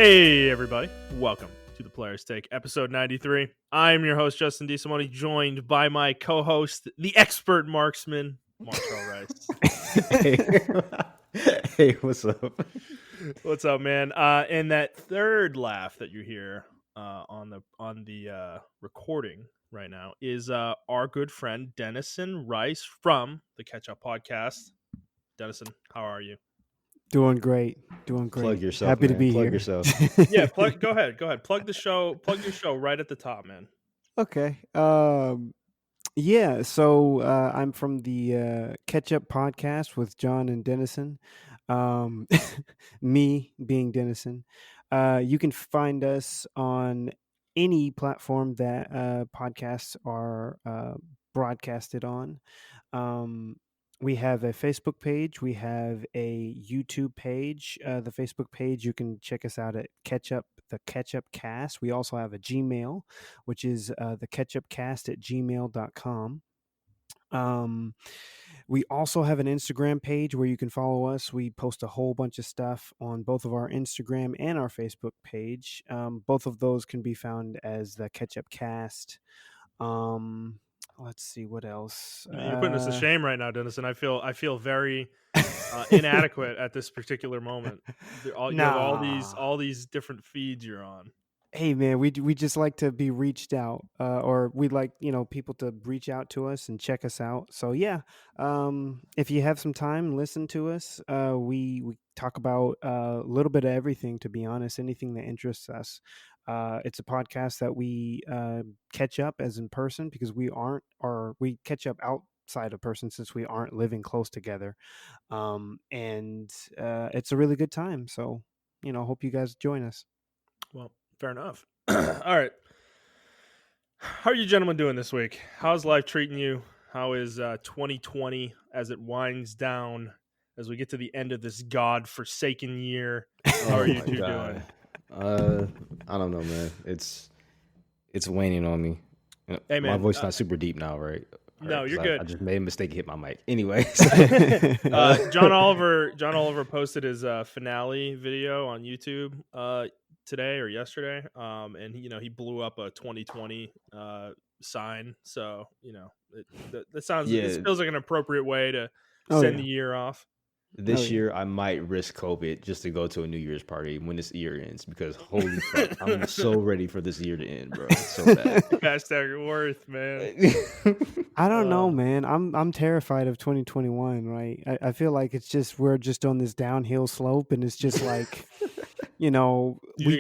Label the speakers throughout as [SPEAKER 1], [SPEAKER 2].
[SPEAKER 1] Hey, everybody. Welcome to the Player's Take, episode 93. I'm your host, Justin DeSimone, joined by my co-host, the expert marksman, Montrell
[SPEAKER 2] Rice. Hey, what's up?
[SPEAKER 1] What's up, man? And that third laugh that you hear on the recording right now is our good friend, Denison Rice from the Catchup Podcast. Denison, how are you?
[SPEAKER 3] Doing great.
[SPEAKER 2] Plug yourself.
[SPEAKER 3] Happy to be
[SPEAKER 2] Plug
[SPEAKER 3] here.
[SPEAKER 2] yourself.
[SPEAKER 1] Yeah, go ahead. Plug the show. Plug your show right at the top, man.
[SPEAKER 3] Okay. Yeah. So I'm from the Catchup Podcast with John and Denison. Me being Denison. You can find us on any platform that podcasts are broadcasted on. We have a Facebook page. We have a YouTube page. The Facebook page, you can check us out at the Catchup Cast. We also have a Gmail, which is the catchupcast@gmail.com. We also have an Instagram page where you can follow us. We post a whole bunch of stuff on both of our Instagram and our Facebook page. Both of those can be found as the Catchup Cast. Let's see what else.
[SPEAKER 1] You're putting us to shame right now, Denison. I feel very inadequate at this particular moment. You have all these different feeds you're on.
[SPEAKER 3] Hey man, we just like to be reached out, or we'd like people to reach out to us and check us out. So yeah, if you have some time, listen to us. We talk about a little bit of everything. To be honest, anything that interests us. It's a podcast that we catch up as in person because we catch up outside of person since we aren't living close together, and it's a really good time. So hope you guys join us.
[SPEAKER 1] Well, fair enough. All right, how are you gentlemen doing this week? How's life treating you? How is 2020 as it winds down as we get to the end of this god-forsaken year? How are you two doing?
[SPEAKER 2] I don't know, man. It's waning on me.
[SPEAKER 1] Hey, man,
[SPEAKER 2] my voice not super deep now, right?
[SPEAKER 1] No, you're good.
[SPEAKER 2] I just made a mistake and hit my mic. Anyway,
[SPEAKER 1] John Oliver posted his finale video on YouTube today or yesterday, and he blew up a 2020 sign. So that sounds it feels like an appropriate way to send the year off.
[SPEAKER 2] This year, I might risk COVID just to go to a New Year's party when this year ends because holy crap, I'm so ready for this year to end, bro. It's so bad.
[SPEAKER 1] Hashtag worth, man.
[SPEAKER 3] I don't know, man. I'm terrified of 2021. Right? I feel like we're just on this downhill slope, and it's just like, we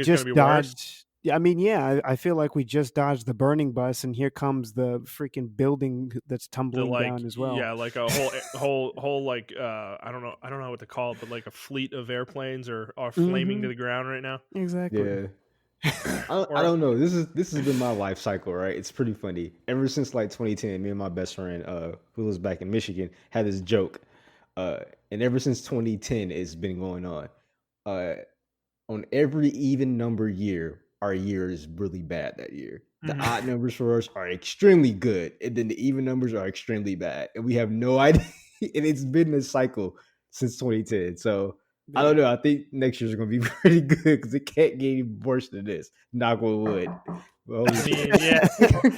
[SPEAKER 3] just dodged. Worse? I mean, yeah, I feel like we just dodged the burning bus, and here comes the freaking building that's tumbling down as well.
[SPEAKER 1] Yeah, like a whole like I don't know what to call it, but like a fleet of airplanes are flaming to the ground right now.
[SPEAKER 3] Exactly.
[SPEAKER 2] Yeah. I don't know. This has been my life cycle, right? It's pretty funny. Ever since like 2010, me and my best friend, who lives back in Michigan, had this joke, and ever since 2010, it's been going on. On every even number year, our year is really bad that year. The odd numbers for us are extremely good, and then the even numbers are extremely bad, and we have no idea. And it's been this cycle since 2010. So I don't know. I think next year's going to be pretty good because it can't get any worse than this. Knock on wood.
[SPEAKER 1] Well, I mean, yeah,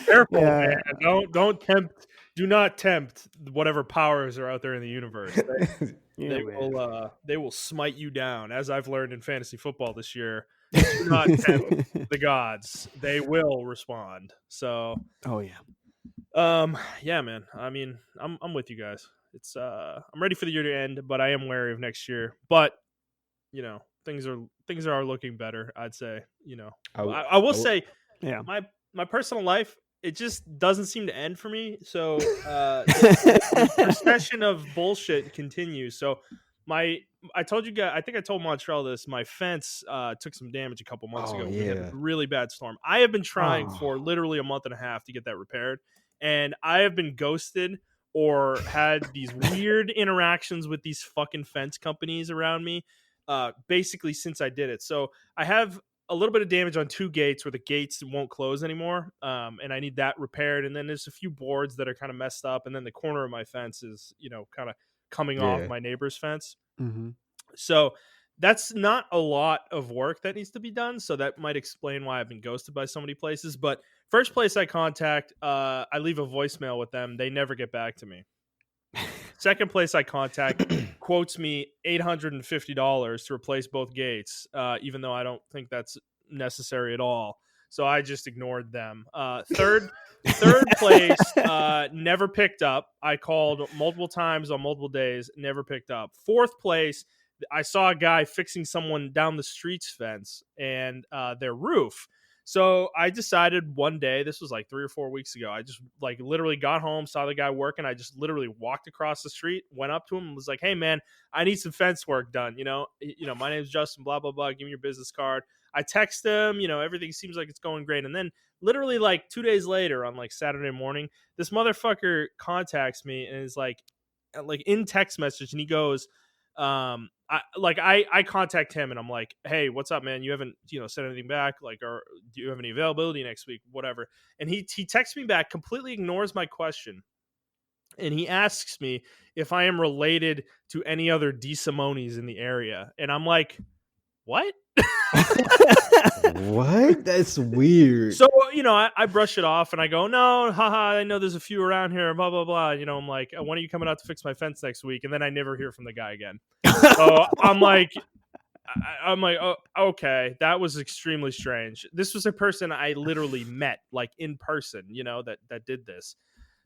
[SPEAKER 1] careful, man. Don't tempt. Do not tempt whatever powers are out there in the universe. They will smite you down, as I've learned in fantasy football this year. Do not tempt the gods; they will respond. So, yeah, man. I mean, I'm with you guys. It's I'm ready for the year to end, but I am wary of next year. But things are looking better. I'd say. I will say, my personal life, it just doesn't seem to end for me. So the procession of bullshit continues. So I told you guys, I think I told Montrell this, my fence took some damage a couple months ago. We had a really bad storm. I have been trying for literally a month and a half to get that repaired, and I have been ghosted or had these weird interactions with these fucking fence companies around me basically since I did it. So I have a little bit of damage on two gates where the gates won't close anymore, and I need that repaired. And then there's a few boards that are kind of messed up, and then the corner of my fence is kind of coming off my neighbor's fence.
[SPEAKER 3] Mm-hmm.
[SPEAKER 1] So that's not a lot of work that needs to be done. So that might explain why I've been ghosted by so many places. But first place I contact, I leave a voicemail with them. They never get back to me. Second place I contact quotes me $850 to replace both gates, even though I don't think that's necessary at all. So I just ignored them. Third place, never picked up. I called multiple times on multiple days, never picked up. Fourth place, I saw a guy fixing someone down the street's fence and their roof. So I decided one day, this was like 3 or 4 weeks ago, I just like literally got home, saw the guy working. I just literally walked across the street, went up to him and was like, hey man, I need some fence work done. My name's Justin, blah, blah, blah. Give me your business card. I text him, everything seems like it's going great. And then literally like 2 days later on like Saturday morning, this motherfucker contacts me and is like in text message. And he goes, I contact him and I'm like, hey, what's up, man? You haven't, sent anything back. Like, or do you have any availability next week? Whatever. And he texts me back, completely ignores my question. And he asks me if I am related to any other DeSimones in the area. And I'm like, what?
[SPEAKER 2] What? That's weird.
[SPEAKER 1] So, I brush it off and I go, no, haha, I know there's a few around here, blah, blah, blah. I'm like, when are you coming out to fix my fence next week? And then I never hear from the guy again. So I'm like, oh, okay, that was extremely strange. This was a person I literally met like in person, that did this.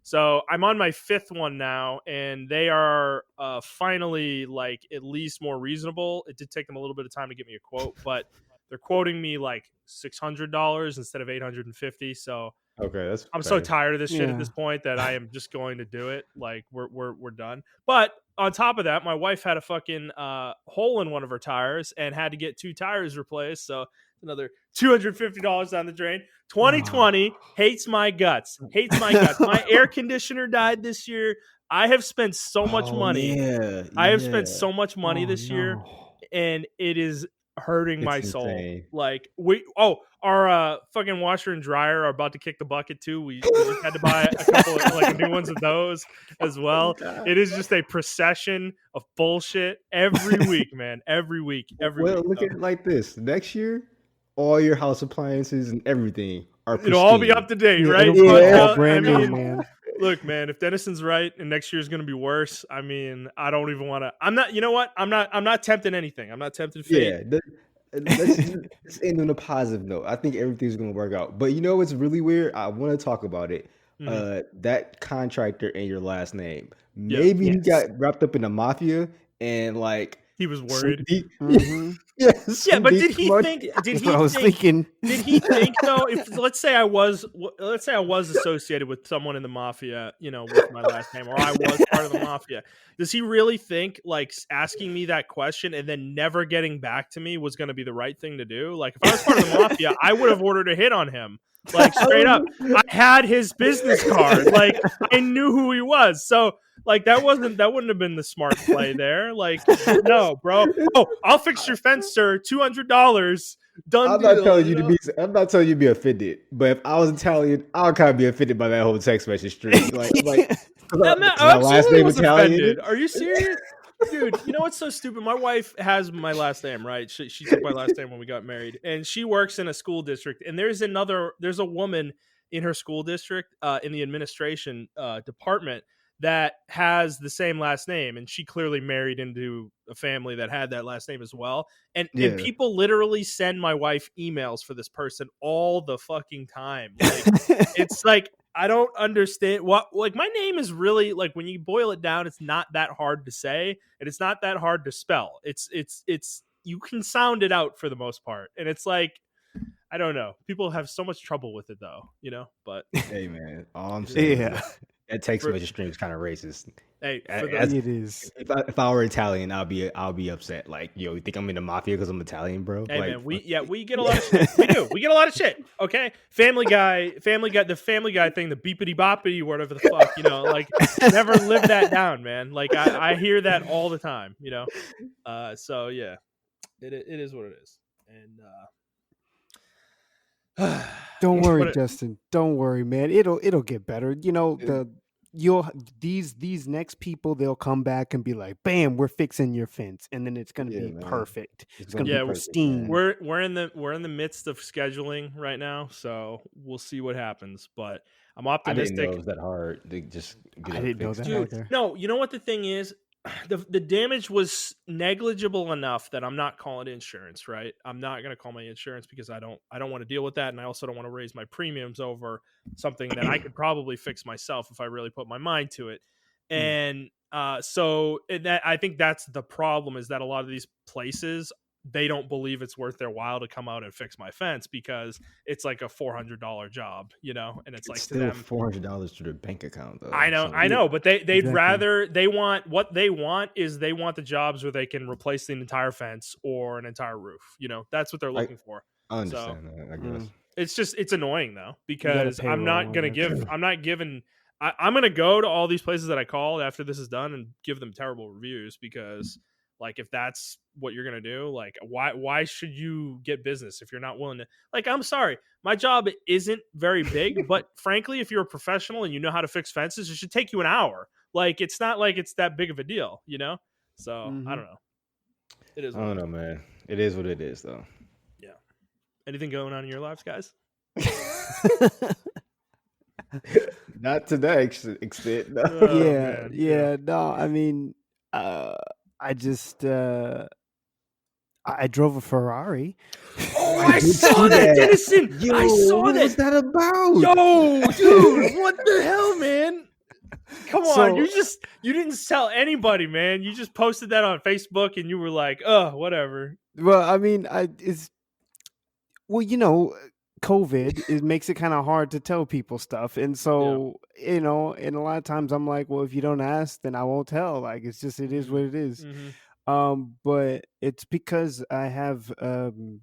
[SPEAKER 1] So I'm on my 5th one now, and they are finally like at least more reasonable. It did take them a little bit of time to get me a quote, but they're quoting me like $600 instead of $850. So
[SPEAKER 2] okay,
[SPEAKER 1] I'm so tired of this shit at this point that I am just going to do it. Like we're done. But on top of that, my wife had a fucking hole in one of her tires and had to get 2 tires replaced. So another $250 down the drain. 2020 hates my guts. My air conditioner died this year. I have spent so much money. I have spent so much money this year, and it is hurting my soul.
[SPEAKER 2] Insane.
[SPEAKER 1] Like our fucking washer and dryer are about to kick the bucket too. We just had to buy a couple of like new ones of those as well. It is just a procession of bullshit every week, man. Every week.
[SPEAKER 2] Well, look at it like this. Next year, all your house appliances and everything are pristine.
[SPEAKER 1] It'll all be up to date, right?
[SPEAKER 3] Yeah, brand new, man.
[SPEAKER 1] Look, man, if Denison's right and next year's going to be worse, I mean, I don't even want to. I'm not. You know what? I'm not tempting anything. I'm not tempting fate.
[SPEAKER 2] Yeah, let's end on a positive note. I think everything's going to work out. But you know what's really weird? I want to talk about it. That contractor and your last name. Maybe he got wrapped up in the mafia and like
[SPEAKER 1] he was worried.
[SPEAKER 2] Yeah,
[SPEAKER 1] but did he think? Did he think though? If let's say I was associated with someone in the mafia, with my last name, or I was part of the mafia, does he really think like asking me that question and then never getting back to me was going to be the right thing to do? Like if I was part of the mafia, I would have ordered a hit on him. Like straight up, I had his business card. Like I knew who he was. So like that wouldn't have been the smart play there. Like no, bro. Oh, I'll fix your fence, sir. $200. Done.
[SPEAKER 2] I'm not telling you to be offended. But if I was Italian, I would kind of be offended by that whole text message stream. Like
[SPEAKER 1] my last name was Italian. Offended. Are you serious? Dude, you know what's so stupid? My wife has my last name, right? She took my last name when we got married, and she works in a school district. And there's a woman in her school district, in the administration department, that has the same last name, and she clearly married into a family that had that last name as well. And people literally send my wife emails for this person all the fucking time. Like, it's like, I don't understand what, like, my name is really like, when you boil it down, it's not that hard to say and it's not that hard to spell. It's you can sound it out for the most part. And it's like, I don't know. People have so much trouble with it though, but
[SPEAKER 2] hey man, all I'm saying that text message stream is kind of racist.
[SPEAKER 1] Hey,
[SPEAKER 3] it is.
[SPEAKER 2] If I were Italian, I'll be upset. Like, yo, you think I'm in the mafia because I'm Italian, bro?
[SPEAKER 1] Hey
[SPEAKER 2] like,
[SPEAKER 1] man, we get a lot of shit. We do. We get a lot of shit. Okay, Family Guy, the Family Guy thing, the beepity boppity, whatever the fuck, like never live that down, man. Like I hear that all the time, So yeah, it is what it is, and
[SPEAKER 3] don't worry, Justin. Don't worry, man. It'll get better. these next people, they'll come back and be like, bam, we're fixing your fence, and then it's gonna be
[SPEAKER 2] man.
[SPEAKER 3] perfect. It's
[SPEAKER 2] gonna
[SPEAKER 3] gonna
[SPEAKER 2] be
[SPEAKER 3] be
[SPEAKER 2] perfect,
[SPEAKER 3] pristine.
[SPEAKER 2] man.
[SPEAKER 1] We're in the midst of scheduling right now, so we'll see what happens. But I'm
[SPEAKER 2] I didn't know
[SPEAKER 1] optimistic.
[SPEAKER 2] it was that hard to just get
[SPEAKER 3] I
[SPEAKER 2] it
[SPEAKER 3] didn't know
[SPEAKER 2] fixed.
[SPEAKER 3] that
[SPEAKER 1] Dude,
[SPEAKER 3] either.
[SPEAKER 1] no, you know what the thing is? The damage was negligible enough that I'm not calling insurance, right? I'm not going to call my insurance because I don't want to deal with that, and I also don't want to raise my premiums over something that I could probably fix myself if I really put my mind to it. And that I think that's the problem, is that a lot of these places, they don't believe it's worth their while to come out and fix my fence because it's like a $400 job, and it's like to
[SPEAKER 2] Still
[SPEAKER 1] them
[SPEAKER 2] $400 to their bank account though.
[SPEAKER 1] I
[SPEAKER 2] So
[SPEAKER 1] know, but they'd
[SPEAKER 3] exactly.
[SPEAKER 1] rather they want the jobs where they can replace the entire fence or an entire roof. That's what they're looking for.
[SPEAKER 2] I
[SPEAKER 1] So
[SPEAKER 2] understand that, I guess.
[SPEAKER 1] it's annoying though,
[SPEAKER 3] You gotta
[SPEAKER 1] because
[SPEAKER 3] pay
[SPEAKER 1] I'm not gonna I'm gonna go to all these places that I called after this is done and give them terrible reviews, because like, if that's what you're gonna do, like, why should you get business if you're not willing to? Like, I'm sorry, my job isn't very big, but frankly, if you're a professional and you know how to fix fences, it should take you an hour. Like, it's not like it's that big of a deal, So I don't know. It is.
[SPEAKER 2] I don't know, man. It is what it is, though.
[SPEAKER 1] Yeah. Anything going on in your lives, guys?
[SPEAKER 2] Not to that extent. No.
[SPEAKER 1] Oh,
[SPEAKER 3] yeah. No, I mean, I just I drove a Ferrari.
[SPEAKER 1] Oh, I saw that, Denison.
[SPEAKER 2] Yo,
[SPEAKER 1] I saw
[SPEAKER 2] what
[SPEAKER 1] that.
[SPEAKER 2] was that about?
[SPEAKER 1] Yo, dude, what the hell, man? Come on,
[SPEAKER 3] So-
[SPEAKER 1] you didn't tell anybody, man. You just posted that on Facebook and you were like, "Oh, whatever."
[SPEAKER 3] Well, I mean, COVID, it makes it kind of hard to tell people stuff, and so and a lot of times I'm like, well, if you don't ask, then I won't tell. Like, it's just, it is what it is. But it's because I have an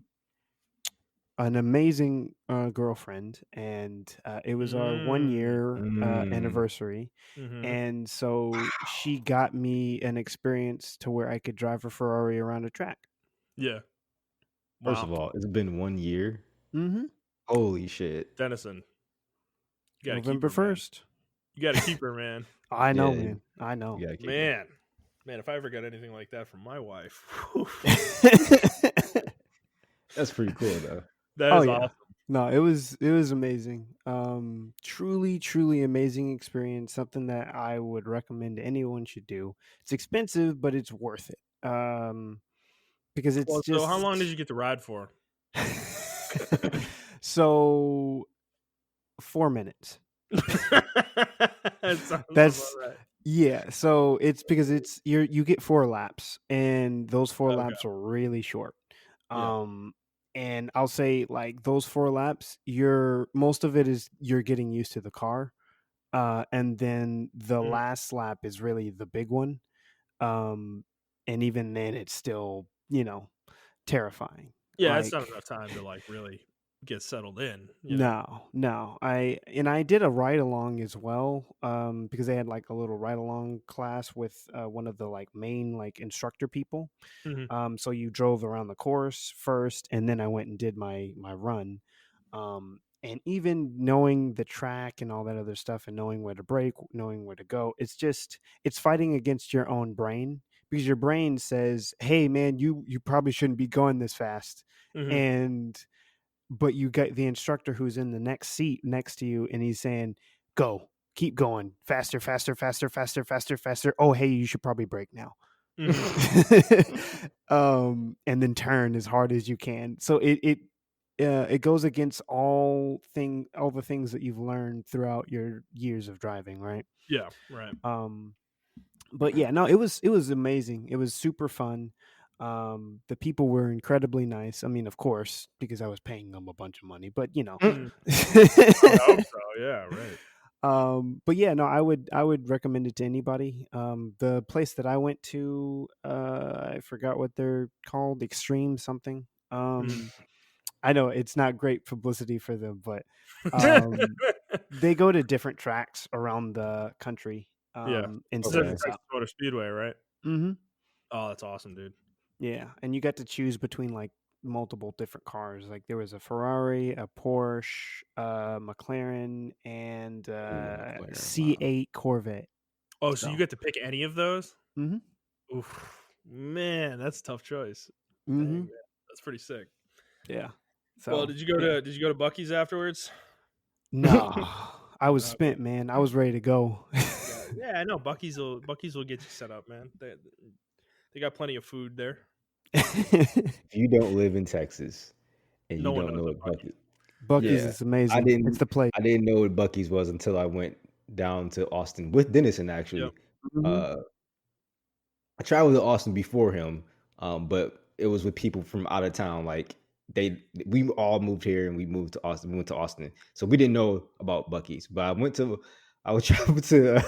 [SPEAKER 3] amazing girlfriend, and it was our 1 year anniversary, and so she got me an experience to where I could drive a Ferrari around a track.
[SPEAKER 1] Yeah.
[SPEAKER 2] First of all, it's been 1 year.
[SPEAKER 3] Mm-hmm.
[SPEAKER 2] Holy shit,
[SPEAKER 1] Denison, you gotta
[SPEAKER 3] November
[SPEAKER 1] keep her,
[SPEAKER 3] 1st.
[SPEAKER 1] You gotta keep her, man.
[SPEAKER 3] I know,
[SPEAKER 2] Yeah.
[SPEAKER 3] man. I know.
[SPEAKER 2] You gotta keep
[SPEAKER 1] Man, if I ever got anything like that from my wife,
[SPEAKER 2] That's pretty cool, though.
[SPEAKER 1] that is awesome.
[SPEAKER 3] No, it was amazing. Truly amazing experience. Something that I would recommend anyone should do. It's expensive, but it's worth it. Because it's just.
[SPEAKER 1] So how long did you get the ride for?
[SPEAKER 3] So 4 minutes.
[SPEAKER 1] That's right.
[SPEAKER 3] Yeah. So it's because you get 4 laps, and those 4 laps are really short. And I'll say, like, those 4 laps, most of it is you're getting used to the car. And then the last lap is really the big one. And even then it's still, terrifying.
[SPEAKER 1] Yeah, it's not enough time to like really get settled in.
[SPEAKER 3] No. I did a ride along as well, because they had like a little ride along class with one of the like main like instructor people. So you drove around the course first, and then I went and did my run. And even knowing the track and all that other stuff, and knowing where to brake, knowing where to go, it's fighting against your own brain, because your brain says, hey man, you probably shouldn't be going this fast. But you got the instructor who's in the next seat next to you, and he's saying, go, keep going, faster. Oh, hey, you should probably brake now. And then turn as hard as you can. So it goes against all the things that you've learned throughout your years of driving, right?
[SPEAKER 1] Yeah, right.
[SPEAKER 3] But yeah, no, it was amazing. It was super fun. The people were incredibly nice. I mean, of course, because I was paying them a bunch of money, but I
[SPEAKER 1] hope so. Yeah, right.
[SPEAKER 3] But yeah, no, I would recommend it to anybody. The place that I went to, I forgot what they're called, Extreme something. I know it's not great publicity for them, but they go to different tracks around the country. Instead of
[SPEAKER 1] Motor Speedway, right?
[SPEAKER 3] Mm-hmm.
[SPEAKER 1] Oh, that's awesome, dude.
[SPEAKER 3] Yeah, and you got to choose between like multiple different cars. Like there was a Ferrari, a Porsche, McLaren, and C8 Corvette.
[SPEAKER 1] Oh, so you get to pick any of those?
[SPEAKER 3] Mm-hmm.
[SPEAKER 1] Oof, man, that's a tough choice.
[SPEAKER 3] Mm-hmm.
[SPEAKER 1] Dang, man. That's pretty sick.
[SPEAKER 3] Yeah. So,
[SPEAKER 1] well, did you go to Buc-ee's afterwards?
[SPEAKER 3] No, I was spent, man. I was ready to go.
[SPEAKER 1] Yeah, I know. Buc-ee's will get you set up, man. They got plenty of food there.
[SPEAKER 2] If you don't live in Texas and you don't know what
[SPEAKER 3] Buc-ee's is amazing. It's the place.
[SPEAKER 2] I didn't know what Buc-ee's was until I went down to Austin with Denison. Actually,
[SPEAKER 1] Yep.
[SPEAKER 3] Mm-hmm.
[SPEAKER 2] I traveled to Austin before him, but it was with people from out of town. Like we all moved here and we moved to Austin. We went to Austin, so we didn't know about Buc-ee's. But I would travel to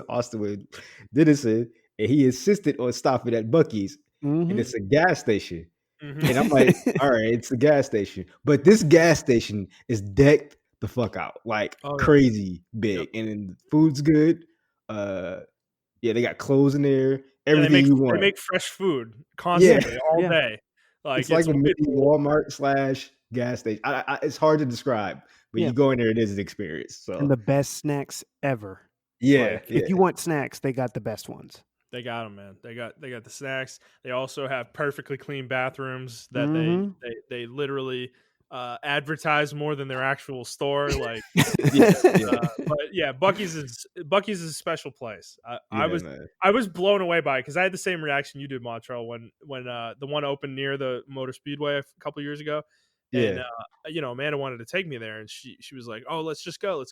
[SPEAKER 2] Austin with Denison, and he insisted on stopping at Buc-ee's, and it's a gas station. Mm-hmm. And I'm like, all right, it's a gas station, but this gas station is decked the fuck out, like crazy big, and the food's good. Yeah, they got clothes in there. Everything you want.
[SPEAKER 1] They make fresh food constantly all day. Like
[SPEAKER 2] it's like a mini Walmart / gas station. It's hard to describe, but you go in there, it is an experience. So
[SPEAKER 3] and the best snacks ever.
[SPEAKER 2] Yeah,
[SPEAKER 3] if you want snacks, they got the best ones.
[SPEAKER 1] They got them, man. They got the snacks. They also have perfectly clean bathrooms that they literally advertise more than their actual store. Like, but yeah, Buc-ee's is a special place. I was blown away by it because I had the same reaction you did, Montrell, when the one opened near the Motor Speedway a couple years ago. And Amanda wanted to take me there, and she was like, "Oh, let's go."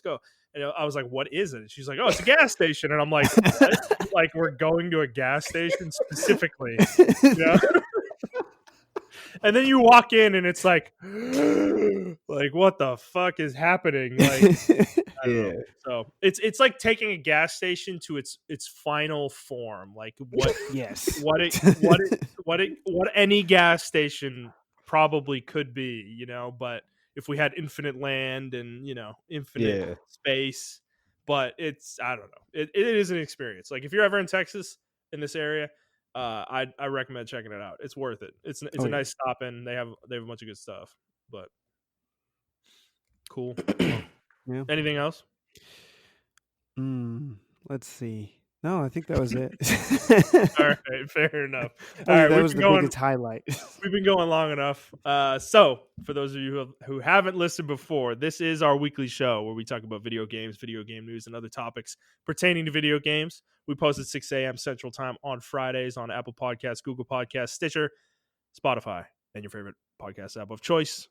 [SPEAKER 1] And I was like, "What is it?" And she's like, "Oh, it's a gas station." And I'm like, "What?" Like, we're going to a gas station specifically, And then you walk in, and it's like, what the fuck is happening? Like, I don't know. So it's like taking a gas station to its final form. Like what any gas station probably could be, but if we had infinite land and infinite space, but I don't know, it is an experience. Like if you're ever in Texas in this area, I recommend checking it out. It's worth it. It's a nice stop in. They have a bunch of good stuff. But cool.
[SPEAKER 3] Yeah.
[SPEAKER 1] Anything else?
[SPEAKER 3] Let's see. No, I think that was it.
[SPEAKER 1] All right, fair enough.
[SPEAKER 3] All right, that was the biggest highlight.
[SPEAKER 1] We've been going long enough. So, for those of you who haven't listened before, this is our weekly show where we talk about video games, video game news, and other topics pertaining to video games. We post at 6 a.m. Central Time on Fridays on Apple Podcasts, Google Podcasts, Stitcher, Spotify, and your favorite podcast app of choice.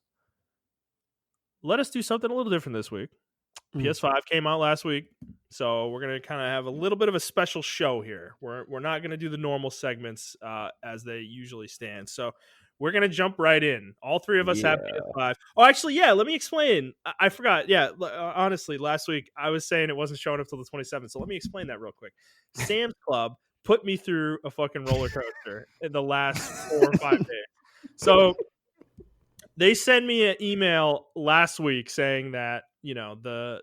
[SPEAKER 1] Let us do something a little different this week. PS5 came out last week, so we're going to kind of have a little bit of a special show here. We're not going to do the normal segments as they usually stand. So we're going to jump right in. All three of us have PS5. Oh, actually, let me explain. I forgot. Yeah, honestly, last week I was saying it wasn't showing up till the 27th, so let me explain that real quick. Sam's Club put me through a fucking roller coaster in the last 4 or 5 days. So they sent me an email last week saying that the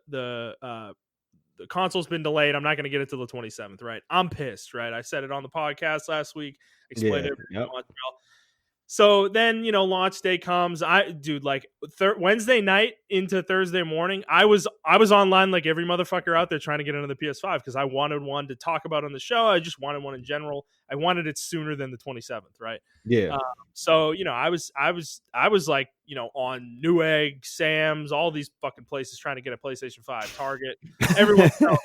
[SPEAKER 1] console's been delayed. I'm not going to get it till the 27th, right? I'm pissed, right? I said it on the podcast last week. Explained it. Yep. So then, launch day comes. Wednesday night into Thursday morning, I was online like every motherfucker out there trying to get into the PS5 because I wanted one to talk about on the show. I just wanted one in general. I wanted it sooner than the 27th, right?
[SPEAKER 2] Yeah.
[SPEAKER 1] So I was like, on Newegg, Sam's, all these fucking places trying to get a PlayStation 5, Target, everyone else,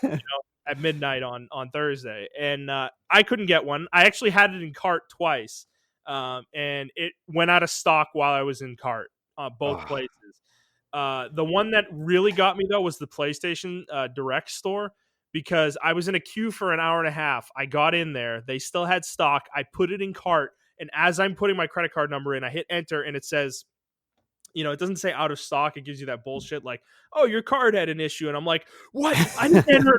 [SPEAKER 1] at midnight on Thursday, and I couldn't get one. I actually had it in cart twice. And it went out of stock while I was in cart, both places. The one that really got me, though, was the PlayStation Direct store because I was in a queue for an hour and a half. I got in there. They still had stock. I put it in cart. And as I'm putting my credit card number in, I hit enter and it says, it doesn't say out of stock. It gives you that bullshit like, oh, your card had an issue. And I'm like, what? I didn't enter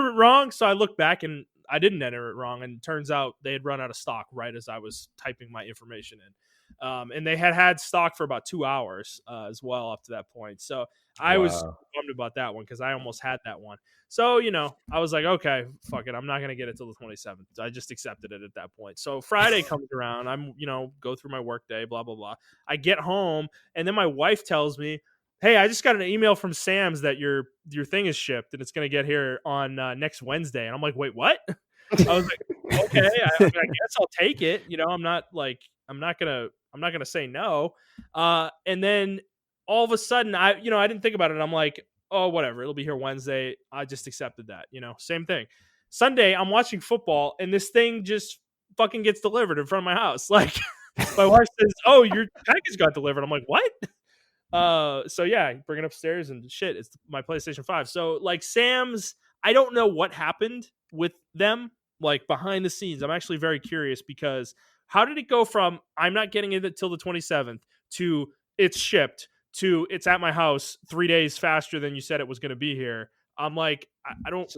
[SPEAKER 1] it wrong. So I look back and I didn't enter it wrong, and it turns out they had run out of stock right as I was typing my information in. And they had stock for about 2 hours as well up to that point. So I was bummed about that one because I almost had that one. So, I was like, okay, fuck it. I'm not going to get it till the 27th. I just accepted it at that point. So Friday comes around. I'm, go through my work day, blah, blah, blah. I get home and then my wife tells me, hey, I just got an email from Sam's that your thing is shipped and it's going to get here on next Wednesday. And I'm like, wait, what? I was like, okay, I guess I'll take it. I'm not gonna say no. And then all of a sudden, I didn't think about it. I'm like, oh, whatever. It'll be here Wednesday. I just accepted that. Same thing. Sunday, I'm watching football, and this thing just fucking gets delivered in front of my house. Like, my wife says, "Oh, your package got delivered." I'm like, what? So yeah, I bring it upstairs, and shit, it's my PlayStation 5. So like Sam's, I don't know what happened with them, like behind the scenes. I'm actually very curious because how did it go from I'm not getting it until the 27th to it's shipped to it's at my house 3 days faster than you said it was going to be here? I'm like, I don't.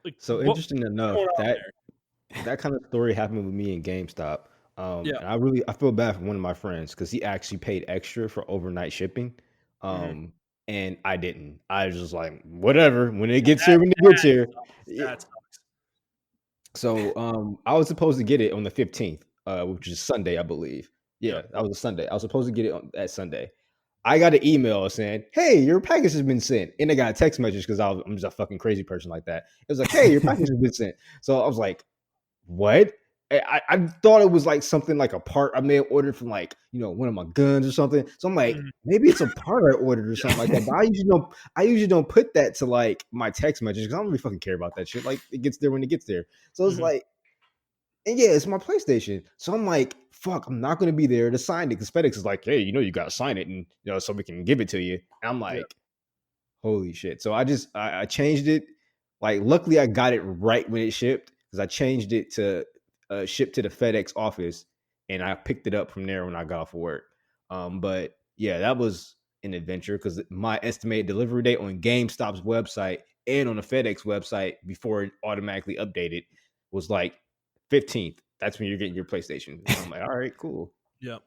[SPEAKER 1] Like,
[SPEAKER 2] so interesting enough that kind of story happened with me in GameStop. And I feel bad for one of my friends because he actually paid extra for overnight shipping. And I didn't. I was just like, whatever. When it gets here, That sucks. So I was supposed to get it on the 15th, which is Sunday, I believe. Yeah, that was a Sunday. I was supposed to get it on that Sunday. I got an email saying, hey, your package has been sent. And I got a text message because I'm just a fucking crazy person like that. It was like, hey, your package has been sent. So I was like, what? I thought it was like something like a part I may have ordered from like, one of my guns or something. So I'm like, maybe it's a part I ordered or something like that. But I usually don't put that to like my text message because I don't really fucking care about that shit. Like it gets there when it gets there. So it's like, and yeah, it's my PlayStation. So I'm like, fuck, I'm not going to be there to sign it because FedEx is like, hey, you got to sign it and, so we can give it to you. And I'm like, holy shit. So I changed it. Like, luckily I got it right when it shipped because I changed it to ship to the FedEx office and I picked it up from there when I got off of work. But yeah, that was an adventure because my estimated delivery date on GameStop's website and on the FedEx website before it automatically updated was like 15th. That's when you're getting your PlayStation. And I'm like, all right, cool.
[SPEAKER 1] Yep.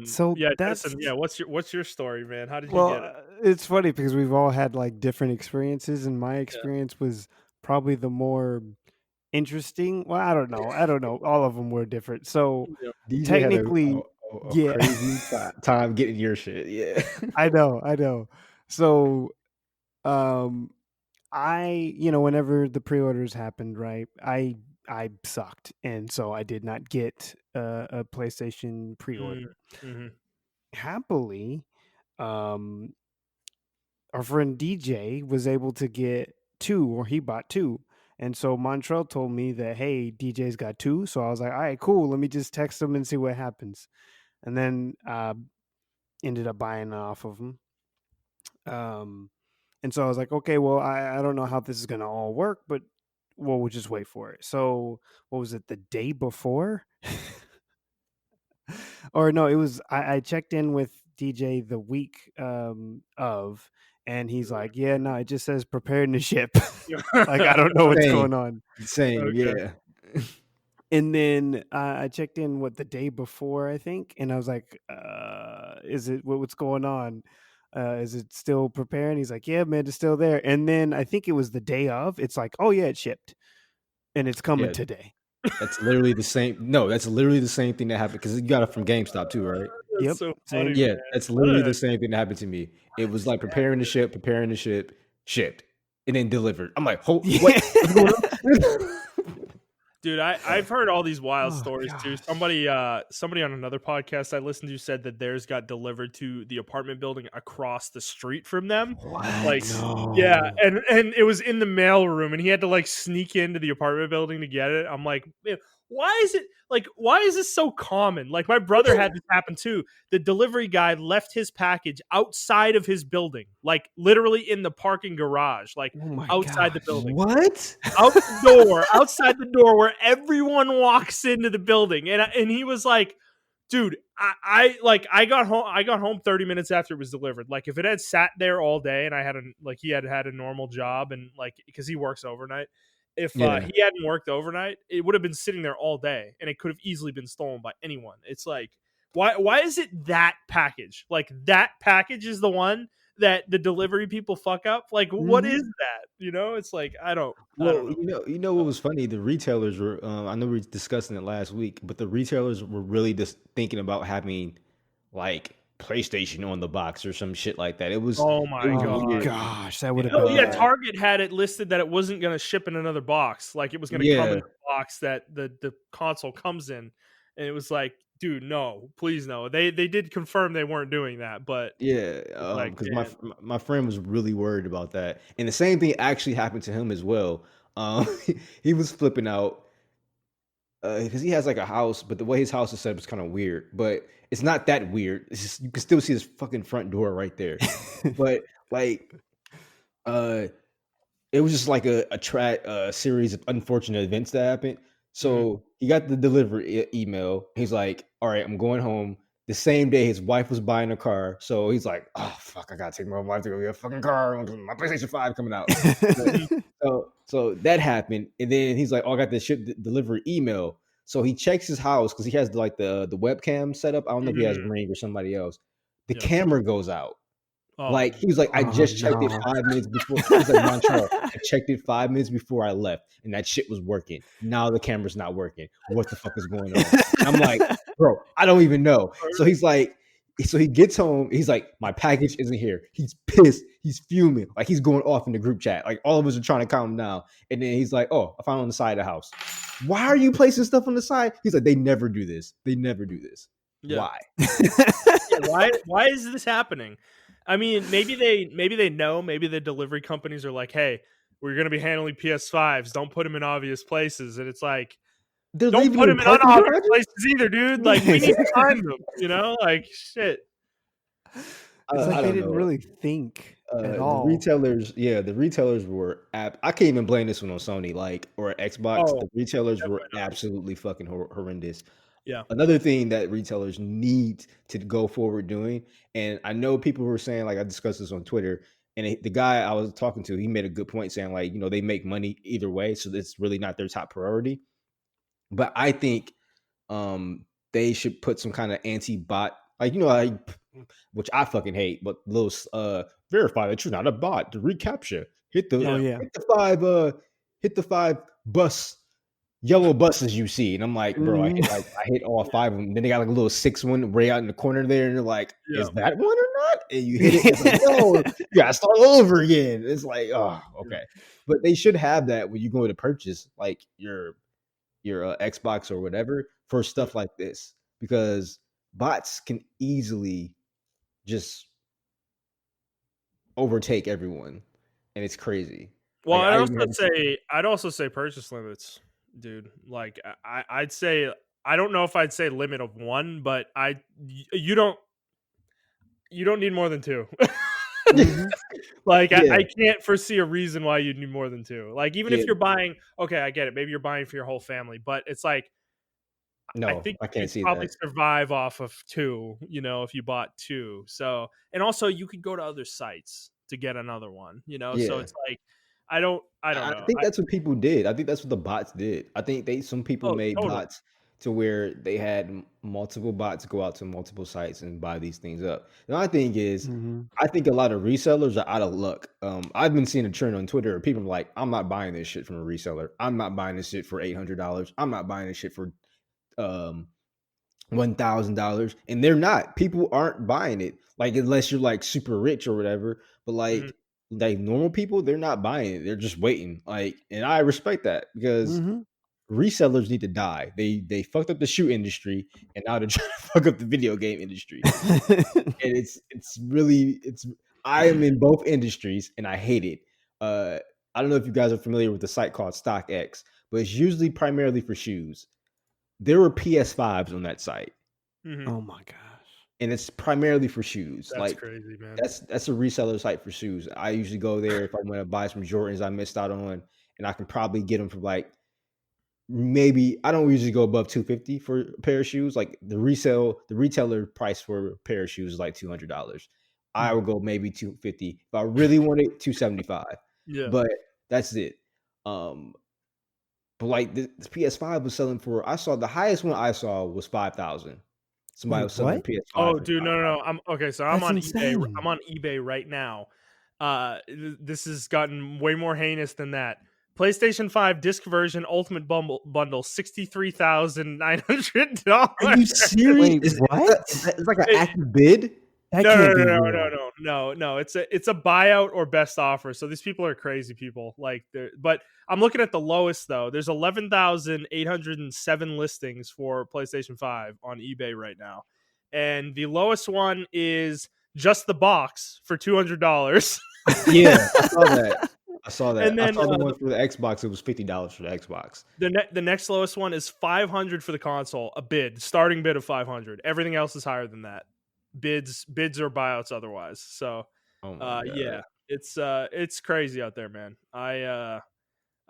[SPEAKER 3] So
[SPEAKER 1] yeah, Denison, what's your story, man? How did you get it?
[SPEAKER 3] It's funny because we've all had like different experiences, and my experience was probably the more interesting. Well, I don't know. All of them were different. So
[SPEAKER 2] DJ
[SPEAKER 3] technically,
[SPEAKER 2] had a crazy time getting your shit. Yeah,
[SPEAKER 3] I know. So, I whenever the pre-orders happened, right, I sucked, and so I did not get a PlayStation pre-order. Happily, our friend DJ was able to get 2, or he bought 2. And so Montrell told me that, hey, DJ's got 2. So I was like, all right, cool. Let me just text him and see what happens. And then ended up buying off of him. And so I was like, okay, well, I don't know how this is going to all work, but we'll just wait for it. So what was it, the day before? Or no, it was, I checked in with DJ the week of, and he's like, yeah, no, it just says preparing to ship. Like, I don't know what's going on.
[SPEAKER 2] Same, yeah.
[SPEAKER 3] And then I checked in the day before, I think, and I was like, is it what's going on? Is it still preparing? He's like, yeah, man, it's still there. And then I think it was the day of, it's like, oh yeah, it shipped and it's coming today.
[SPEAKER 2] That's literally the same. No, that's literally the same thing that happened because you got it from GameStop too, right?
[SPEAKER 3] Yep.
[SPEAKER 1] So funny,
[SPEAKER 2] yeah,
[SPEAKER 1] man.
[SPEAKER 2] that's literally the same thing that happened to me. It was like preparing to ship, shipped, and then delivered. I'm like, what's going on?
[SPEAKER 1] Dude, I've heard all these wild stories too. Somebody on another podcast I listened to said that theirs got delivered to the apartment building across the street from them.
[SPEAKER 3] What?
[SPEAKER 1] Like, yeah, and it was in the mail room, and he had to like sneak into the apartment building to get it. I'm like, man, why is this so common? Like, my brother had this happen too. The delivery guy left his package outside of his building, like literally in the parking garage, like outside the building.
[SPEAKER 2] What?
[SPEAKER 1] Outside the door where everyone walks into the building. And he was like, dude, I got home 30 minutes after it was delivered. Like, if it had sat there all day and I had he had a normal job, and like, because he works overnight, if he hadn't worked overnight, it would have been sitting there all day, and it could have easily been stolen by anyone. It's like, Why is it that package? Like that package is the one that the delivery people fuck up? Like what is that? You know, it's like I don't
[SPEAKER 2] Well,
[SPEAKER 1] know.
[SPEAKER 2] you know what was funny? The retailers were. I know we were discussing it last week, but the retailers were really just thinking about having like PlayStation on the box or some shit like that. It was.
[SPEAKER 1] Oh
[SPEAKER 2] It
[SPEAKER 1] my
[SPEAKER 2] was
[SPEAKER 3] Oh
[SPEAKER 1] god.
[SPEAKER 2] weird.
[SPEAKER 3] gosh, that would have
[SPEAKER 1] Oh
[SPEAKER 3] been
[SPEAKER 1] yeah,
[SPEAKER 3] bad.
[SPEAKER 1] Target had it listed that it wasn't going to ship in another box. Like it was going to come in
[SPEAKER 2] Yeah,
[SPEAKER 1] the box that the console comes in, and it was like, dude, no, please no. They did confirm they weren't doing that, but
[SPEAKER 2] yeah.
[SPEAKER 1] it's like,
[SPEAKER 2] Because
[SPEAKER 1] man,
[SPEAKER 2] my friend was really worried about that, and the same thing actually happened to him as well. He was flipping out because he has like a house, but the way his house is set up is kind of weird. But it's not that weird. It's just you can still see his fucking front door right there. But like, uh, it was just like a series of unfortunate events that happened. So he got the delivery email. He's like, "All right, I'm going home." The same day, his wife was buying a car, so he's like, "Oh fuck, I gotta take my wife to go get a fucking car. My PlayStation 5 coming out." So that happened, and then he's like, "Oh, I got the delivery email." So he checks his house because he has like the webcam set up. I don't know if he has Ring or somebody else. The
[SPEAKER 1] Yeah.
[SPEAKER 2] camera goes out.
[SPEAKER 1] Oh,
[SPEAKER 2] Like he was like, I just checked it 5 minutes before. He's like, Montrell, I checked it 5 minutes before I left, and that shit was working. Now the camera's not working. What the fuck is going on? And I'm like, bro, I don't even know. So he's like, so he gets home. He's like, my package isn't here. He's pissed. He's fuming. Like he's going off in the group chat. Like all of us are trying to calm him down. And then he's like, oh, I found it on the side of the house. Why are you placing stuff on the side? He's like, they never do this. They never do this.
[SPEAKER 1] yeah.
[SPEAKER 2] Why?
[SPEAKER 1] Yeah, why is this happening? I mean, maybe they know. Maybe the delivery companies are like, "Hey, we're going to be handling PS5s. Don't put them in obvious places." And it's like,
[SPEAKER 2] They're
[SPEAKER 1] don't
[SPEAKER 2] leaving
[SPEAKER 1] put
[SPEAKER 2] in
[SPEAKER 1] them in
[SPEAKER 2] parking
[SPEAKER 1] unobvious
[SPEAKER 2] garages?
[SPEAKER 1] places either, dude. Like, we need to find them. You know, like shit.
[SPEAKER 3] It's like
[SPEAKER 2] I
[SPEAKER 3] they
[SPEAKER 2] don't
[SPEAKER 3] didn't
[SPEAKER 2] know.
[SPEAKER 3] really think at
[SPEAKER 2] The
[SPEAKER 3] all.
[SPEAKER 2] retailers were I can't even blame this one on Sony, like or Xbox.
[SPEAKER 1] Oh,
[SPEAKER 2] The retailers were
[SPEAKER 1] definitely not.
[SPEAKER 2] absolutely fucking horrendous.
[SPEAKER 1] Yeah.
[SPEAKER 2] Another thing that retailers need to go forward doing, and I know people were saying, like I discussed this on Twitter, and the guy I was talking to, he made a good point saying, like, you know, they make money either way, so it's really not their top priority. But I think they should put some kind of anti-bot, like, you know, like, which I fucking hate, but those verify that you're not a bot to recapture. Hit the hit the five yellow buses you see, and I'm like, bro, I hit all five of them. Then they got like a little 6th one way out in the corner there, and you're like, is that one or not? And you hit it, it's like, no, you gotta start over again. It's like, oh, okay. But they should have that when you go to purchase like your Xbox or whatever for stuff like this, because bots can easily just overtake everyone, and it's crazy.
[SPEAKER 1] Well,
[SPEAKER 2] Like
[SPEAKER 1] I'd also say purchase limits, dude. Like I'd say I don't know if I'd say limit of 1, but you don't need more than 2. Like I can't foresee a reason why you'd need more than 2. Like even if you're buying, okay, I get it. Maybe you're buying for your whole family, but it's like I
[SPEAKER 2] no,
[SPEAKER 1] think
[SPEAKER 2] I can't
[SPEAKER 1] you'd
[SPEAKER 2] see
[SPEAKER 1] probably
[SPEAKER 2] that.
[SPEAKER 1] survive off of 2, you know, if you bought 2. So, and also you could go to other sites to get another one, you know. So
[SPEAKER 2] Yeah.
[SPEAKER 1] it's like I don't
[SPEAKER 2] I
[SPEAKER 1] know.
[SPEAKER 2] think that's what people did. I think that's what the bots did. I think some people
[SPEAKER 1] Oh,
[SPEAKER 2] made
[SPEAKER 1] totally.
[SPEAKER 2] bots to where they had multiple bots go out to multiple sites and buy these things up. The other thing is, I think a lot of resellers are out of luck. I've been seeing a trend on Twitter where people are like, I'm not buying this shit from a reseller. I'm not buying this shit for $800. I'm not buying this shit for $1,000, and they're not. People aren't buying it, like unless you're like super rich or whatever. But like normal people, they're not buying it. They're just waiting. Like, and I respect that because resellers need to die. They fucked up the shoe industry, and now they're trying to fuck up the video game industry. And it's really I am in both industries, and I hate it. I don't know if you guys are familiar with the site called StockX, but it's usually primarily for shoes. There were PS5s on that site.
[SPEAKER 3] Oh my gosh.
[SPEAKER 2] And it's primarily for shoes.
[SPEAKER 1] That's
[SPEAKER 2] like
[SPEAKER 1] crazy, man.
[SPEAKER 2] That's a reseller site for shoes. I usually go there if I want to buy some Jordans I missed out on, and I can probably get them for like maybe I don't usually go above $250 for a pair of shoes. Like the retailer price for a pair of shoes is like $200. I will go maybe $250. If I really want it, $275.
[SPEAKER 1] Yeah.
[SPEAKER 2] But that's it. But like the PS5 was selling for, I saw the highest one I saw was $5,000. Somebody was selling PS5.
[SPEAKER 1] Oh, dude, no. I'm okay. So I'm
[SPEAKER 3] That's
[SPEAKER 1] on
[SPEAKER 3] insane.
[SPEAKER 1] eBay. I'm on eBay right now. This has gotten way more heinous than that. PlayStation 5 disc version Ultimate Bundle, $63,900.
[SPEAKER 2] Are you serious?
[SPEAKER 3] Wait, what?
[SPEAKER 2] It's like an active bid?
[SPEAKER 3] That
[SPEAKER 1] No,
[SPEAKER 3] can't
[SPEAKER 1] no,
[SPEAKER 3] be
[SPEAKER 1] no,
[SPEAKER 3] real.
[SPEAKER 1] no, no, no, no. It's a buyout or best offer. So these people are crazy people. But I'm looking at the lowest though. There's 11,807 listings for PlayStation 5 on eBay right now, and the lowest one is just the box for $200.
[SPEAKER 2] Yeah, I saw that.
[SPEAKER 1] And then
[SPEAKER 2] I saw the one for the Xbox. It was $50 for the Xbox.
[SPEAKER 1] the next lowest one is 500 for the console. A bid, starting bid of 500. Everything else is higher than that. Bids or buyouts otherwise. So yeah, it's crazy out there, man. I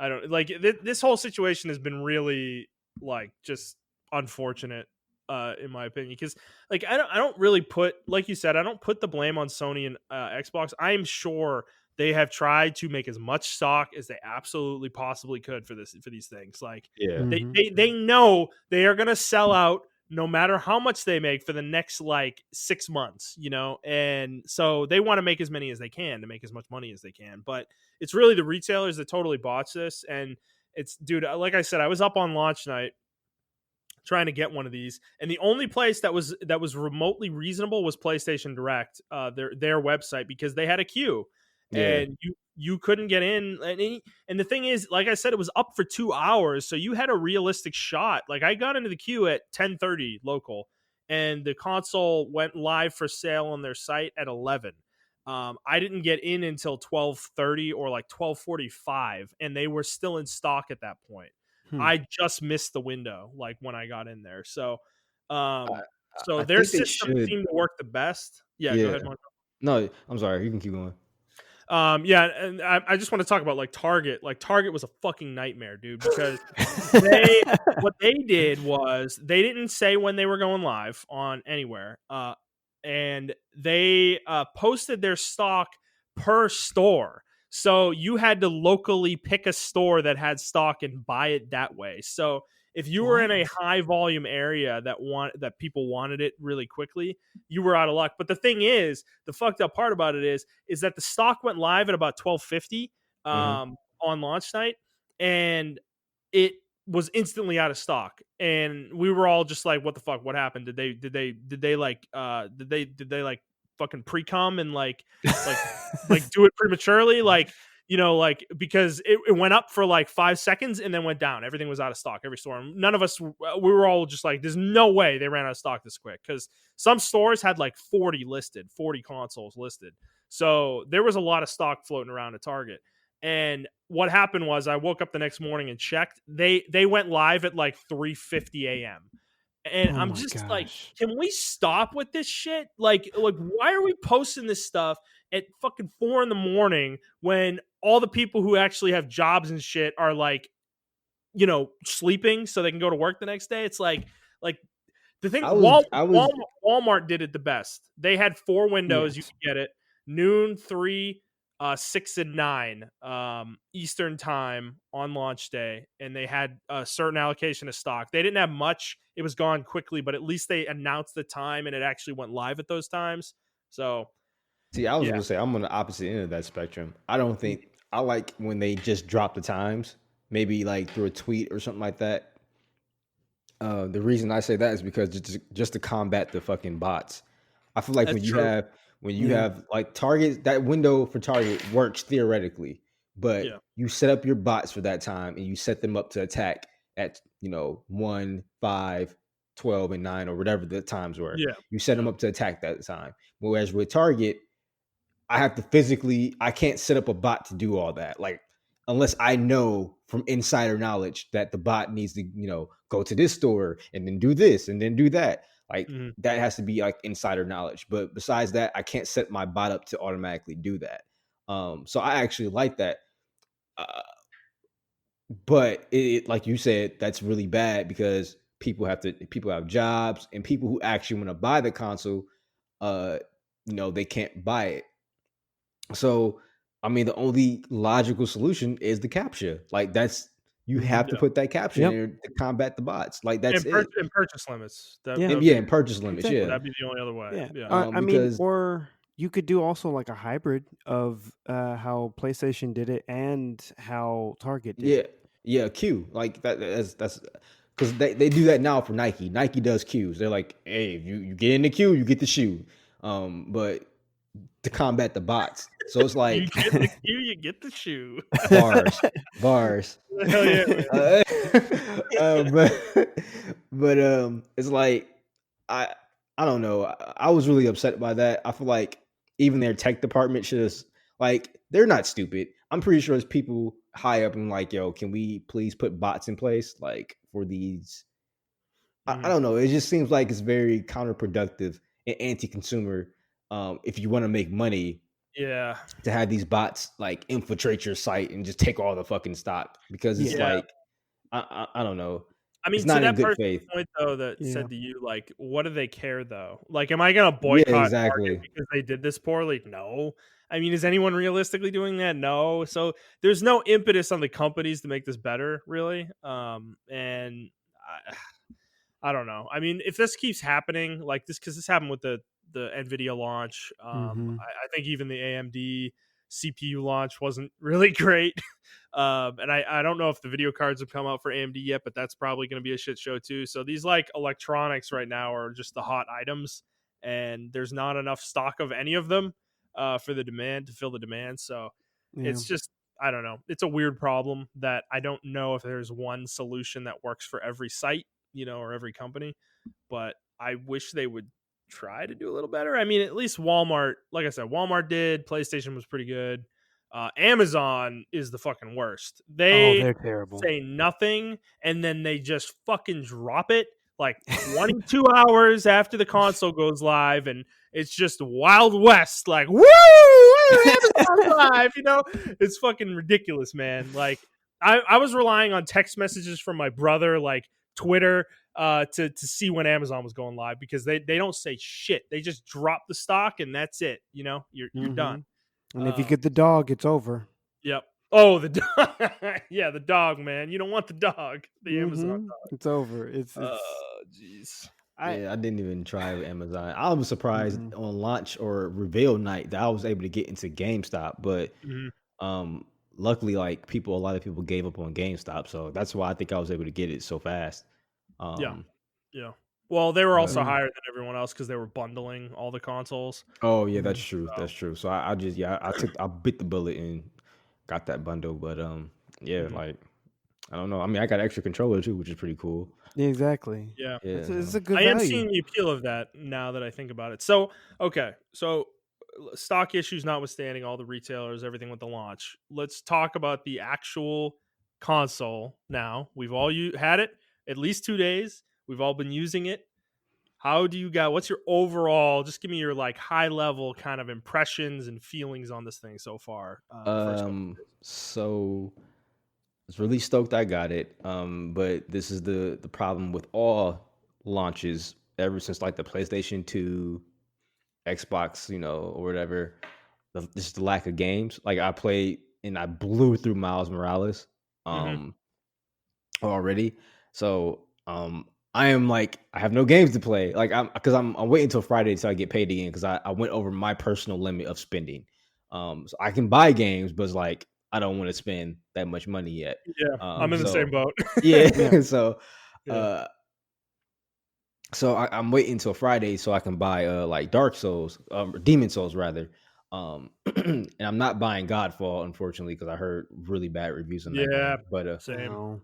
[SPEAKER 1] don't like this whole situation has been really like just unfortunate in my opinion, because like I don't really put, like you said, I don't put the blame on Sony and Xbox. I am sure they have tried to make as much stock as they absolutely possibly could for these things. Like they know they are going to sell out no matter how much they make for the next like 6 months, and so they want to make as many as they can to make as much money as they can. But it's really the retailers that totally botch this. And it's, dude, like I said, I was up on launch night trying to get one of these, and the only place that was remotely reasonable was PlayStation Direct, their website, because they had a queue. And you couldn't get in. And the thing is, like I said, it was up for 2 hours, so you had a realistic shot. Like I got into the queue at 10:30 local, and the console went live for sale on their site at 11. I didn't get in until 12:30 or like 12:45, and they were still in stock at that point. I just missed the window, like when I got in there. So, their system seemed to work the best. Yeah. Go ahead, Montrell.
[SPEAKER 2] No, I'm sorry. You can keep going.
[SPEAKER 1] Yeah, and I just want to talk about like Target. Like Target was a fucking nightmare, dude, because what they did was they didn't say when they were going live on anywhere, and they posted their stock per store. So you had to locally pick a store that had stock and buy it that way. So if you were in a high volume area that people wanted it really quickly, you were out of luck. But the thing is, the fucked up part about it is that the stock went live at about 12:50 on launch night, and it was instantly out of stock. And we were all just like, what the fuck? What happened? Did they like fucking pre-cum and like do it prematurely? Like, because it went up for like 5 seconds and then went down. Everything was out of stock, every store. None of us, we were all just like, there's no way they ran out of stock this quick, because some stores had like 40 consoles listed. So there was a lot of stock floating around at Target. And what happened was I woke up the next morning and checked. They went live at like 3:50 a.m. And I'm just like, can we stop with this shit? Like, why are we posting this stuff at fucking 4 a.m. when all the people who actually have jobs and shit are like, sleeping so they can go to work the next day? It's like the thing. Walmart did it the best. They had 4 windows. You could get it noon, 3, 6, and 9 Eastern time on launch day, and they had a certain allocation of stock. They didn't have much. It was gone quickly, but at least they announced the time and it actually went live at those times. So,
[SPEAKER 2] see, I was gonna say I'm on the opposite end of that spectrum. I don't think I like when they just drop the times, maybe like through a tweet or something like that. The reason I say that is because just to combat the fucking bots. I feel like when you have like Target, that window for Target works theoretically, but you set up your bots for that time and you set them up to attack at 1, 5, 12, and 9 or whatever the times were. Yeah. You set them up to attack that time. Whereas with Target, I can't set up a bot to do all that. Like, unless I know from insider knowledge that the bot needs to, go to this store and then do this and then do that. Like that has to be like insider knowledge. But besides that, I can't set my bot up to automatically do that. So I actually like that. But it, like you said, that's really bad because people have jobs, and people who actually want to buy the console, they can't buy it. So, I mean, the only logical solution is the captcha. Like that's you have to put that caption in there to combat the bots. Like that's it.
[SPEAKER 1] And purchase limits.
[SPEAKER 2] And purchase limits.
[SPEAKER 3] Exactly.
[SPEAKER 2] Yeah,
[SPEAKER 1] that'd be the only other way.
[SPEAKER 3] Yeah.
[SPEAKER 1] Yeah.
[SPEAKER 3] Because or you could do also like a hybrid of how PlayStation did it and how Target did it.
[SPEAKER 2] Yeah, Q. Like that's because they do that now for Nike. Nike does Qs. They're like, hey, if you get in the queue, you get the shoe. But to combat the bots. So it's like
[SPEAKER 1] you get the queue, you get the shoe.
[SPEAKER 2] Bars.
[SPEAKER 1] Hell yeah.
[SPEAKER 2] But it's like I don't know. I was really upset by that. I feel like even their tech department should have, like, they're not stupid. I'm pretty sure there's people high up and like, yo, can we please put bots in place like for these? I don't know. It just seems like it's very counterproductive and anti-consumer. If you want to make money, to have these bots like infiltrate your site and just take all the fucking stock, because it's like I don't know.
[SPEAKER 1] I mean,
[SPEAKER 2] it's not
[SPEAKER 1] to that
[SPEAKER 2] in good
[SPEAKER 1] person's
[SPEAKER 2] faith.
[SPEAKER 1] point though, that said to you, like, what do they care though? Like, am I gonna boycott Target because they did this poorly? No. I mean, is anyone realistically doing that? No. So there's no impetus on the companies to make this better, really. And I don't know. I mean, if this keeps happening like this, because this happened with the NVIDIA launch, I think even the AMD CPU launch wasn't really great. And I don't know if the video cards have come out for AMD yet, but that's probably going to be a shit show too. So these like electronics right now are just the hot items, and there's not enough stock of any of them for the demand to fill the demand. So it's just, I don't know. It's a weird problem that I don't know if there's one solution that works for every site, or every company, but I wish they would try to do a little better. I mean, at least Walmart, like I said, Walmart did. PlayStation was pretty good. Amazon is the fucking worst.
[SPEAKER 3] They're terrible.
[SPEAKER 1] Say nothing, and then they just fucking drop it like 22 hours after the console goes live, and it's just Wild West. Like, woo! Amazon's live. It's fucking ridiculous, man. Like, I was relying on text messages from my brother, like Twitter, to see when Amazon was going live, because they don't say shit. They just drop the stock and that's it. You're done.
[SPEAKER 3] And if you get the dog, it's over.
[SPEAKER 1] Yep. Oh, the dog. Yeah, the dog, man. You don't want the dog. The Amazon dog.
[SPEAKER 3] It's over. It's
[SPEAKER 1] jeez.
[SPEAKER 2] I didn't even try with Amazon. I was surprised on launch or reveal night that I was able to get into GameStop, but luckily, like a lot of people gave up on GameStop, so that's why I think I was able to get it so fast.
[SPEAKER 1] Yeah. Well, they were also higher than everyone else because they were bundling all the consoles.
[SPEAKER 2] Oh yeah, that's true. That's true. So I bit the bullet and got that bundle. But like, I don't know. I mean, I got an extra controller too, which is pretty cool.
[SPEAKER 3] Exactly.
[SPEAKER 1] Yeah.
[SPEAKER 3] It's a good
[SPEAKER 1] I
[SPEAKER 3] value.
[SPEAKER 1] am seeing the appeal of that now that I think about it. So stock issues notwithstanding, all the retailers, everything with the launch, let's talk about the actual console now. We've all had it at least 2 days. We've all been using it. How do you guys, what's your overall, just give me your like high level kind of impressions and feelings on this thing so far?
[SPEAKER 2] So I was really stoked I got it. But this is the problem with all launches ever since like the PlayStation 2, Xbox, or whatever. Just the lack of games. Like I played and I blew through Miles Morales already. So I am like, I have no games to play. Like I'm waiting until Friday until I get paid again, because I went over my personal limit of spending. So I can buy games, but it's like I don't want to spend that much money yet.
[SPEAKER 1] Yeah, I'm in the same boat.
[SPEAKER 2] Yeah. So I'm waiting until Friday so I can buy like Dark Souls, Demon Souls rather. And I'm not buying Godfall, unfortunately, because I heard really bad reviews on that game. But
[SPEAKER 1] same.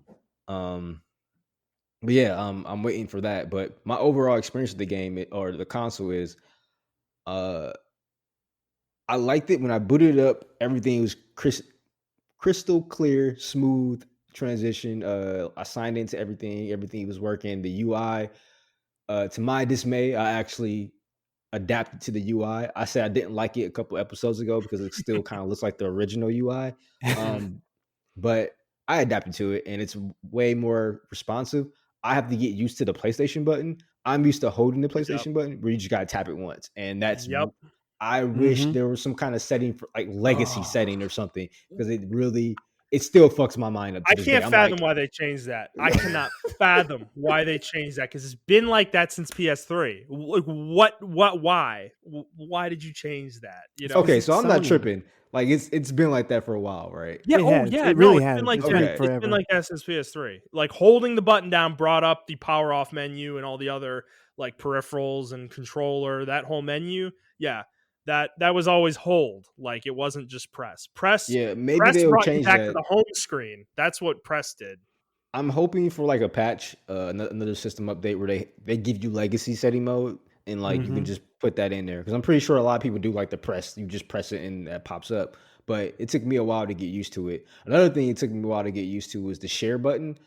[SPEAKER 2] But yeah, I'm waiting for that. But my overall experience with the game or the console is, I liked it when I booted it up. Everything was crystal clear, smooth transition. I signed into everything. Everything was working. The UI, to my dismay, I actually adapted to the UI. I said I didn't like it a couple episodes ago because it still kind of looks like the original UI. But I adapted to it, and it's way more responsive. I have to get used to the PlayStation button. I'm used to holding the PlayStation button where you just gotta tap it once, and that's. I wish there was some kind of setting for like legacy setting or something, because it it still fucks my mind up to
[SPEAKER 1] I
[SPEAKER 2] this
[SPEAKER 1] can't
[SPEAKER 2] day.
[SPEAKER 1] fathom why they changed that. I cannot fathom why they changed that because it's been like that since PS3. Like, why did you change that? You know?
[SPEAKER 2] Okay, so I'm not
[SPEAKER 3] Sony.
[SPEAKER 2] tripping. Like it's been like that for a while, right?
[SPEAKER 1] Yeah.
[SPEAKER 3] It really
[SPEAKER 1] It's
[SPEAKER 3] has.
[SPEAKER 1] been like
[SPEAKER 3] It's
[SPEAKER 1] that.
[SPEAKER 3] been
[SPEAKER 1] It's
[SPEAKER 3] forever.
[SPEAKER 1] been like that since PS3. Like holding the button down brought up the power off menu and all the other like peripherals and controller. That whole menu, yeah, that was always hold. Like it wasn't just press.
[SPEAKER 2] Yeah, maybe
[SPEAKER 1] Press
[SPEAKER 2] they'll
[SPEAKER 1] brought you
[SPEAKER 2] change
[SPEAKER 1] back to
[SPEAKER 2] that.
[SPEAKER 1] the home screen. That's what press did.
[SPEAKER 2] I'm hoping for like a patch, another system update where they give you legacy setting mode and like you can just put that in there because I'm pretty sure a lot of people do like the press. You just press it and that pops up. But it took me a while to get used to it. Another thing it took me a while to get used to was the share button.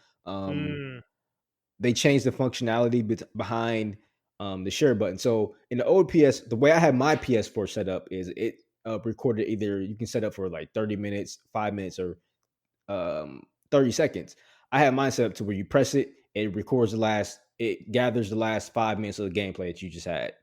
[SPEAKER 2] They changed the functionality behind the share button. So in the old PS, the way I had my PS4 set up is it recorded either you can set up for like 30 minutes, 5 minutes, or 30 seconds. I had mine set up to where you press it, it gathers the last 5 minutes of the gameplay that you just had.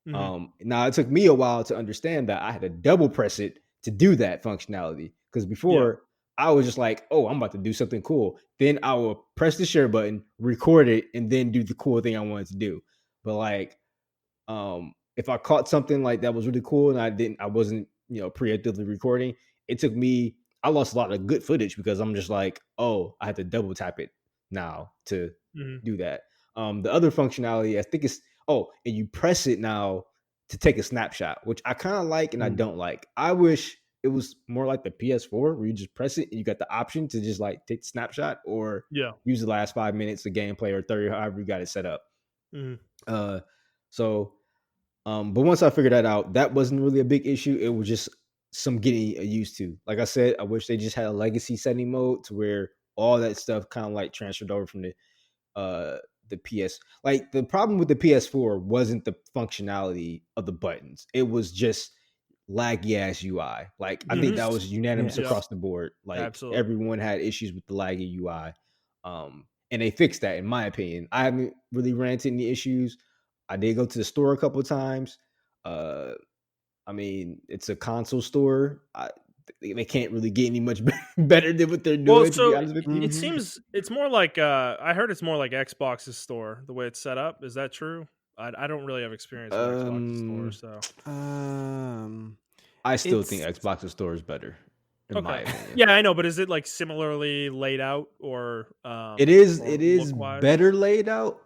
[SPEAKER 2] Now it took me a while to understand that I had to double press it to do that functionality. Because before I was just like, oh, I'm about to do something cool. Then I will press the share button, record it, and then do the cool thing I wanted to do. But like, if I caught something like that was really cool and I wasn't, preemptively recording, I lost a lot of good footage because I'm just like, oh, I had to double tap it now to do that. The other functionality, I think and you press it now to take a snapshot, which I kind of like and I don't like. I wish it was more like the PS4 where you just press it and you got the option to just like take the snapshot or use the last 5 minutes of gameplay or 30, however you got it set up. But once I figured that out, that wasn't really a big issue. It was just some getting used to. Like I said, I wish they just had a legacy setting mode to where all that stuff kind of like transferred over from the PS. Like the problem with the PS4 wasn't the functionality of the buttons. It was just laggy ass UI. Like I think that was unanimous across the board. Like
[SPEAKER 1] absolutely.
[SPEAKER 2] Everyone had issues with the laggy UI. And they fixed that in my opinion. I haven't really ran into any issues. I did go to the store a couple of times. I mean, it's a console store. They can't really get any much better than what they're doing.
[SPEAKER 1] Well, so
[SPEAKER 2] to be honest with you.
[SPEAKER 1] it seems it's more like I heard it's more like Xbox's store the way it's set up. Is that true? I don't really have experience with Xbox's store, so
[SPEAKER 2] I still think Xbox's store is better. In my opinion.
[SPEAKER 1] Yeah, I know, but is it like similarly laid out or
[SPEAKER 2] it is better laid out.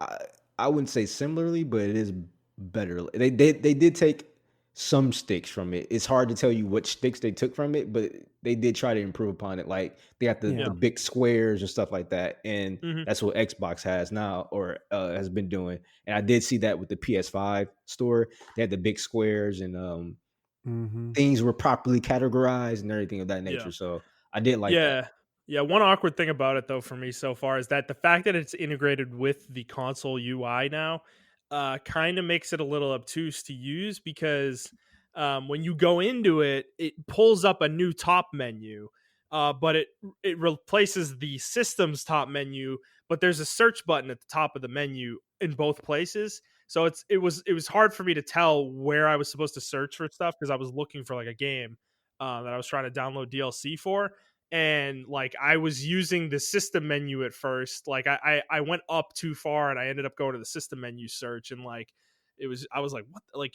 [SPEAKER 2] I wouldn't say similarly, but it is better. They did take some sticks from it. It's hard to tell you which sticks they took from it, but they did try to improve upon it. Like they got the big squares and stuff like that, and that's what Xbox has now or has been doing. And I did see that with the PS5 store. They had the big squares and things were properly categorized and everything of that nature. Yeah. So I did like that.
[SPEAKER 1] Yeah, one awkward thing about it though for me so far is that the fact that it's integrated with the console UI now kind of makes it a little obtuse to use because when you go into it, it pulls up a new top menu, but it replaces the system's top menu, but there's a search button at the top of the menu in both places. So it was hard for me to tell where I was supposed to search for stuff because I was looking for like a game that I was trying to download DLC for. And like I was using the system menu at first, like I went up too far and I ended up going to the system menu search and like I was like, what? Like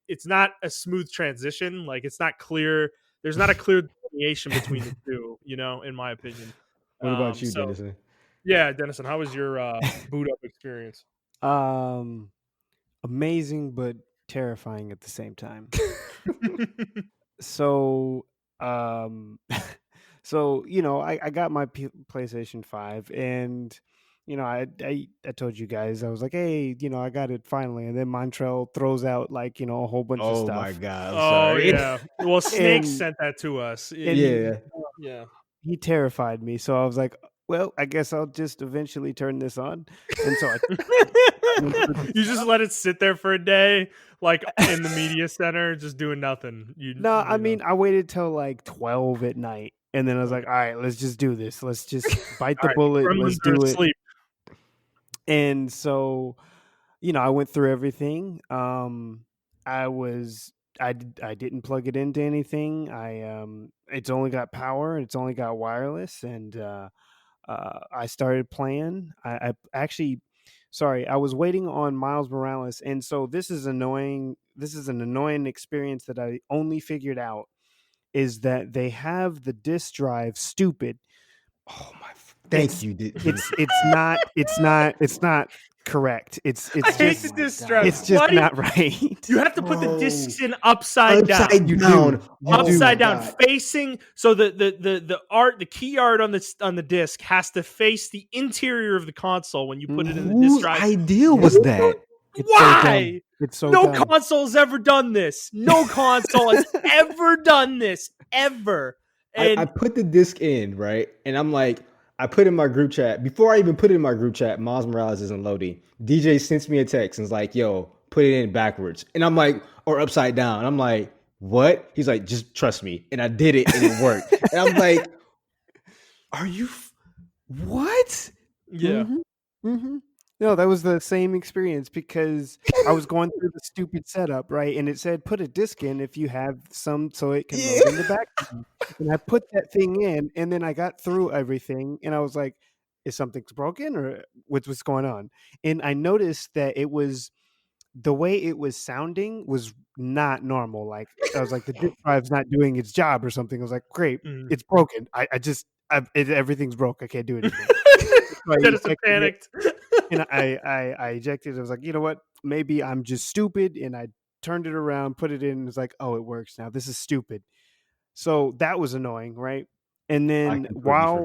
[SPEAKER 1] it's not a smooth transition. Like it's not clear. There's not a clear delineation between the two, in my opinion.
[SPEAKER 2] What about you, Denison?
[SPEAKER 1] Yeah, Denison, how was your boot up experience?
[SPEAKER 3] Amazing, but terrifying at the same time. So, So, I got my PlayStation 5 and, I told you guys, I was like, hey, I got it finally. And then Montrell throws out like, a whole bunch of stuff.
[SPEAKER 2] Oh my God. I'm sorry.
[SPEAKER 1] Yeah. Well, Snake sent that to us.
[SPEAKER 2] Yeah.
[SPEAKER 3] He terrified me. So I was like, well, I guess I'll just eventually turn this on. And so
[SPEAKER 1] you just let it sit there for a day, like in the media center, just doing nothing.
[SPEAKER 3] I mean, I waited till like 12 at night. And then I was like, all right, let's just do this. Let's just bite the bullet. Let's do it. Sleep. And so, I went through everything. I I didn't plug it into anything. It's only got power. It's only got wireless, and I started playing. I actually, sorry, I was waiting on Miles Morales, and so this is annoying. This is an annoying experience that I only figured out is that they have the disk drive stupid.
[SPEAKER 2] Oh my!
[SPEAKER 3] It's not correct. It's
[SPEAKER 1] I hate
[SPEAKER 3] just
[SPEAKER 1] the disc drive.
[SPEAKER 3] it's just not right.
[SPEAKER 1] You have to put the discs in upside down.
[SPEAKER 3] You do.
[SPEAKER 1] Upside down, facing. So the key art on the disc has to face the interior of the console when you put it in the disc drive.
[SPEAKER 2] Whose idea was that?
[SPEAKER 1] Why?
[SPEAKER 3] It's so
[SPEAKER 1] no
[SPEAKER 3] dumb.
[SPEAKER 1] console has ever done this. No console has ever done this ever. And
[SPEAKER 2] I put the disc in, right? And I'm like, I put in my group chat. Before I even put it in my group chat, Miles Morales isn't loading. DJ sends me a text and is like, yo, put it in backwards. And I'm like, or upside down. I'm like, what? He's like, just trust me. And I did it and it worked. And I'm like, are you, what?
[SPEAKER 1] yeah.
[SPEAKER 3] No, that was the same experience because I was going through the stupid setup, right? And it said put a disc in if you have some so it can load in the back. And I put that thing in, and then I got through everything, and I was like, is something broken or what's going on? And I noticed that it was the way it was sounding was not normal. Like I was like, the disk drive's not doing its job or something. I was like, great, it's broken. Everything's broke. I can't do anything.
[SPEAKER 1] Denison panicked.
[SPEAKER 3] And I ejected. I was like, you know what? Maybe I'm just stupid. And I turned it around, put it in. And it's like, oh, it works now. This is stupid. So that was annoying, right? And then while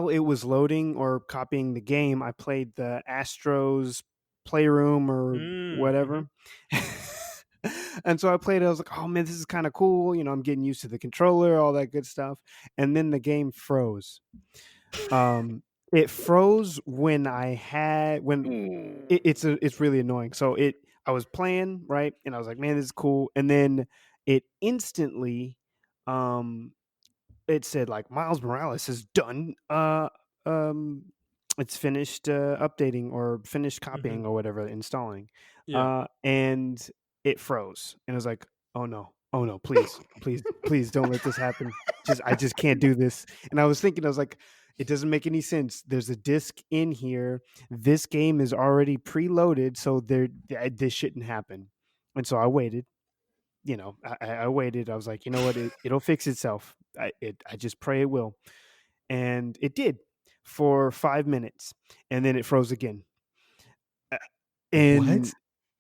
[SPEAKER 3] it was loading or copying the game, I played the Astros Playroom or whatever. And so I played it. I was like, oh man, this is kind of cool. You know, I'm getting used to the controller, all that good stuff. And then the game froze. It froze when it's really annoying. So I was playing, right? And I was like, man, this is cool. And then it instantly it said like Miles Morales is done. It's finished updating or finished copying or whatever, installing. And it froze. And I was like, oh no, please don't let this happen. I just can't do this. And I was like, it doesn't make any sense. There's a disc in here. This game is already preloaded, so this shouldn't happen. And so I waited. You know, I waited. I was like, you know what? It'll fix itself. I just pray it will. And it did for 5 minutes, and then it froze again. And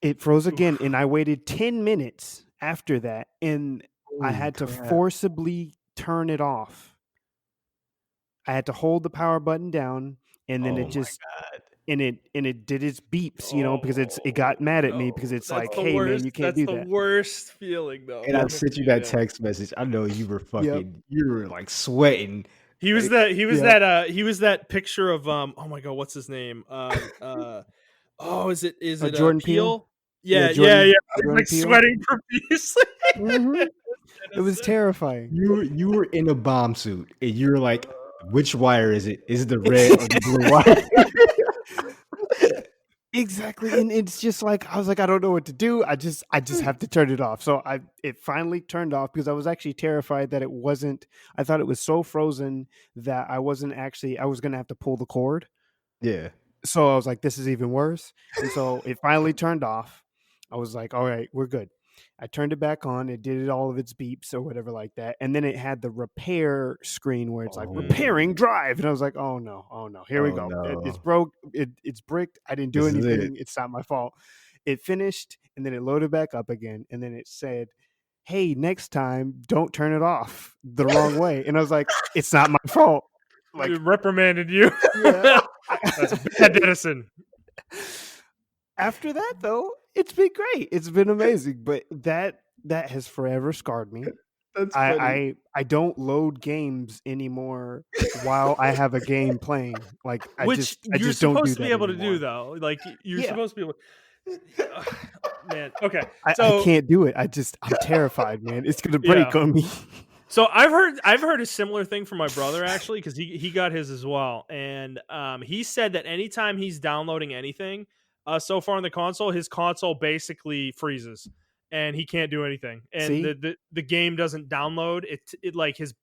[SPEAKER 3] it froze again, and I waited 10 minutes after that, and I had to forcibly turn it off. I had to hold the power button down, and then it did its beeps, you know, because it got mad at me because it's like, hey man, you can't do that.
[SPEAKER 1] That's the worst feeling though.
[SPEAKER 2] And I sent you that text message. I know you were you were like sweating.
[SPEAKER 1] He was that picture of oh my god, what's his name? Is it
[SPEAKER 3] Jordan Peele?
[SPEAKER 1] Yeah.
[SPEAKER 3] Jordan
[SPEAKER 1] Like
[SPEAKER 3] Peele?
[SPEAKER 1] sweating profusely.
[SPEAKER 3] It was terrifying.
[SPEAKER 2] You were in a bomb suit, and you were like, which wire is it? Is it the red or the blue wire?
[SPEAKER 3] Exactly. And it's just like, I was like, I don't know what to do. I just have to turn it off. So it finally turned off because I was actually terrified that I thought it was so frozen that I was going to have to pull the cord.
[SPEAKER 2] Yeah.
[SPEAKER 3] So I was like, this is even worse. And so it finally turned off. I was like, all right, we're good. I turned it back on. It did all of its beeps or whatever like that. And then it had the repair screen where it's like repairing drive. And I was like, oh no, here we go.
[SPEAKER 2] No.
[SPEAKER 3] It's broke. It's bricked. I didn't do anything. It's not my fault. It finished and then it loaded back up again. And then it said, hey, next time, don't turn it off the wrong way. And I was like, it's not my fault.
[SPEAKER 1] Like, reprimanded you.
[SPEAKER 3] Yeah.
[SPEAKER 1] That's bad, Denison.
[SPEAKER 3] After that, though, it's been great. It's been amazing. But that has forever scarred me.
[SPEAKER 2] That's funny.
[SPEAKER 3] I don't load games anymore while I have a game playing. Like I just don't do that.
[SPEAKER 1] You're supposed to be able
[SPEAKER 3] anymore.
[SPEAKER 1] to do though. Like you're supposed to be able. Man, okay.
[SPEAKER 3] I can't do it. I'm terrified, man. It's gonna break on me.
[SPEAKER 1] So I've heard a similar thing from my brother actually because he got his as well, and he said that anytime he's downloading anything so far on the console, his console basically freezes, and he can't do anything. And the game doesn't download. It like his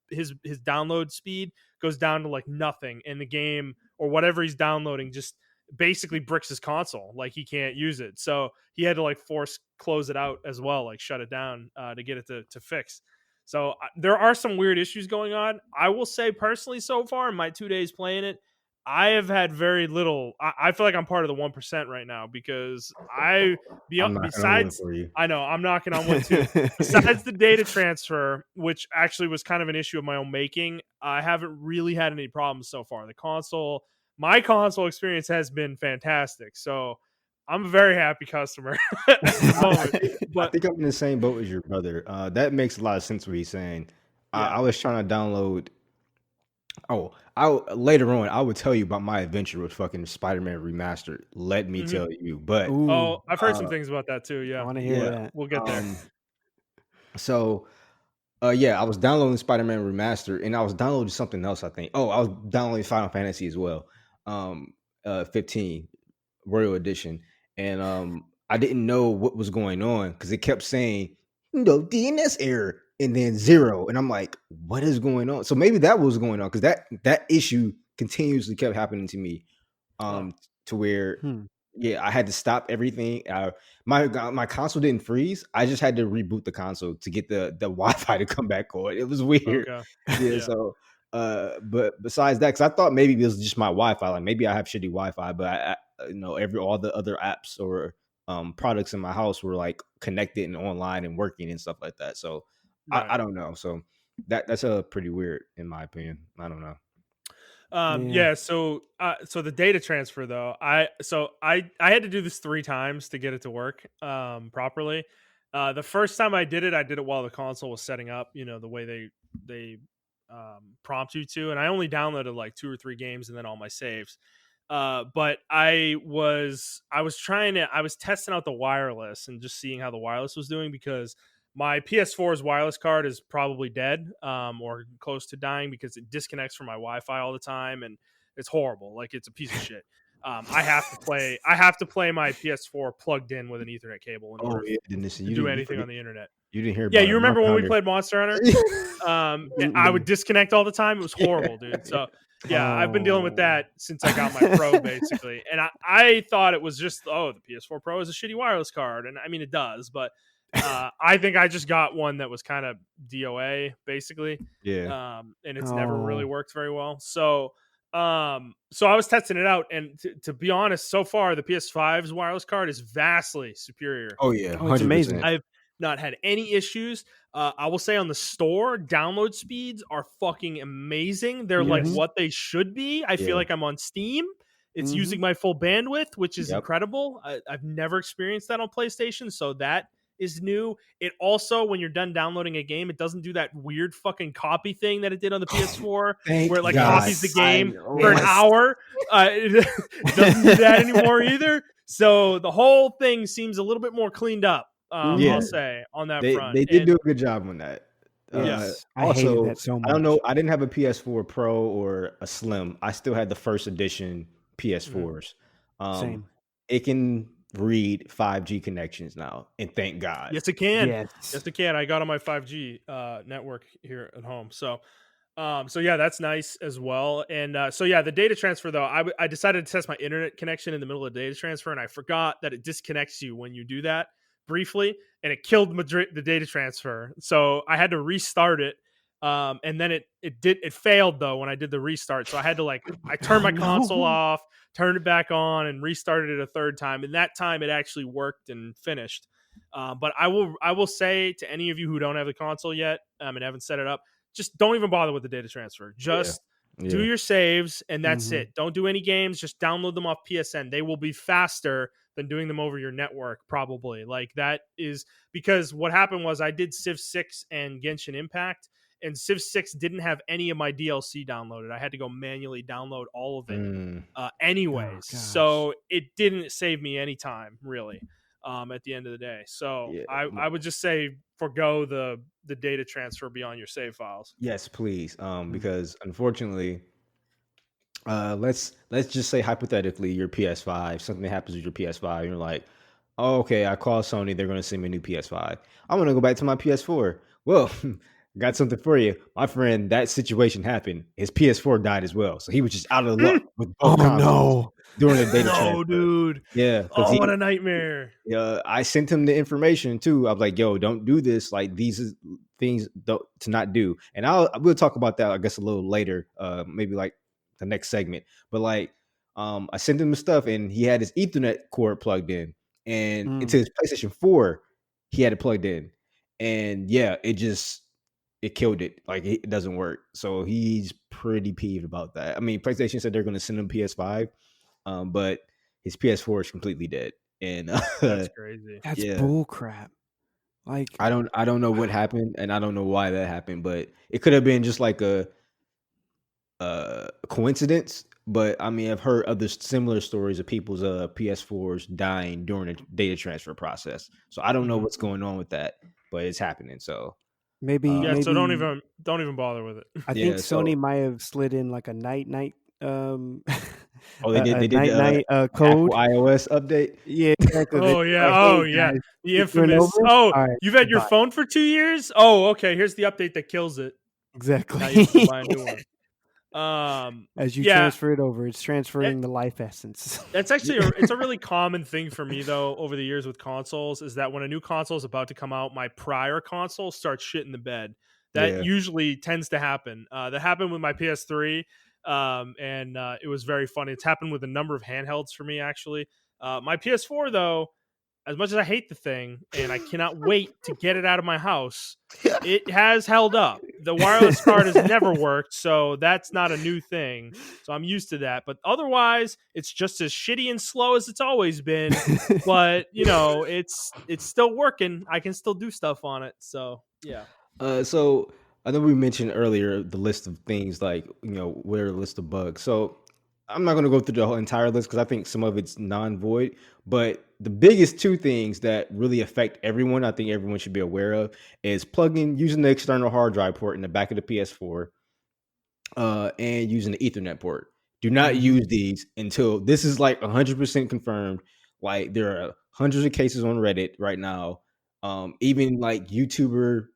[SPEAKER 1] download speed goes down to like nothing, and the game or whatever he's downloading just basically bricks his console. Like he can't use it. So he had to like force close it out as well, like shut it down to get it to fix. So there are some weird issues going on. I will say personally, so far in my 2 days playing it, I have had very little. I feel like I'm part of the 1% right now because besides, I know I'm knocking on wood too. Besides the data transfer, which actually was kind of an issue of my own making, I haven't really had any problems so far. My console experience has been fantastic. So I'm a very happy customer at the moment. But
[SPEAKER 2] I think I'm in the same boat as your brother. That makes a lot of sense what he's saying. Yeah. I was trying to download. Later on, I would tell you about my adventure with fucking Spider-Man Remastered. Let me tell you. But
[SPEAKER 1] I've heard some things about that too. Yeah,
[SPEAKER 3] I want to hear that.
[SPEAKER 1] We'll get there.
[SPEAKER 2] So, I was downloading Spider-Man Remastered, and I was downloading something else. I think. I was downloading Final Fantasy as well. 15 Royal Edition, and I didn't know what was going on because it kept saying, DNS error. And then 0, and I'm like, what is going on? So maybe that was going on because that issue continuously kept happening to me, to where I had to stop everything. My console didn't freeze. I just had to reboot the console to get the Wi-Fi to come back on. It was weird. Okay. Yeah. So, but besides that, because I thought maybe it was just my Wi-Fi. Like maybe I have shitty Wi-Fi, but all the other apps or products in my house were like connected and online and working and stuff like that. So. Right. I don't know. So that's a pretty weird, in my opinion. I don't know.
[SPEAKER 1] So the data transfer though, I had to do this 3 times to get it to work properly. The first time I did it while the console was setting up. The way they prompt you to, and I only downloaded like 2 or 3 games and then all my saves. But I was testing out the wireless and just seeing how the wireless was doing because my PS4's wireless card is probably dead or close to dying because it disconnects from my Wi-Fi all the time and it's horrible. Like it's a piece of shit. I have to play my PS4 plugged in with an Ethernet cable in order to do anything on the internet.
[SPEAKER 2] You didn't hear?
[SPEAKER 1] Yeah, you remember when we played Monster Hunter? I would disconnect all the time. It was horrible, dude. So yeah, I've been dealing with that since I got my Pro, basically. And I thought it was just the PS4 Pro is a shitty wireless card, and I mean it does, but. I think I just got one that was kind of DOA basically.
[SPEAKER 2] Yeah.
[SPEAKER 1] And it's never really worked very well. So I was testing it out, and to be honest, so far the PS5's wireless card is vastly superior.
[SPEAKER 2] Oh yeah,
[SPEAKER 3] it's amazing.
[SPEAKER 1] I've not had any issues. I will say on the store, download speeds are fucking amazing. They're like what they should be. I feel like I'm on Steam. It's using my full bandwidth, which is incredible. I've never experienced that on PlayStation, so that is new. It also, when you're done downloading a game, it doesn't do that weird fucking copy thing that it did on the PS4 where it like copies the game for an hour. It doesn't do that anymore either. So the whole thing seems a little bit more cleaned up, I'll say, on that front.
[SPEAKER 2] They did do a good job on that.
[SPEAKER 1] Yes.
[SPEAKER 3] I hated that so much.
[SPEAKER 2] I don't know. I didn't have a PS4 Pro or a Slim. I still had the first edition PS4s.
[SPEAKER 3] Same.
[SPEAKER 2] It can read 5G connections now, and thank God.
[SPEAKER 1] Yes, it can. Yes, it can. I got on my 5G network here at home. So yeah, that's nice as well. And the data transfer though, I decided to test my internet connection in the middle of the data transfer, and I forgot that it disconnects you when you do that briefly, and it killed the data transfer. So I had to restart it. And then it failed though when I did the restart. So I had to I turned my console off, turned it back on, and restarted it a third time. And that time it actually worked and finished. But I will say to any of you who don't have the console yet and haven't set it up, just don't even bother with the data transfer. Just do your saves and that's it. Don't do any games. Just download them off PSN. They will be faster than doing them over your network, probably. Like that is because what happened was I did Civ 6 and Genshin Impact. And Civ 6 didn't have any of my DLC downloaded. I had to go manually download all of it anyways. So it didn't save me any time, really, at the end of the day. So I would just say forgo the data transfer beyond your save files.
[SPEAKER 2] Yes, please. Because unfortunately, let's just say hypothetically your PS5, something happens with your PS5, and you're like, Oh, okay, I called Sony. They're going to send me a new PS5. I'm going to go back to my PS4. Well, got something for you. My friend, that situation happened. His PS4 died as well. So he was just out of luck with both
[SPEAKER 3] Oh
[SPEAKER 2] consoles
[SPEAKER 3] no.
[SPEAKER 2] during the data
[SPEAKER 1] No,
[SPEAKER 2] transfer.
[SPEAKER 1] dude.
[SPEAKER 2] Yeah, because
[SPEAKER 1] Oh, what a nightmare.
[SPEAKER 2] I sent him the information too. I was like, "Yo, don't do this. Like, these is things to not do." And we'll talk about that, I guess, a little later, maybe like the next segment. But like, I sent him the stuff, and he had his Ethernet cord plugged in, and into his PlayStation 4, he had it plugged in, and yeah, it killed it. Like, it doesn't work. So he's pretty peeved about that. I mean, PlayStation said they're going to send him PS5, but his PS4 is completely dead. And
[SPEAKER 1] That's crazy.
[SPEAKER 3] That's bull crap. Like,
[SPEAKER 2] I don't know what happened, and I don't know why that happened, but it could have been just like a coincidence. But I mean, I've heard other similar stories of people's PS4s dying during the data transfer process. So I don't know what's going on with that, but it's happening. So
[SPEAKER 3] maybe
[SPEAKER 1] so don't even bother with it.
[SPEAKER 3] I think Sony might have slid in like a night
[SPEAKER 2] oh, they did
[SPEAKER 3] night code
[SPEAKER 2] iOS update.
[SPEAKER 3] Yeah, exactly.
[SPEAKER 1] Oh yeah,
[SPEAKER 3] guys,
[SPEAKER 1] the infamous. Oh, right, you've had your phone for 2 years. Oh, okay. Here's the update that kills it.
[SPEAKER 3] Exactly.
[SPEAKER 1] Now you have to buy a new one.
[SPEAKER 3] As you transfer it over, it's transferring the life essence.
[SPEAKER 1] That's actually it's a really common thing for me though over the years with consoles, is that when a new console is about to come out, my prior console starts shitting the bed. That usually tends to happen. That happened with my PS3, and it was very funny. It's happened with a number of handhelds for me actually. My PS4 though, as much as I hate the thing and I cannot wait to get it out of my house, it has held up. The wireless card has never worked, so that's not a new thing. So I'm used to that. But otherwise, it's just as shitty and slow as it's always been. But, it's still working. I can still do stuff on it. So, yeah.
[SPEAKER 2] So I know we mentioned earlier the list of things like, where a list of bugs. So I'm not going to go through the whole entire list because I think some of it's non-void, but the biggest two things that really affect everyone, I think everyone should be aware of, is using the external hard drive port in the back of the PS4, and using the Ethernet port. Do not use these until this is like 100% confirmed. Like, there are hundreds of cases on Reddit right now. Even like YouTuber,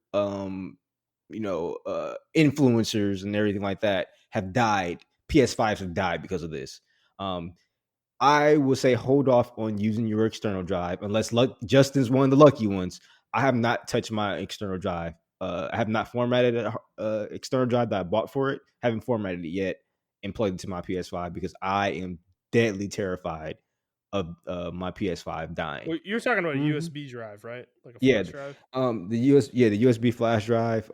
[SPEAKER 2] influencers and everything like that have died. PS5s have died because of this. I will say hold off on using your external drive unless Justin's one of the lucky ones. I have not touched my external drive. I have not formatted an external drive that I bought for it. Haven't formatted it yet and plugged it to my PS5 because I am deadly terrified of my PS5 dying.
[SPEAKER 1] Well, you're talking about a USB drive, right? Like a flash drive?
[SPEAKER 2] The USB flash drive.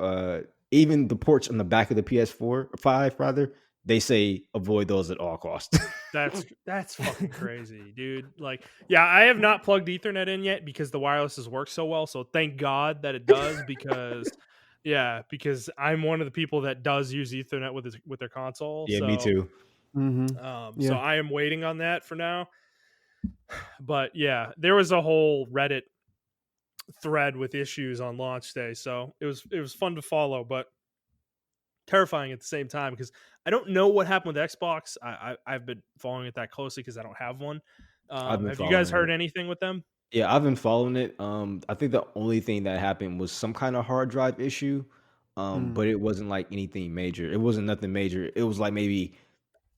[SPEAKER 2] Even the ports on the back of the PS5 rather, they say avoid those at all costs.
[SPEAKER 1] That's fucking crazy, dude. Like, yeah, I have not plugged Ethernet in yet because the wireless has worked so well. So thank God that it does because I'm one of the people that does use Ethernet with their console.
[SPEAKER 2] Yeah, me too.
[SPEAKER 1] So I am waiting on that for now. But yeah, there was a whole Reddit thread with issues on launch day, so it was fun to follow, but terrifying at the same time because I don't know what happened with Xbox. I've been following it that closely because I don't have one. Have you guys heard anything with them?
[SPEAKER 2] Yeah, I've been following it. I think the only thing that happened was some kind of hard drive issue, but it wasn't like anything major. It wasn't nothing major. It was like maybe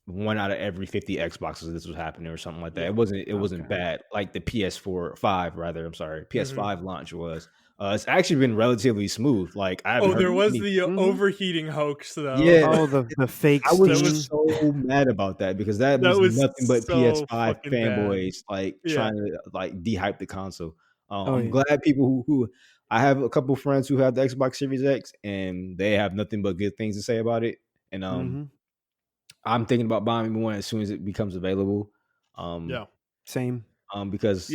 [SPEAKER 2] 1 out of every 50 Xboxes this was happening or something like that. It wasn't bad like the PS5 launch was. It's actually been relatively smooth. Like, I haven't heard
[SPEAKER 1] there was the overheating hoax though.
[SPEAKER 2] Yeah,
[SPEAKER 3] the fake.
[SPEAKER 2] I was so mad about that because that was nothing but
[SPEAKER 1] so
[SPEAKER 2] PS5 fanboys trying to like de-hype the console. I'm glad people who I have a couple friends who have the Xbox Series X and they have nothing but good things to say about it. And I'm thinking about buying one as soon as it becomes available.
[SPEAKER 3] Same.
[SPEAKER 2] Because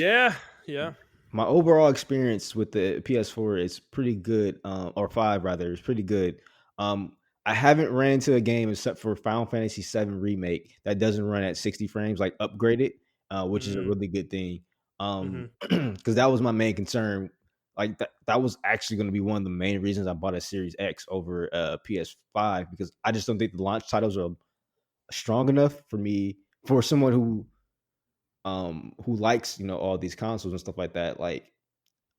[SPEAKER 2] my overall experience with the PS4 is pretty good, or 5 rather, is pretty good. I haven't ran into a game except for Final Fantasy VII Remake that doesn't run at 60 frames, like upgraded, which is a really good thing. Because that was my main concern. Like that was actually going to be one of the main reasons I bought a Series X over PS5 because I just don't think the launch titles are strong enough for someone who who likes, all these consoles and stuff like that, like,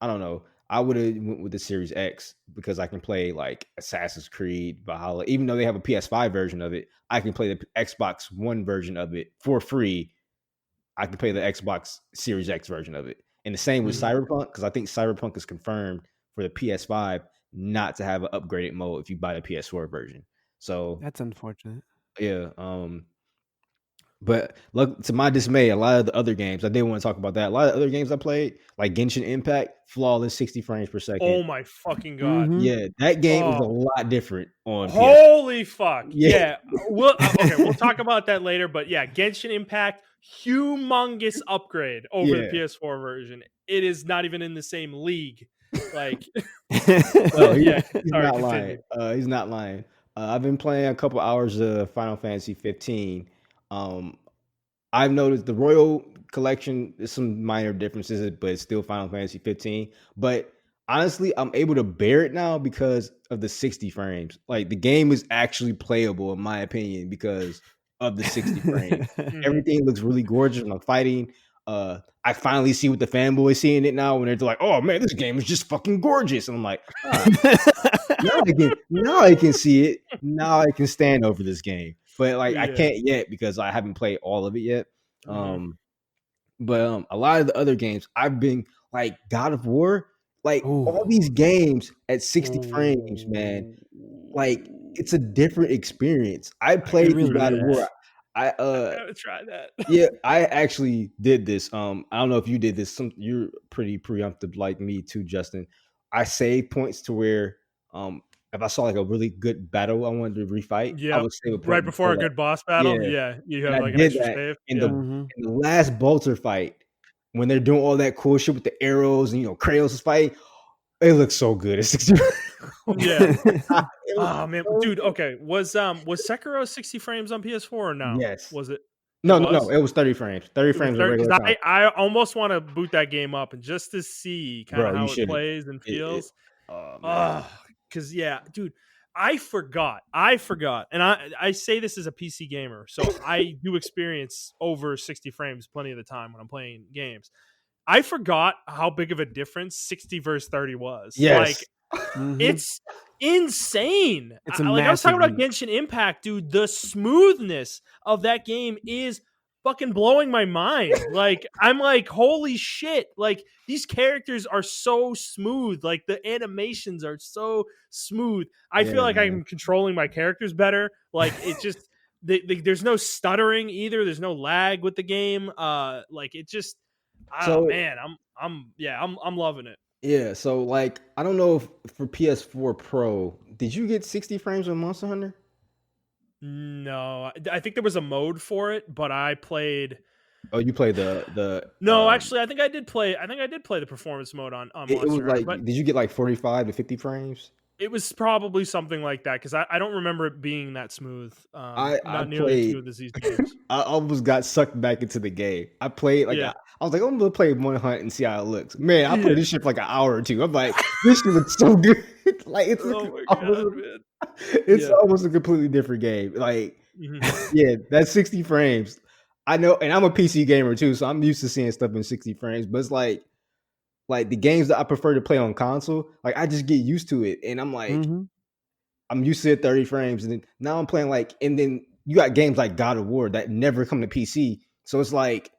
[SPEAKER 2] I don't know, I would have went with the Series X because I can play like Assassin's Creed, Valhalla. Even though they have a PS5 version of it, I can play the Xbox One version of it for free. I can play the Xbox Series X version of it. And the same with Cyberpunk, because I think Cyberpunk is confirmed for the PS5 not to have an upgraded mode if you buy the PS4 version. So
[SPEAKER 3] that's unfortunate.
[SPEAKER 2] Yeah. But look, to my dismay, a lot of the other games, I did want to talk about that. A lot of other games I played, like Genshin Impact, flawless 60 frames per second.
[SPEAKER 1] Oh my fucking god!
[SPEAKER 2] Yeah, that game was a lot different on.
[SPEAKER 1] Holy fuck! Yeah, we'll talk about that later. But yeah, Genshin Impact, humongous upgrade over the PS4 version. It is not even in the same league. Like,
[SPEAKER 2] well, he's not lying. He's not lying. I've been playing a couple hours of Final Fantasy 15. I've noticed the Royal Collection, there's some minor differences, but it's still Final Fantasy 15. But honestly, I'm able to bear it now because of the 60 frames. Like, the game is actually playable, in my opinion, because of the 60 frames. Everything looks really gorgeous when I'm fighting. I finally see what the fanboys see in it now when they're like, "Oh man, this game is just fucking gorgeous," and I'm like, now I can see it. Now I can stand over this game. But like, I can't yet because I haven't played all of it yet. But a lot of the other games I've been like God of War, like all these games at 60 frames, man. Like, it's a different experience. I played God of War. I gotta
[SPEAKER 1] try that.
[SPEAKER 2] Yeah, I actually did this. I don't know if you did this. You're pretty preemptive like me too, Justin. I saved points to where if I saw like a really good battle I wanted to refight, I would save a point
[SPEAKER 1] right before a good boss battle. Yeah, you have like an extra save.
[SPEAKER 2] In the last Bolter fight, when they're doing all that cool shit with the arrows and Kratos is fighting, it looks so good at 60.
[SPEAKER 1] Yeah. Oh man, dude. Okay, was Sekiro 60 frames on PS4 or no?
[SPEAKER 2] Yes.
[SPEAKER 1] Was it?
[SPEAKER 2] No, it was 30 frames. 30 frames.
[SPEAKER 1] I almost want to boot that game up and just to see kind of how it plays and feels. Because dude, I forgot, and I say this as a PC gamer, so I do experience over 60 frames plenty of the time when I'm playing games. I forgot how big of a difference 60 versus 30 was.
[SPEAKER 2] Yes.
[SPEAKER 1] Like, it's insane.
[SPEAKER 3] It's
[SPEAKER 1] I was talking about Genshin Impact, dude. The smoothness of that game is fucking blowing my mind. Like, I'm like, holy shit. Like, these characters are so smooth. Like, the animations are so smooth. I feel like I'm controlling my characters better. Like, it just, there's no stuttering either. There's no lag with the game. Like, it just, man, I'm loving it.
[SPEAKER 2] Yeah, so like, I don't know if for PS4 Pro, did you get 60 frames on Monster Hunter?
[SPEAKER 1] No, I think there was a mode for it, but I played.
[SPEAKER 2] Oh, you played the.
[SPEAKER 1] No, actually, I think I did play the performance mode on Monster
[SPEAKER 2] Hunter. It was like, did you get like 45 to 50 frames?
[SPEAKER 1] It was probably something like that because I don't remember it being that smooth. Not nearly as smooth as these games.
[SPEAKER 2] I almost got sucked back into the game. I played like I was like, I'm gonna play One Hunt and see how it looks. Man, I played this shit for like an hour or two. I'm like, this shit looks so good. Like, it's almost a completely different game. Like, that's 60 frames. I know, and I'm a PC gamer too, so I'm used to seeing stuff in 60 frames. But it's like the games that I prefer to play on console, like, I just get used to it, and I'm like, I'm used to it 30 frames, and then now I'm playing and then you got games like God of War that never come to PC, so it's like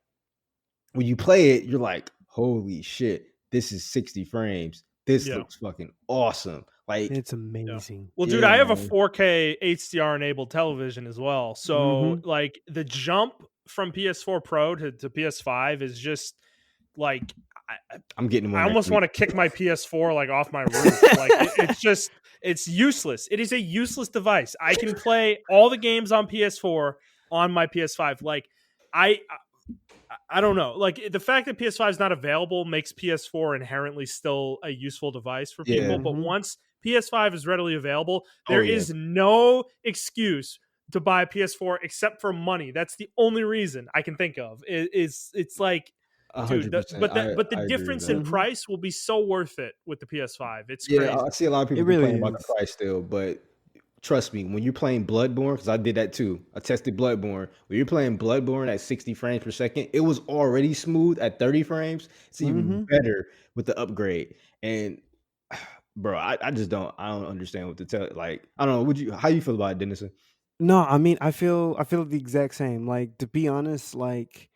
[SPEAKER 2] when you play it, you're like, holy shit, this is 60 frames. This looks fucking awesome. Like,
[SPEAKER 3] it's amazing.
[SPEAKER 1] Yeah. Well, dude, I have a 4K HDR enabled television as well, so like the jump from PS4 Pro to PS5 is just like.
[SPEAKER 2] I'm getting one.
[SPEAKER 1] I almost want to kick my PS4 like off my roof. Like, it's useless. It is a useless device. I can play all the games on PS4 on my PS5. Like, I don't know. Like, the fact that PS5 is not available makes PS4 inherently still a useful device for people. But once PS5 is readily available, there is no excuse to buy a PS4 except for money. That's the only reason I can think of. It's like. Dude, but the difference in price will be so worth it with the PS5. It's crazy.
[SPEAKER 2] I see a lot of people complaining about the price still, but trust me, when you're playing Bloodborne, because I did that too. I tested Bloodborne. When you're playing Bloodborne at 60 frames per second, it was already smooth at 30 frames. It's even better with the upgrade. And bro, I just don't understand what to tell. Like, I don't know. How you feel about it, Denison?
[SPEAKER 3] No, I mean, I feel the exact same. Like, to be honest, like,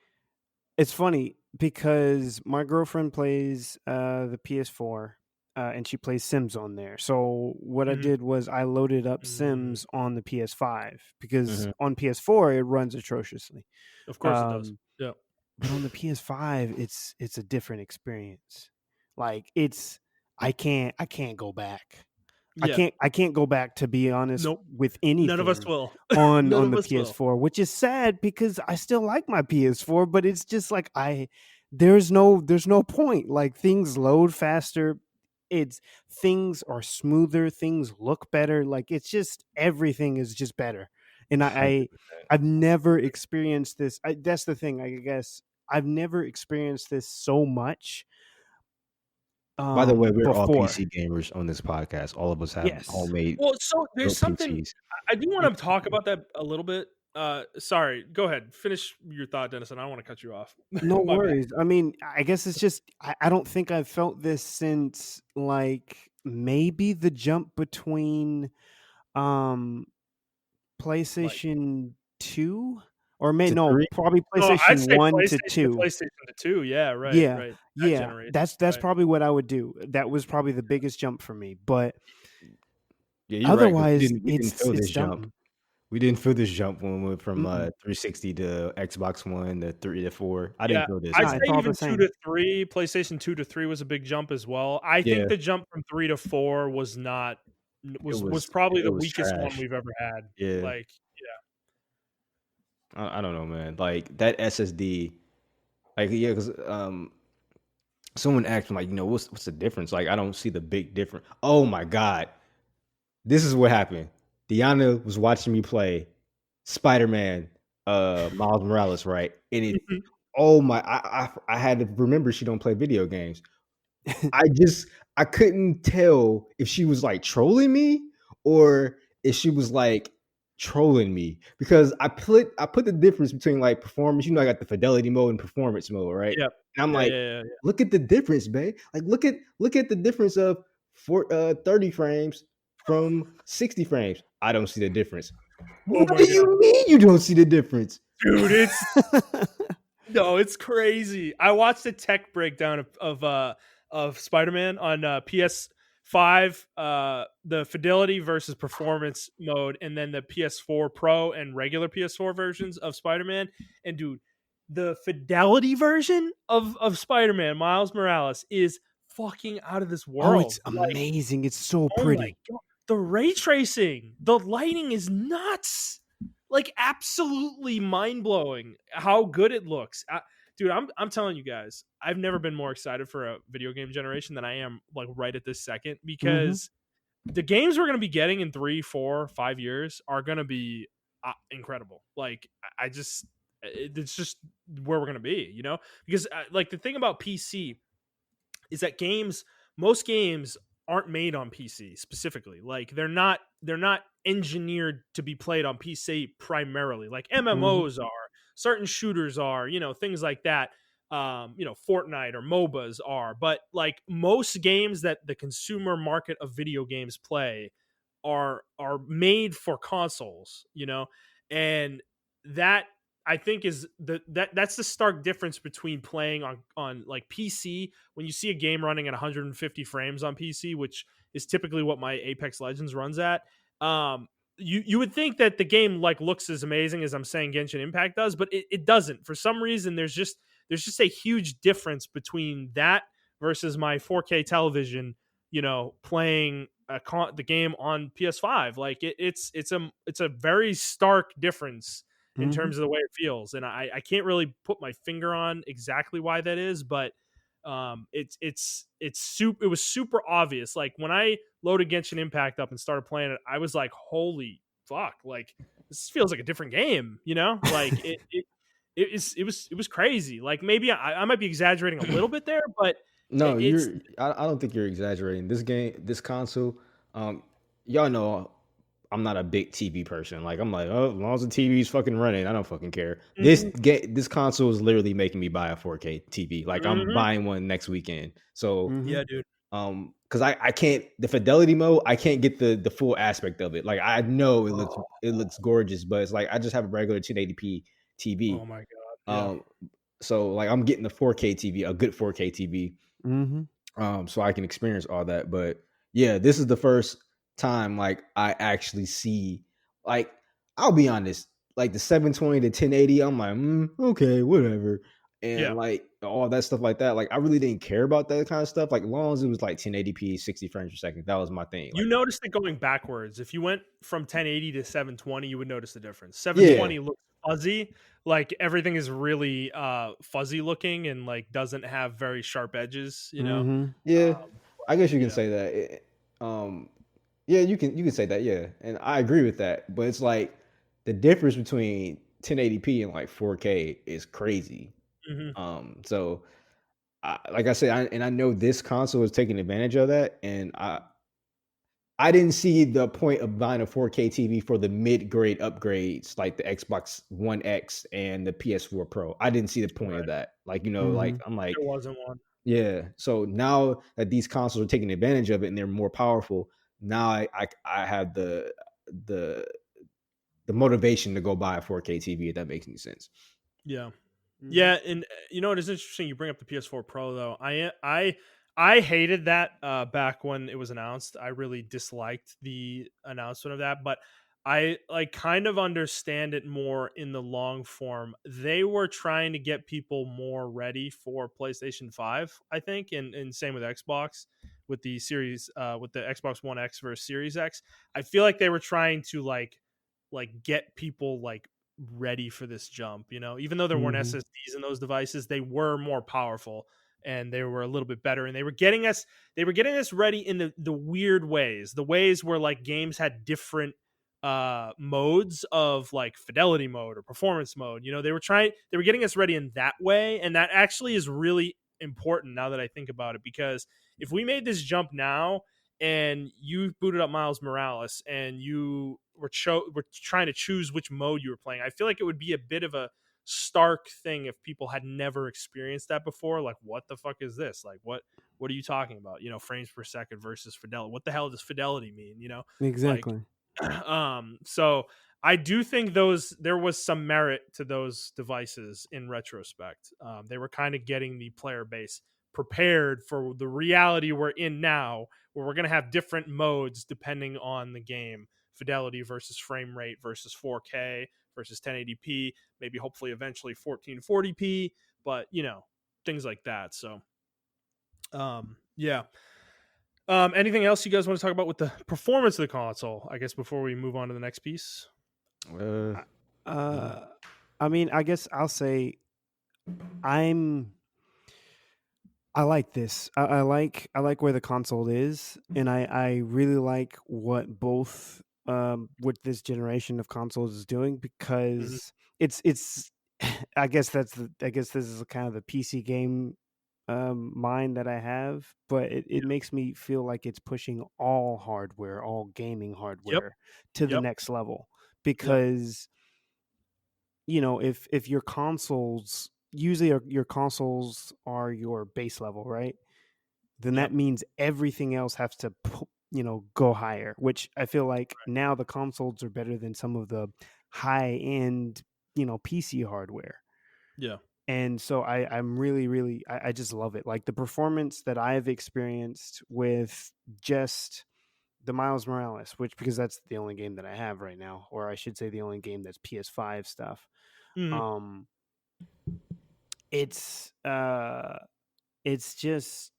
[SPEAKER 3] it's funny because my girlfriend plays the PS4 and she plays Sims on there. So what I did was I loaded up Sims on the PS5 because on PS4 it runs atrociously.
[SPEAKER 1] Of course it does. Yeah.
[SPEAKER 3] But on the PS5 it's a different experience. Like, I can't go back.
[SPEAKER 1] Yeah.
[SPEAKER 3] I can't go back, to be honest, with anything.
[SPEAKER 1] None of us will.
[SPEAKER 3] on the PS4, which is sad because I still like my PS4, but it's just like there's no point. Like, things load faster. Things are smoother, things look better. Like, it's just everything is just better. And I've never experienced this. That's the thing, I guess. I've never experienced this so much.
[SPEAKER 2] By the way, we're all PC gamers on this podcast. All of us have homemade.
[SPEAKER 1] Well, so there's something PCs. I do want to talk about that a little bit. Sorry, go ahead. Finish your thought, Denison. I don't want to cut you off.
[SPEAKER 3] No worries. Bad. I mean, I guess it's just I don't think I've felt this since, like, maybe the jump between PlayStation 2 or probably PlayStation 1 to 2.
[SPEAKER 1] PlayStation to 2, yeah, right.
[SPEAKER 3] Yeah,
[SPEAKER 1] right.
[SPEAKER 3] Yeah. That's probably what I would do. That was probably the biggest jump for me. But otherwise,
[SPEAKER 2] we didn't feel this jump. We didn't feel this jump when we went from 360 to Xbox One to 3 to 4. I didn't feel this.
[SPEAKER 1] I'd say even 2 to 3, PlayStation 2 to 3 was a big jump as well. I think the jump from 3 to 4 was probably the weakest one we've ever had.
[SPEAKER 2] Yeah.
[SPEAKER 1] Like,
[SPEAKER 2] I don't know, man. Like, that SSD, like, because someone asked me, like, what's the difference? Like, I don't see the big difference. Oh my God, this is what happened. Diana was watching me play Spider-Man, Miles Morales, right? And it, I had to remember she don't play video games. I couldn't tell if she was like trolling me or if she was like trolling me, because I put the difference between like performance. I got the fidelity mode and performance mode, right?
[SPEAKER 1] Yep.
[SPEAKER 2] And I'm like, look at the difference, babe. Like, look at the difference of 30 frames from 60 frames. I don't see the difference. What do you mean you don't see the difference,
[SPEAKER 1] dude? It's crazy. I watched a tech breakdown of Spider-Man on PS5, the fidelity versus performance mode, and then the PS4 Pro and regular PS4 versions of Spider-Man. And dude, the fidelity version of Spider-Man Miles Morales is fucking out of this world.
[SPEAKER 3] Oh, it's amazing. It's so pretty.
[SPEAKER 1] The ray tracing, the lighting is nuts. Like, absolutely mind-blowing how good it looks. Dude, I'm telling you guys, I've never been more excited for a video game generation than I am, like, right at this second, because the games we're going to be getting in 3, 4, 5 years are going to be incredible. Like, it's just where we're going to be, because like, the thing about PC is that most games aren't made on PC specifically. Like, they're not engineered to be played on PC primarily. Like, MMOs are, certain shooters are, things like that. Fortnite or MOBAs are, but like, most games that the consumer market of video games play are made for consoles, and that, I think, is that's the stark difference between playing on like PC. When you see a game running at 150 frames on PC, which is typically what my Apex Legends runs at, you would think that the game like looks as amazing as I'm saying Genshin Impact does, but it doesn't. For some reason, there's just a huge difference between that versus my 4K television, playing the game on PS5. Like, it's a very stark difference in terms of the way it feels. And I can't really put my finger on exactly why that is, but it was super obvious. Like, when I loaded Genshin Impact up and started playing it, I was like, holy fuck, like, this feels like a different game, like it was crazy. Like, maybe I might be exaggerating a little bit there, but
[SPEAKER 2] no, I don't think you're exaggerating. This console, y'all know I'm not a big TV person. Like I'm like, oh, as long as the TV's fucking running, I don't fucking care.
[SPEAKER 1] Mm-hmm.
[SPEAKER 2] This console is literally making me buy a 4K TV. Like I'm
[SPEAKER 1] Mm-hmm.
[SPEAKER 2] buying one next weekend. So
[SPEAKER 1] Yeah, dude.
[SPEAKER 2] because I can't the fidelity mode, I can't get the full aspect of it. Like I know it looks gorgeous, but it's like I just have a regular 1080p TV.
[SPEAKER 1] Oh my god. Yeah.
[SPEAKER 2] So like I'm getting the 4K TV, a good 4K TV.
[SPEAKER 3] Mm-hmm.
[SPEAKER 2] So I can experience all that. But yeah, this is the first time like I actually see, like, I'll be honest, like the 720 to 1080, I'm like, okay, whatever. And
[SPEAKER 1] Yeah.
[SPEAKER 2] like all that stuff like that, like I really didn't care about that kind of stuff. Like as long as it was like 1080p, 60 frames per second, that was my thing.
[SPEAKER 1] You
[SPEAKER 2] Like,
[SPEAKER 1] noticed it going backwards. If you went from 1080 to 720, you would notice the difference.
[SPEAKER 2] yeah,
[SPEAKER 1] 720 looks fuzzy, like everything is really fuzzy looking and like doesn't have very sharp edges, you know.
[SPEAKER 3] Mm-hmm.
[SPEAKER 2] yeah, I guess you
[SPEAKER 1] You
[SPEAKER 2] can
[SPEAKER 1] know.
[SPEAKER 2] say that. Yeah, you can say that, yeah. And I agree with that. But it's like the difference between 1080p and like 4K is crazy.
[SPEAKER 1] Mhm.
[SPEAKER 2] So like I said, I know this console is taking advantage of that, and I didn't see the point of buying a 4K TV for the mid-grade upgrades like the Xbox One X and the PS4 Pro. I didn't see the point of
[SPEAKER 1] Right.
[SPEAKER 2] that. Like,
[SPEAKER 3] Mm-hmm.
[SPEAKER 2] like I'm like,
[SPEAKER 1] There wasn't one.
[SPEAKER 2] yeah. So now that these consoles are taking advantage of it and they're more powerful, now I have the the motivation to go buy a 4K TV, if that makes any sense.
[SPEAKER 1] Yeah.
[SPEAKER 3] Mm-hmm.
[SPEAKER 1] Yeah, and you know it is interesting you bring up the PS4 Pro though. I hated that back when it was announced. I really disliked the announcement of that, but I like kind of understand it more in the long form. They were trying to get people more ready for PlayStation 5, I think, and same with Xbox with the series with the Xbox One X versus Series X. I feel like they were trying to get people like ready for this jump, you know, even though there weren't
[SPEAKER 3] Mm-hmm.
[SPEAKER 1] SSDs in those devices, they were more powerful and they were a little bit better and they were getting us ready in the weird ways, the ways where like games had different modes of like fidelity mode or performance mode. You know, they were getting us ready in that way, and that actually is really important now that I think about it, because if we made this jump now and you booted up Miles Morales and you were trying to choose which mode you were playing, I feel like it would be a bit of a stark thing if people had never experienced that before. Like, what the fuck is this? Like, what are you talking about? You know, frames per second versus fidelity. What the hell does fidelity mean? You know, like,
[SPEAKER 3] Exactly.
[SPEAKER 1] so I do think there was some merit to those devices in retrospect. They were kind of getting the player base prepared for the reality we're in now, where we're going to have different modes depending on the game: fidelity versus frame rate versus 4K versus 1080p, maybe hopefully eventually 1440p, but you know, things like that. So yeah. Anything else you guys want to talk about with the performance of the console, I guess, before we move on to the next piece?
[SPEAKER 2] Uh,
[SPEAKER 3] Uh, I mean, I guess I'll say I'm. I like this. I like where the console is, and I really like what both what this generation of consoles is doing,
[SPEAKER 1] Mhm.
[SPEAKER 3] because it's I guess this is kind of the PC game mind that I have, but it makes me feel like it's pushing all hardware, all gaming
[SPEAKER 1] Yep.
[SPEAKER 3] hardware to the
[SPEAKER 1] Yep.
[SPEAKER 3] next level,
[SPEAKER 1] Yep.
[SPEAKER 3] because if your consoles usually your consoles are your base level, right? Then
[SPEAKER 1] Yep.
[SPEAKER 3] that means everything else has to go higher, which I feel like now the consoles are better than some of the high end PC hardware.
[SPEAKER 1] Yeah.
[SPEAKER 3] And so I'm really I just love it, like the performance that I've experienced with just the Miles Morales, which, because that's the only game that I have right now, or I should say the only game that's PS5 stuff.
[SPEAKER 1] Mhm.
[SPEAKER 3] um it's it's just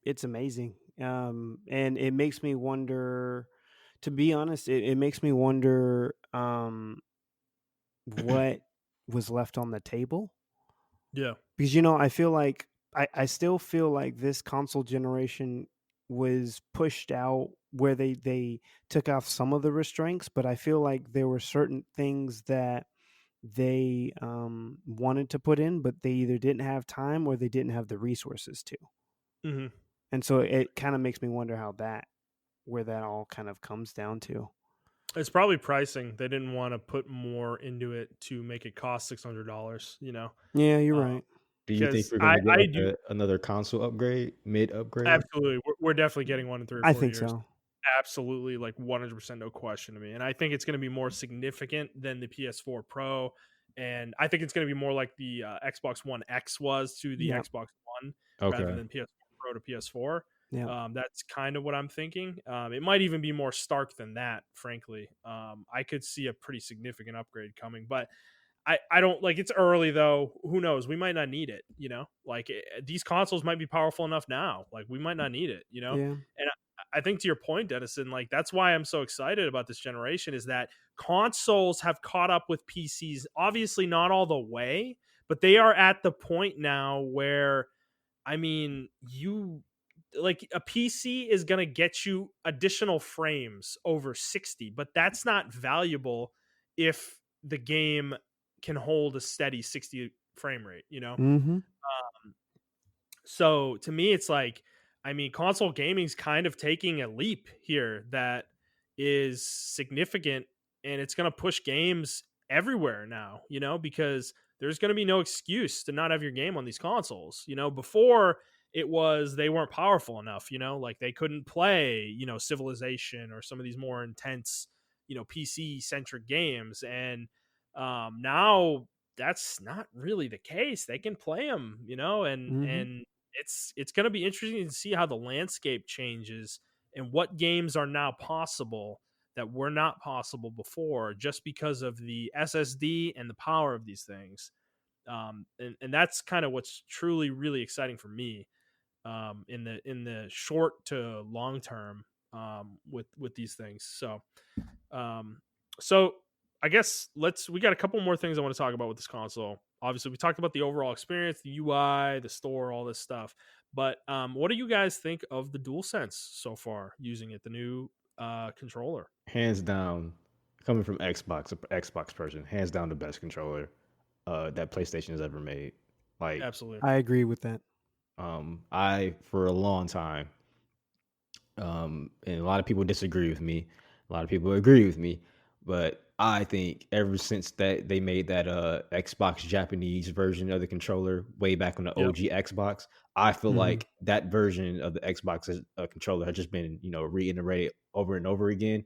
[SPEAKER 3] it's amazing. And it makes me wonder, to be honest, it makes me wonder what was left on the table,
[SPEAKER 1] Yeah.
[SPEAKER 3] because I feel like I still feel like this console generation was pushed out where they took off some of the restraints, but I feel like there were certain things that they wanted to put in, but they either didn't have time or they didn't have the resources to.
[SPEAKER 1] Mhm.
[SPEAKER 3] And so it kind of makes me wonder where that all kind of comes down to.
[SPEAKER 1] It's probably pricing. They didn't want to put more into it to make it cost $600.
[SPEAKER 3] Yeah, you're
[SPEAKER 1] uh,
[SPEAKER 3] right.
[SPEAKER 2] Do you think
[SPEAKER 1] because
[SPEAKER 2] we're
[SPEAKER 1] I
[SPEAKER 2] gonna get
[SPEAKER 1] I
[SPEAKER 2] like
[SPEAKER 1] do
[SPEAKER 2] another console upgrade, mid upgrade?
[SPEAKER 1] absolutely. We're definitely getting one in 3 or
[SPEAKER 3] I
[SPEAKER 1] 4
[SPEAKER 3] think
[SPEAKER 1] years.
[SPEAKER 3] so.
[SPEAKER 1] Absolutely, like 100%, no question to me. And I think it's going to be more significant than the PS4 Pro, and I think it's going to be more like the Xbox One X was to the
[SPEAKER 3] Yeah.
[SPEAKER 1] Xbox One, rather
[SPEAKER 2] Okay.
[SPEAKER 1] than PS4 Pro to PS4.
[SPEAKER 3] Yeah.
[SPEAKER 1] That's kind of what I'm thinking. It might even be more stark than that, frankly. I could see a pretty significant upgrade coming, but I don't like, it's early though. Who knows? We might not need it, like these consoles might be powerful enough now. Like we might not need it,
[SPEAKER 3] Yeah.
[SPEAKER 1] And I think to your point, Denison, like that's why I'm so excited about this generation is that consoles have caught up with PCs. Obviously, not all the way, but they are at the point now where, I mean, you like a PC is going to get you additional frames over 60, but that's not valuable if the game can hold a steady 60 frame rate.
[SPEAKER 3] Mm-hmm.
[SPEAKER 1] So to me, it's like, I mean, console gaming's kind of taking a leap here that is significant, and it's going to push games everywhere now, because there's going to be no excuse to not have your game on these consoles. Before it was they weren't powerful enough, like they couldn't play, Civilization or some of these more intense, PC centric games. And now that's not really the case. They can play them, and
[SPEAKER 3] Mm-hmm.
[SPEAKER 1] it's going to be interesting to see how the landscape changes and what games are now possible that were not possible before, just because of the SSD and the power of these things. And that's kind of what's truly really exciting for me, in the short to long term, with these things. Um, so I guess we got a couple more things I want to talk about with this console. Obviously, we talked about the overall experience, the UI, the store, all this stuff. But what do you guys think of the DualSense so far using it, the new controller?
[SPEAKER 2] Hands down, coming from Xbox person, hands down the best controller that PlayStation has ever made. Like,
[SPEAKER 1] Absolutely.
[SPEAKER 3] I agree with that.
[SPEAKER 2] I for a long time, and a lot of people disagree with me. A lot of people agree with me, but I think ever since that they made that Xbox Japanese version of the controller way back on the
[SPEAKER 1] Yep.
[SPEAKER 2] OG Xbox, I feel
[SPEAKER 3] Mhm.
[SPEAKER 2] like that version of the Xbox controller has just been reiterated over and over again.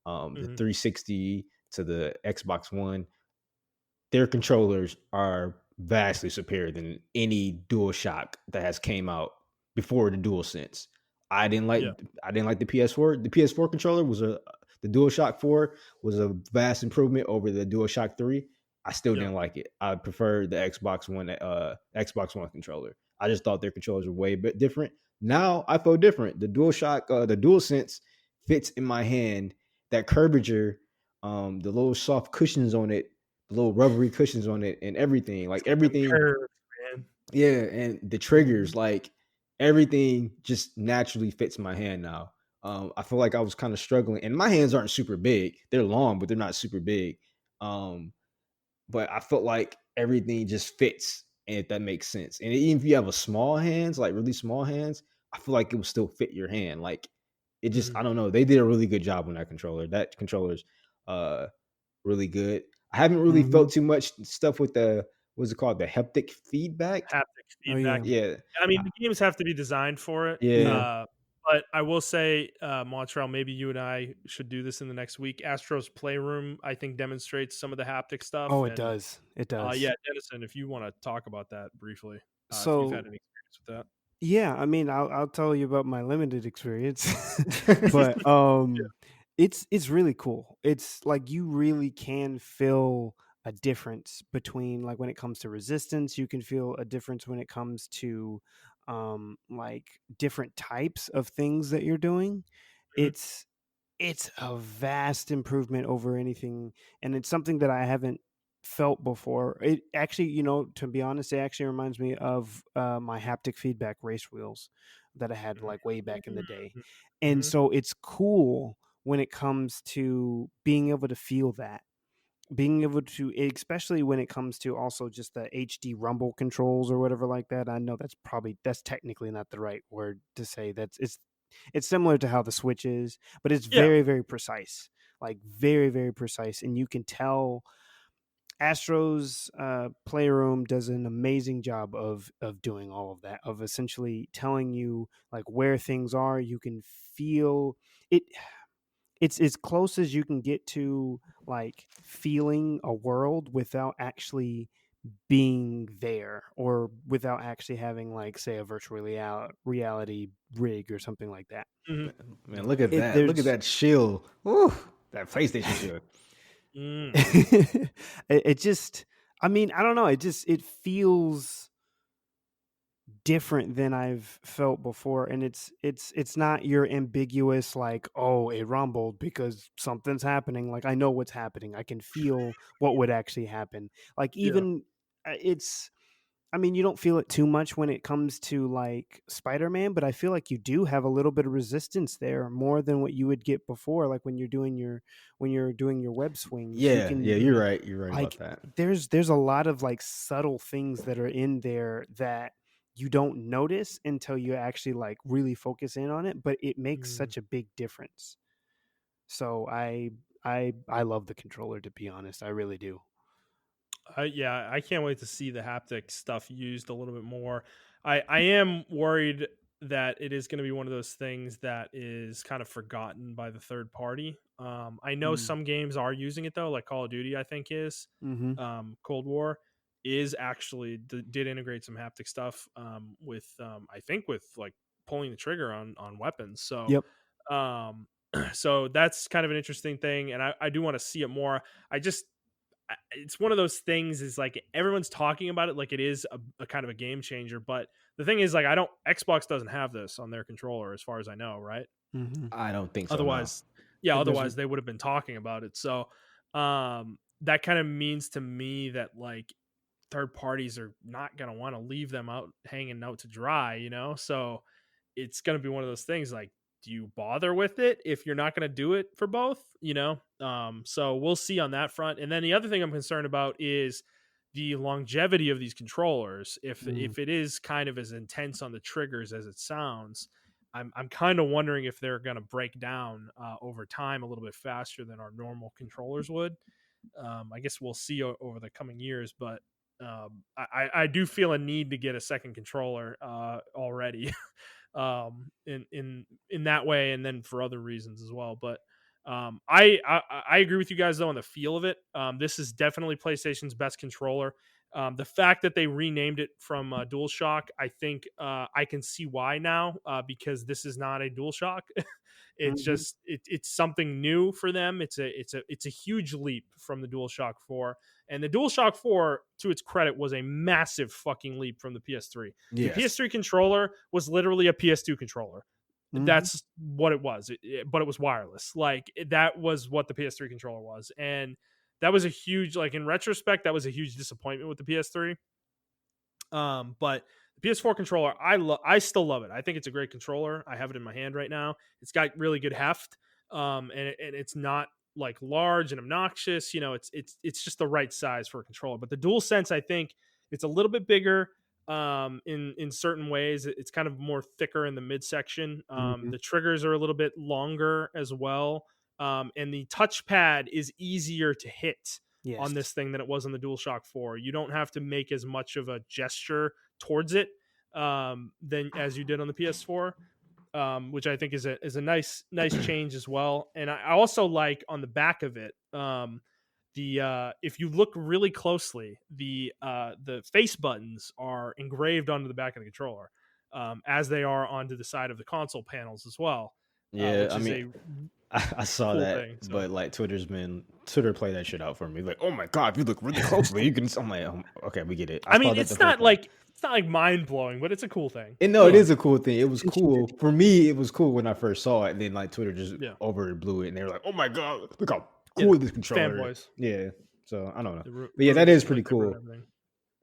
[SPEAKER 2] The 360 to the Xbox One, their controllers are vastly superior than any DualShock that has came out before the DualSense. I didn't like
[SPEAKER 1] Yeah.
[SPEAKER 2] I didn't like the PS4. The PS4 controller the DualShock 4 was a vast improvement over the DualShock 3. I still
[SPEAKER 1] Yep.
[SPEAKER 2] didn't like it. I preferred the Xbox One controller. I just thought their controllers were way bit different. Now I feel different. The the DualSense fits in my hand. That curvature, the little soft cushions on it, the little rubbery cushions on it, and everything. Like
[SPEAKER 1] Them
[SPEAKER 2] everything,
[SPEAKER 1] curves, man.
[SPEAKER 2] yeah, and the triggers, like everything just naturally fits my hand now. I feel like I was kind of struggling, and my hands aren't super big. They're long, but they're not super big. Um, but I felt like everything just fits, and if that makes sense. And even if you have a small hands, like really small hands, I feel like it will still fit your hand. Like it just, I don't know. They did a really good job on that controller. That controller's uh really good. I haven't really felt too much stuff with the what's it called? The haptic feedback.
[SPEAKER 1] Haptic
[SPEAKER 3] Oh yeah.
[SPEAKER 1] feedback.
[SPEAKER 2] Yeah.
[SPEAKER 1] I mean, the games have to be designed for it.
[SPEAKER 2] Yeah.
[SPEAKER 1] But I will say, Montrell, maybe you and I should do this in the next week. Astro's Playroom, I think, demonstrates some of the haptic stuff.
[SPEAKER 3] Oh, it
[SPEAKER 1] And
[SPEAKER 3] does. It does.
[SPEAKER 1] yeah, Denison, if you want to talk about that briefly, if you've had
[SPEAKER 3] So
[SPEAKER 1] any experience with
[SPEAKER 3] yeah, I mean, I'll tell you about my limited experience,
[SPEAKER 1] that.
[SPEAKER 3] but it's really cool. It's like you really can feel a difference between, like, when it comes to resistance. You can feel a difference when it comes to like different types of things that you're doing.
[SPEAKER 1] Mhm.
[SPEAKER 3] It's a vast improvement over anything, and it's something that I haven't felt before. It actually, to be honest, it actually reminds me of my haptic feedback race wheels that I had like way back in the day. And
[SPEAKER 1] Mhm.
[SPEAKER 3] so it's cool when it comes to being able to feel that, being able to, especially when it comes to also just the HD rumble controls or whatever like that. I know that's technically not the right word to say. It's similar to how the Switch is, but it's
[SPEAKER 1] Yeah.
[SPEAKER 3] very, very precise. like very, very precise. And you can tell Astro's Playroom does an amazing job of doing all of that, of essentially telling you like where things are. You can feel it. It's as close as you can get to like feeling a world without actually being there, or without actually having like, say, a virtual reality rig or something like that.
[SPEAKER 1] Mm-hmm.
[SPEAKER 2] Man, look at that! Look at that shield. Ooh, that PlayStation shield.
[SPEAKER 3] It just, I mean, I don't know. It feels different than I've felt before, and it's not your ambiguous like, oh, it rumbled because something's happening. Like, I know what's happening. I can feel what would actually happen. Like, even it's, I mean, you don't feel it too much when it comes to like Spider-Man, but I feel like you do have a little bit of resistance there, more than what you would get before. Like when you're doing your web swings.
[SPEAKER 2] Yeah, you're right. You're right
[SPEAKER 3] like,
[SPEAKER 2] about that.
[SPEAKER 3] There's a lot of like subtle things that are in there that you don't notice until you actually like really focus in on it, but it makes such a big difference. So I love the controller, to be honest. I really do.
[SPEAKER 1] I can't wait to see the haptic stuff used a little bit more. I am worried that it is going to be one of those things that is kind of forgotten by the third party. I know some games are using it though, like Call of Duty, I think is. Cold War is actually did integrate some haptic stuff with I think with like pulling the trigger on weapons. So
[SPEAKER 3] yep.
[SPEAKER 1] So that's kind of an interesting thing, and I do want to see it more. It's one of those things, is like everyone's talking about it like it is a kind of a game changer, but the thing is, like, Xbox doesn't have this on their controller as far as I know, right?
[SPEAKER 2] I don't think so.
[SPEAKER 1] Otherwise,
[SPEAKER 2] no.
[SPEAKER 1] Otherwise they would have been talking about it. So that kind of means to me that like third parties are not going to want to leave them out hanging out to dry, you know? So it's going to be one of those things like, do you bother with it if you're not going to do it for both, you know? So we'll see on that front. And then the other thing I'm concerned about is the longevity of these controllers. If it is kind of as intense on the triggers as it sounds, I'm kind of wondering if they're going to break down over time a little bit faster than our normal controllers would. I guess we'll see over the coming years, but I do feel a need to get a second controller already. In that way, and then for other reasons as well. But I agree with you guys though on the feel of it. This is definitely PlayStation's best controller. The fact that they renamed it from DualShock, I think I can see why now, because this is not a DualShock. It's just it's something new for them. It's a huge leap from the DualShock 4. And the DualShock 4, to its credit, was a massive fucking leap from the PS3. Yes. The PS3 controller was literally a PS2 controller. That's what it was, but it was wireless. Like, that was what the PS3 controller was. And that was a huge, like, in retrospect, that was a huge disappointment with the PS3. But the PS4 controller, I still love it. I think it's a great controller. I have it in my hand right now. It's got really good heft. And it's not like large and obnoxious, you know, it's just the right size for a controller. But the Dualsense, I think it's a little bit bigger in certain ways. It's kind of more thicker in the midsection. The triggers are a little bit longer as well. And the touchpad is easier to hit on this thing than it was on the DualShock 4. You don't have to make as much of a gesture towards it than as you did on the PS4. Which I think is a nice change as well. And I also like on the back of it, if you look really closely, the face buttons are engraved onto the back of the controller, as they are onto the side of the console panels as well.
[SPEAKER 2] Yeah, I mean, I saw
[SPEAKER 1] cool
[SPEAKER 2] that,
[SPEAKER 1] thing, so.
[SPEAKER 2] But like Twitter played that shit out for me. Like, oh my god, if you look really closely, you can. I'm like, okay, we get it.
[SPEAKER 1] I mean, it's not like mind blowing, but it's a cool thing.
[SPEAKER 2] And no, it is a cool thing. It was cool for me. It was cool when I first saw it, and then like Twitter just blew it, and they were like, "Oh my god, look how cool this controller!"
[SPEAKER 1] Fanboys.
[SPEAKER 2] Yeah. So I don't know, but yeah, that is pretty cool.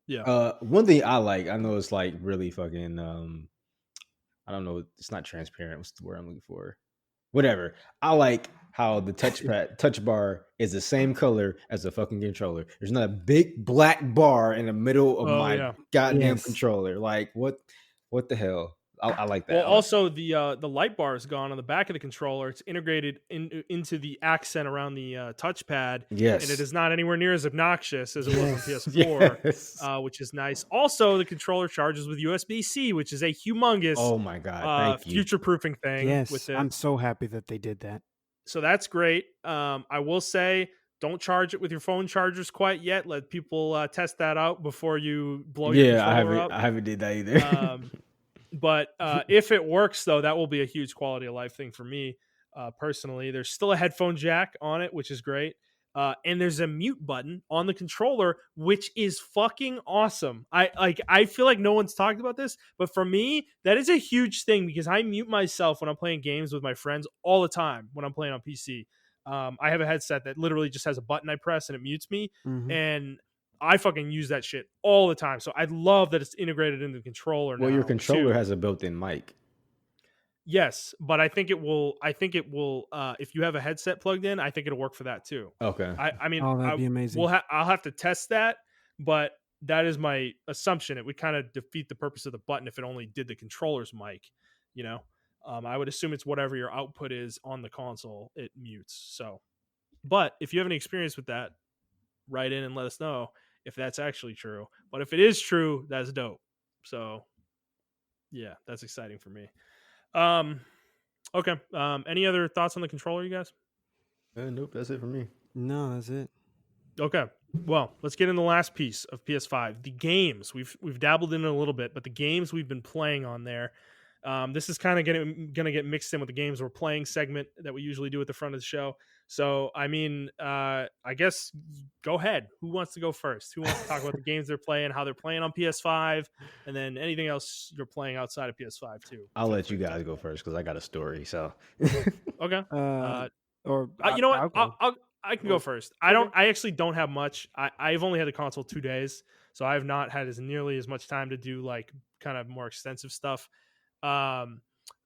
[SPEAKER 1] Yeah.
[SPEAKER 2] One thing I like, I know it's like really fucking. I don't know. It's not transparent. What's the word I'm looking for? Whatever. I like how the touch bar is the same color as the fucking controller. There's not a big black bar in the middle of my goddamn controller. Like, what the hell? I like that.
[SPEAKER 1] Well, also the light bar is gone on the back of the controller. It's integrated into the accent around the touchpad.
[SPEAKER 2] Yes.
[SPEAKER 1] And it is not anywhere near as obnoxious as it was on PS4, which is nice. Also, the controller charges with USB-C, which is a humongous
[SPEAKER 2] oh my god,
[SPEAKER 1] future-proofing thing.
[SPEAKER 3] Yes,
[SPEAKER 1] with it.
[SPEAKER 3] I'm so happy that they did that.
[SPEAKER 1] So that's great. I will say, don't charge it with your phone chargers quite yet. Let people test that out before you blow your controller up.
[SPEAKER 2] I haven't did that either.
[SPEAKER 1] But if it works, though, that will be a huge quality of life thing for me personally. There's still a headphone jack on it, which is great. And there's a mute button on the controller, which is fucking awesome. I feel like no one's talked about this, but for me, that is a huge thing because I mute myself when I'm playing games with my friends all the time when I'm playing on PC. I have a headset that literally just has a button I press and it mutes me.
[SPEAKER 3] Mm-hmm.
[SPEAKER 1] And I fucking use that shit all the time. So I love that it's integrated into the controller.
[SPEAKER 2] Well, your controller has a built-in mic.
[SPEAKER 1] Yes, but I think it will. If you have a headset plugged in, I think it'll work for that too.
[SPEAKER 2] Okay.
[SPEAKER 1] I mean,
[SPEAKER 3] that'd be amazing.
[SPEAKER 1] I'll have to test that, but that is my assumption. It would kind of defeat the purpose of the button if it only did the controller's mic. You know, I would assume it's whatever your output is on the console, it mutes. So, but if you have any experience with that, write in and let us know if that's actually true. But if it is true, that's dope. So yeah, that's exciting for me. Okay. Any other thoughts on the controller, you guys?
[SPEAKER 2] Nope, that's it for me.
[SPEAKER 3] No, that's it.
[SPEAKER 1] Okay. Well, let's get in the last piece of PS5. The games. We've dabbled in it a little bit, but the games we've been playing on there. This is kind of going to get mixed in with the games we're playing segment that we usually do at the front of the show. So, I mean, I guess go ahead. Who wants to go first? Who wants to talk about the games they're playing, how they're playing on PS5, and then anything else you're playing outside of PS5 too?
[SPEAKER 2] I'll let you guys go first because I got a story. So,
[SPEAKER 1] okay.
[SPEAKER 3] You
[SPEAKER 1] know what? I can go first. I actually don't have much. I've only had the console 2 days, so I have not had nearly as much time to do like kind of more extensive stuff.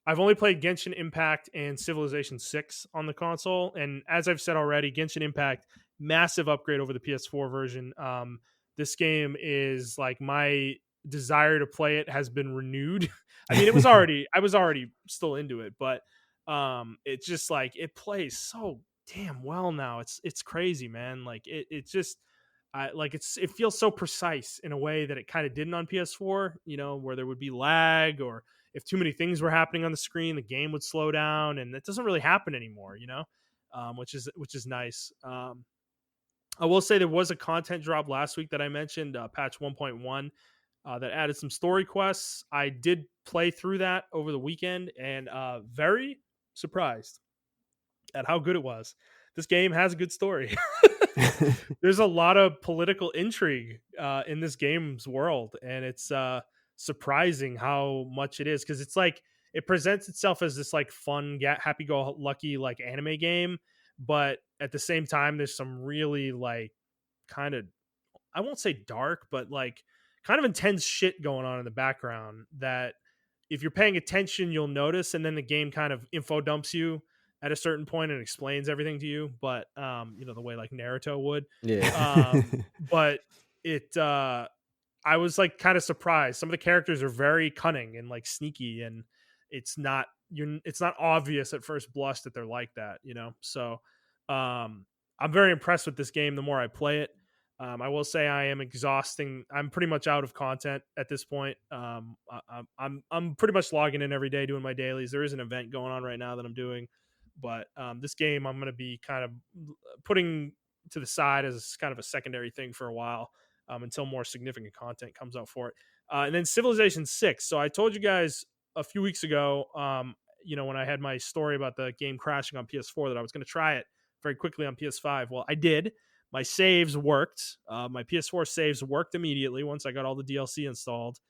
[SPEAKER 1] I've only played Genshin Impact and Civilization 6 on the console, and as I've said already, Genshin Impact, massive upgrade over the PS4 version. This game is like my desire to play it has been renewed. I mean, I was already still into it, but it's just like it plays so damn well now. It's crazy, man. Like it feels so precise in a way that it kind of didn't on PS4, you know, where there would be lag or if too many things were happening on the screen, the game would slow down, and that doesn't really happen anymore, you know, which is nice. I will say there was a content drop last week that I mentioned, patch 1.1, that added some story quests. I did play through that over the weekend and very surprised at how good it was. This game has a good story. There's a lot of political intrigue in this game's world, and it's surprising how much it is because it's like it presents itself as this like fun, happy-go-lucky like anime game, but at the same time, there's some really like kind of, I won't say dark, but like kind of intense shit going on in the background that if you're paying attention, you'll notice, and then the game kind of info dumps you at a certain point and explains everything to you, but you know, the way like Naruto would.
[SPEAKER 2] Yeah.
[SPEAKER 1] But it I was like kind of surprised. Some of the characters are very cunning and like sneaky, and it's not obvious at first blush that they're like that, you know. So I'm very impressed with this game the more I play it. I will say I am exhausting. I'm pretty much out of content at this point. I'm pretty much logging in every day doing my dailies. There is an event going on right now that I'm doing, but this game I'm going to be kind of putting to the side as kind of a secondary thing for a while until more significant content comes out for it. And then Civilization 6. So I told you guys a few weeks ago, you know, when I had my story about the game crashing on PS4 that I was going to try it very quickly on PS5. Well, I did. My saves worked. My PS4 saves worked immediately once I got all the DLC installed.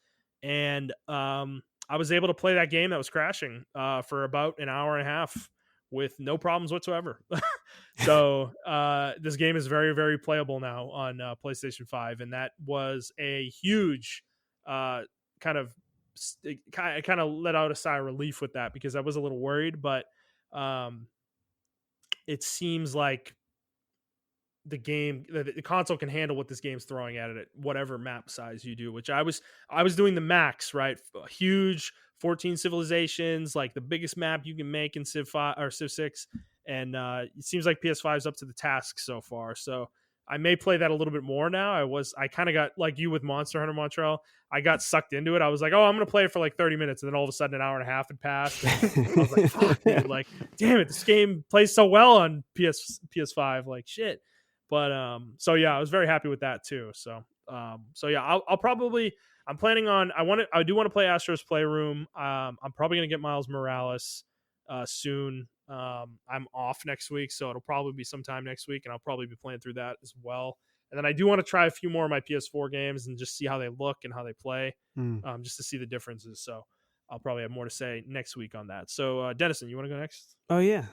[SPEAKER 1] And I was able to play that game that was crashing for about an hour and a half with no problems whatsoever. So this game is very, very playable now on PlayStation 5. And that was a huge I kind of let out a sigh of relief with that because I was a little worried, but it seems like the game, the console can handle what this game's throwing at it, whatever map size you do. Which I was doing the max, right? A huge 14 civilizations, like the biggest map you can make in Civ 5 or Civ 6, and it seems like PS5 is up to the task so far. So I may play that a little bit more now. I kind of got like you with Monster Hunter Montrell. I got sucked into it. I was like, oh, I'm gonna play it for like 30 minutes, and then all of a sudden, an hour and a half had passed. And I was like, fuck, dude, like, damn it, this game plays so well on PS5, like shit. But so yeah, I was very happy with that too. So yeah, I'll probably, I'm planning on, I do want to play Astro's Playroom. I'm probably gonna get Miles Morales soon. I'm off next week, so it'll probably be sometime next week, and I'll probably be playing through that as well. And then I do want to try a few more of my PS4 games and just see how they look and how they play, just to see the differences. So I'll probably have more to say next week on that. So Denison, you want to go next?
[SPEAKER 3] Oh yeah.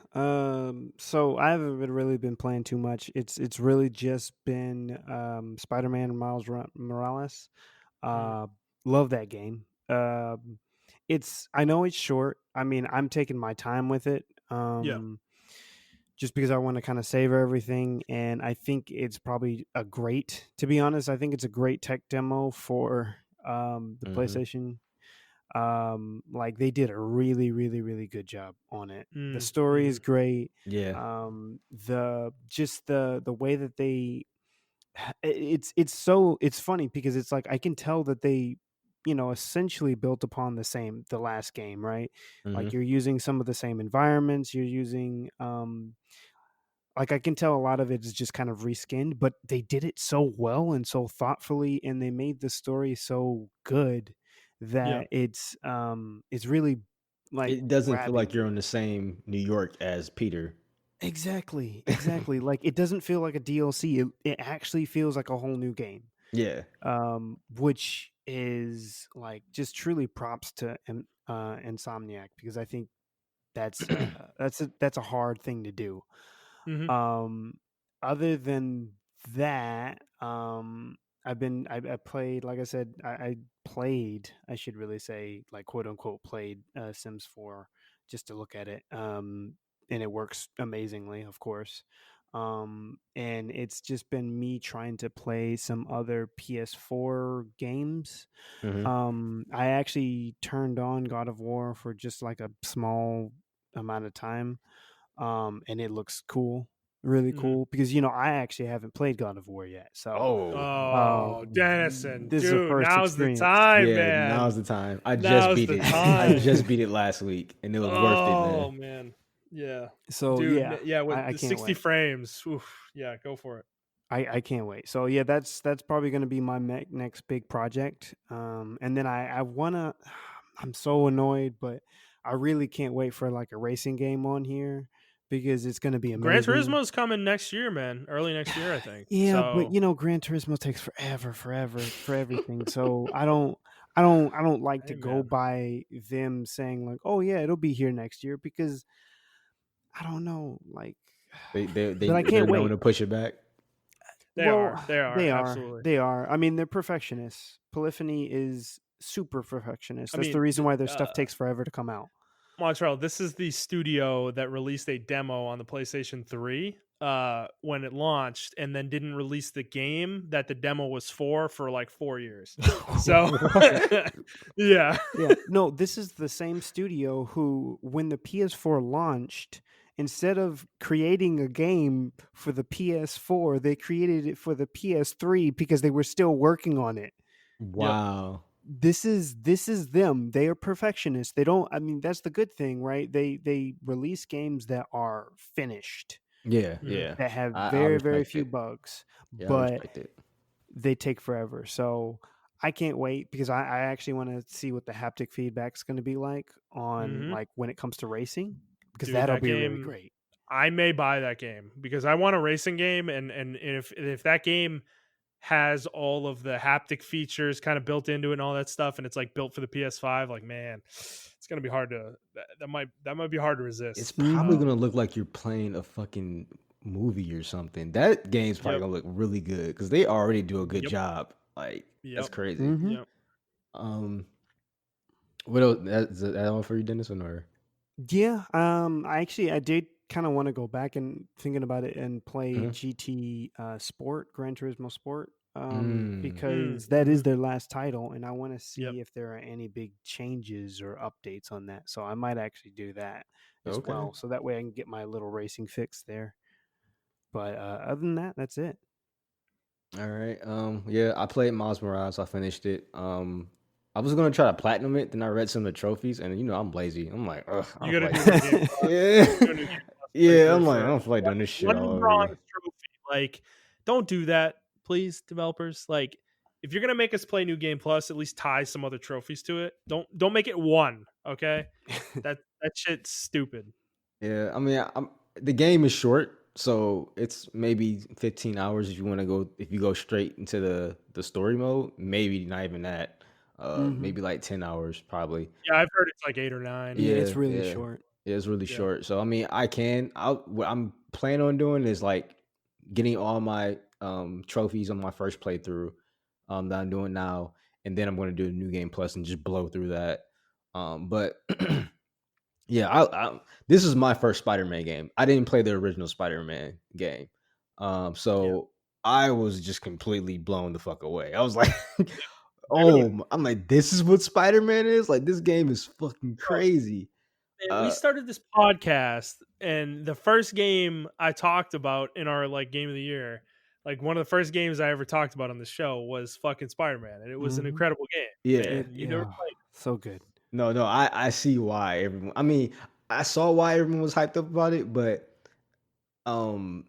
[SPEAKER 3] So I haven't really been playing too much. It's really just been Spider-Man and Miles Morales. Love that game. I know it's short. I mean, I'm taking my time with it. Just because I want to kind of savor everything, and I think it's probably to be honest, I think it's a great tech demo for the PlayStation. Like they did a really, really, really good job on it. The story is great.
[SPEAKER 2] Yeah.
[SPEAKER 3] The way that they, it's funny because it's like I can tell that they, essentially built upon the last game, right? Like you're using some of the same environments, you're using like I can tell a lot of it is just kind of reskinned, but they did it so well and so thoughtfully, and they made the story so good that it's really like
[SPEAKER 2] it doesn't feel like you're on the same New York as Peter.
[SPEAKER 3] Exactly. Like it doesn't feel like a DLC. It actually feels like a whole new game.
[SPEAKER 2] Yeah.
[SPEAKER 3] Which is like just truly props to Insomniac, because I think that's a hard thing to do. Other than that, I played, like I said, I played, I should really say, like, quote unquote played Sims 4 just to look at it. And it works amazingly, of course. And it's just been me trying to play some other PS4 games. I actually turned on God of War for just like a small amount of time. And it looks cool, really cool, because I actually haven't played God of War yet. So,
[SPEAKER 1] Denison,
[SPEAKER 3] this
[SPEAKER 1] dude,
[SPEAKER 3] is the first
[SPEAKER 1] now's
[SPEAKER 3] experience.
[SPEAKER 1] the time,
[SPEAKER 2] yeah,
[SPEAKER 1] man.
[SPEAKER 2] Now's the time. I just beat it. I just beat it last week, and it was worth it, man.
[SPEAKER 1] Oh man, yeah.
[SPEAKER 3] So
[SPEAKER 1] dude,
[SPEAKER 3] yeah,
[SPEAKER 1] with
[SPEAKER 3] I
[SPEAKER 1] the
[SPEAKER 3] can't
[SPEAKER 1] 60
[SPEAKER 3] wait.
[SPEAKER 1] frames, yeah, go for it.
[SPEAKER 3] I can't wait. So yeah, that's probably going to be my next big project. And then I wanna. I'm so annoyed, but I really can't wait for like a racing game on here, because it's going to be amazing.
[SPEAKER 1] Gran Turismo's coming next year, man. Early next year, I think.
[SPEAKER 3] Yeah, but Gran Turismo takes forever for everything. So I don't like to go by them saying like, oh yeah, it'll be here next year, because I don't know, like
[SPEAKER 2] they're
[SPEAKER 3] known
[SPEAKER 2] to push it back.
[SPEAKER 1] They are absolutely.
[SPEAKER 3] They are. I mean, they're perfectionists. Polyphony is super perfectionist. That's the reason why their stuff takes forever to come out.
[SPEAKER 1] Montrell, this is the studio that released a demo on the PlayStation 3 when it launched, and then didn't release the game that the demo was for like 4 years. So yeah.
[SPEAKER 3] No, this is the same studio who, when the PS4 launched, instead of creating a game for the PS4, they created it for the PS3 because they were still working on it.
[SPEAKER 2] Wow.
[SPEAKER 3] This is them. They are perfectionists. They don't, I mean, that's the good thing, right? They release games that are finished.
[SPEAKER 2] Yeah.
[SPEAKER 3] That have very, very few bugs.
[SPEAKER 2] Yeah,
[SPEAKER 3] but they take forever. So I can't wait, because I actually want to see what the haptic feedback is going to be like on like when it comes to racing, because that'll be really great.
[SPEAKER 1] I may buy that game because I want a racing game, and if that game has all of the haptic features kind of built into it and all that stuff, and it's like built for the PS5, like, man, it's gonna be hard to that might be hard to resist.
[SPEAKER 2] It's probably gonna look like you're playing a fucking movie or something. That game's probably gonna look really good because they already do a good job. Like that's crazy. What else? Is that all for you, Denison? Or
[SPEAKER 3] yeah, I did kind of want to go back and thinking about it and play
[SPEAKER 2] Mhm.
[SPEAKER 3] GT Sport, Gran Turismo Sport,
[SPEAKER 2] Mm.
[SPEAKER 3] because that is their last title, and I want to
[SPEAKER 1] Yep.
[SPEAKER 3] see if there are any big changes or updates on that. So I might actually do that as
[SPEAKER 2] Okay.
[SPEAKER 3] well, so that way I can get my little racing fix there. But other than that, that's it.
[SPEAKER 2] All right. Yeah, I played Miles Morales. I finished it. I was gonna try to platinum it, then I read some of the trophies, and I'm lazy. I'm like, ugh, I
[SPEAKER 1] You
[SPEAKER 2] don't
[SPEAKER 1] got to
[SPEAKER 2] feel
[SPEAKER 1] do
[SPEAKER 2] like
[SPEAKER 1] New Game Plus.
[SPEAKER 2] yeah,
[SPEAKER 1] Do a New Game Plus
[SPEAKER 2] yeah. I'm
[SPEAKER 1] playthrough
[SPEAKER 2] like, I
[SPEAKER 1] for
[SPEAKER 2] don't feel like doing this shit
[SPEAKER 1] one
[SPEAKER 2] all over
[SPEAKER 1] bronze
[SPEAKER 2] again.
[SPEAKER 1] trophy. Like, don't do that, please, developers. Like, if you're gonna make us play New Game Plus, at least tie some other trophies to it. Don't make it one. Okay, that shit's stupid.
[SPEAKER 2] Yeah, I mean, the game is short, so it's maybe 15 hours if you want to go. If you go straight into the story mode, maybe not even that. Maybe like 10 hours, probably.
[SPEAKER 1] Yeah, I've heard it's like 8 or 9.
[SPEAKER 3] Yeah,
[SPEAKER 2] Yeah,
[SPEAKER 3] it's really
[SPEAKER 2] yeah,
[SPEAKER 3] short.
[SPEAKER 2] yeah. It's really
[SPEAKER 1] Yeah.
[SPEAKER 2] short. So I mean, what I'm planning on doing is like getting all my trophies on my first playthrough that I'm doing now, and then I'm going to do a New Game Plus and just blow through that. But yeah, this is my first Spider-Man game. I didn't play the original Spider-Man game. So I was just completely blown the fuck away. I was like,
[SPEAKER 1] Dude,
[SPEAKER 2] I'm like, this is what Spider-Man is? Like, this game is fucking crazy.
[SPEAKER 1] man, we started this podcast, and the first game I talked about in our like game of the year, like one of the first games I ever talked about on the show was fucking Spider-Man, and it was an incredible game.
[SPEAKER 2] Yeah.
[SPEAKER 1] And you never played.
[SPEAKER 3] So good.
[SPEAKER 2] No, I see why everyone. I mean, I saw why everyone was hyped up about it, but um,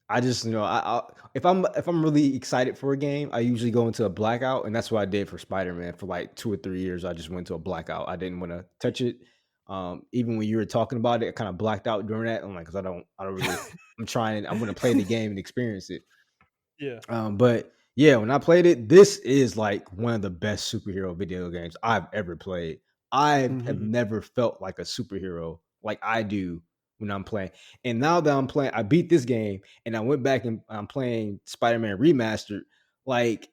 [SPEAKER 2] I just if I'm really excited for a game, I usually go into a blackout, and that's what I did for Spider-Man for like 2 or 3 years. I just went to a blackout. I didn't want to touch it. Even when you were talking about it, I kind of blacked out during that. I'm like, because I don't really. I'm going to play the game and experience it.
[SPEAKER 1] Yeah.
[SPEAKER 2] But yeah, when I played it, this is like one of the best superhero video games I've ever played. I have never felt like a superhero like I do when I'm playing. And now that I'm playing, I beat this game and I went back and I'm playing Spider-Man Remastered. Like,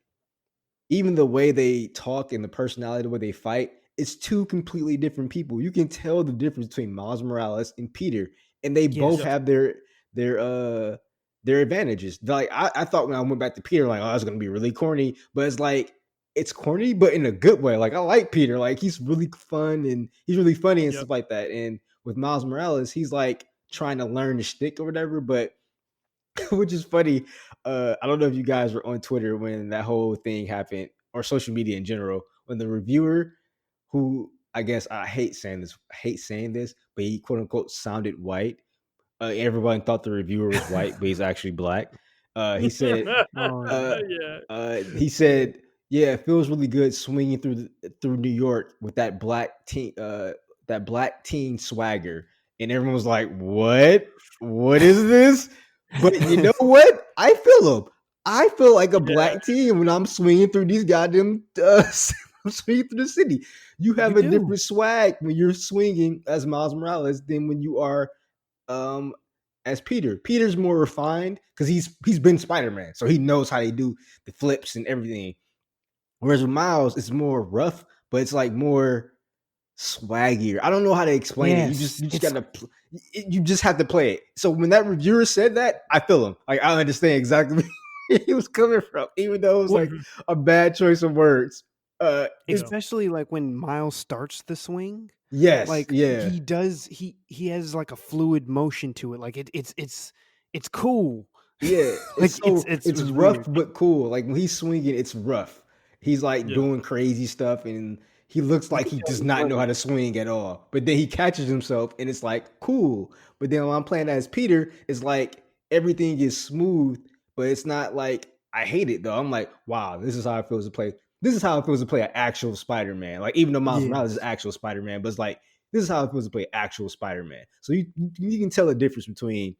[SPEAKER 2] even the way they talk and the personality, the way they fight, it's two completely different people. You can tell the difference between Miles Morales and Peter, and they both have their advantages. Like, I thought when I went back to Peter, like, oh, that's gonna be really corny, but it's like it's corny, but in a good way. Like, I like Peter, like he's really fun and he's really funny and stuff like that. And with Miles Morales, he's like trying to learn the shtick or whatever, but which is funny. I don't know if you guys were on Twitter when that whole thing happened, or social media in general, when the reviewer, who I guess I hate saying this, but he quote unquote sounded white. Everyone thought the reviewer was white, but he's actually black. He said, he said, yeah, it feels really good swinging through New York with that black teen swagger, and everyone was like, what? What is this? But you know what? I feel him. I feel like a black teen when I'm swinging through these goddamn I'm swinging through the city. You have a different swag when you're swinging as Miles Morales than when you are as Peter. Peter's more refined because he's been Spider-Man, so he knows how they do the flips and everything. Whereas with Miles, it's more rough, but it's like more swaggier. I don't know how to explain it. You just have to play it. So when that reviewer said that, I feel him. Like, I understand exactly where he was coming from, even though it was like a bad choice of words.
[SPEAKER 3] Especially like when Miles starts the swing.
[SPEAKER 2] Yes,
[SPEAKER 3] like he does. He has like a fluid motion to it. Like it's cool.
[SPEAKER 2] Yeah,
[SPEAKER 3] like
[SPEAKER 2] it's rough but cool. Like when he's swinging, it's rough. He's like doing crazy stuff, and he looks like he does not know how to swing at all. But then he catches himself, and it's like cool. But then when I'm playing as Peter, it's like everything is smooth, but it's not like I hate it though. I'm like, wow, this is how it feels to play. This is how it feels to play an actual Spider-Man. Like, even though Miles Morales is actual Spider-Man, but it's like this is how it feels to play actual Spider-Man. So you can tell the difference between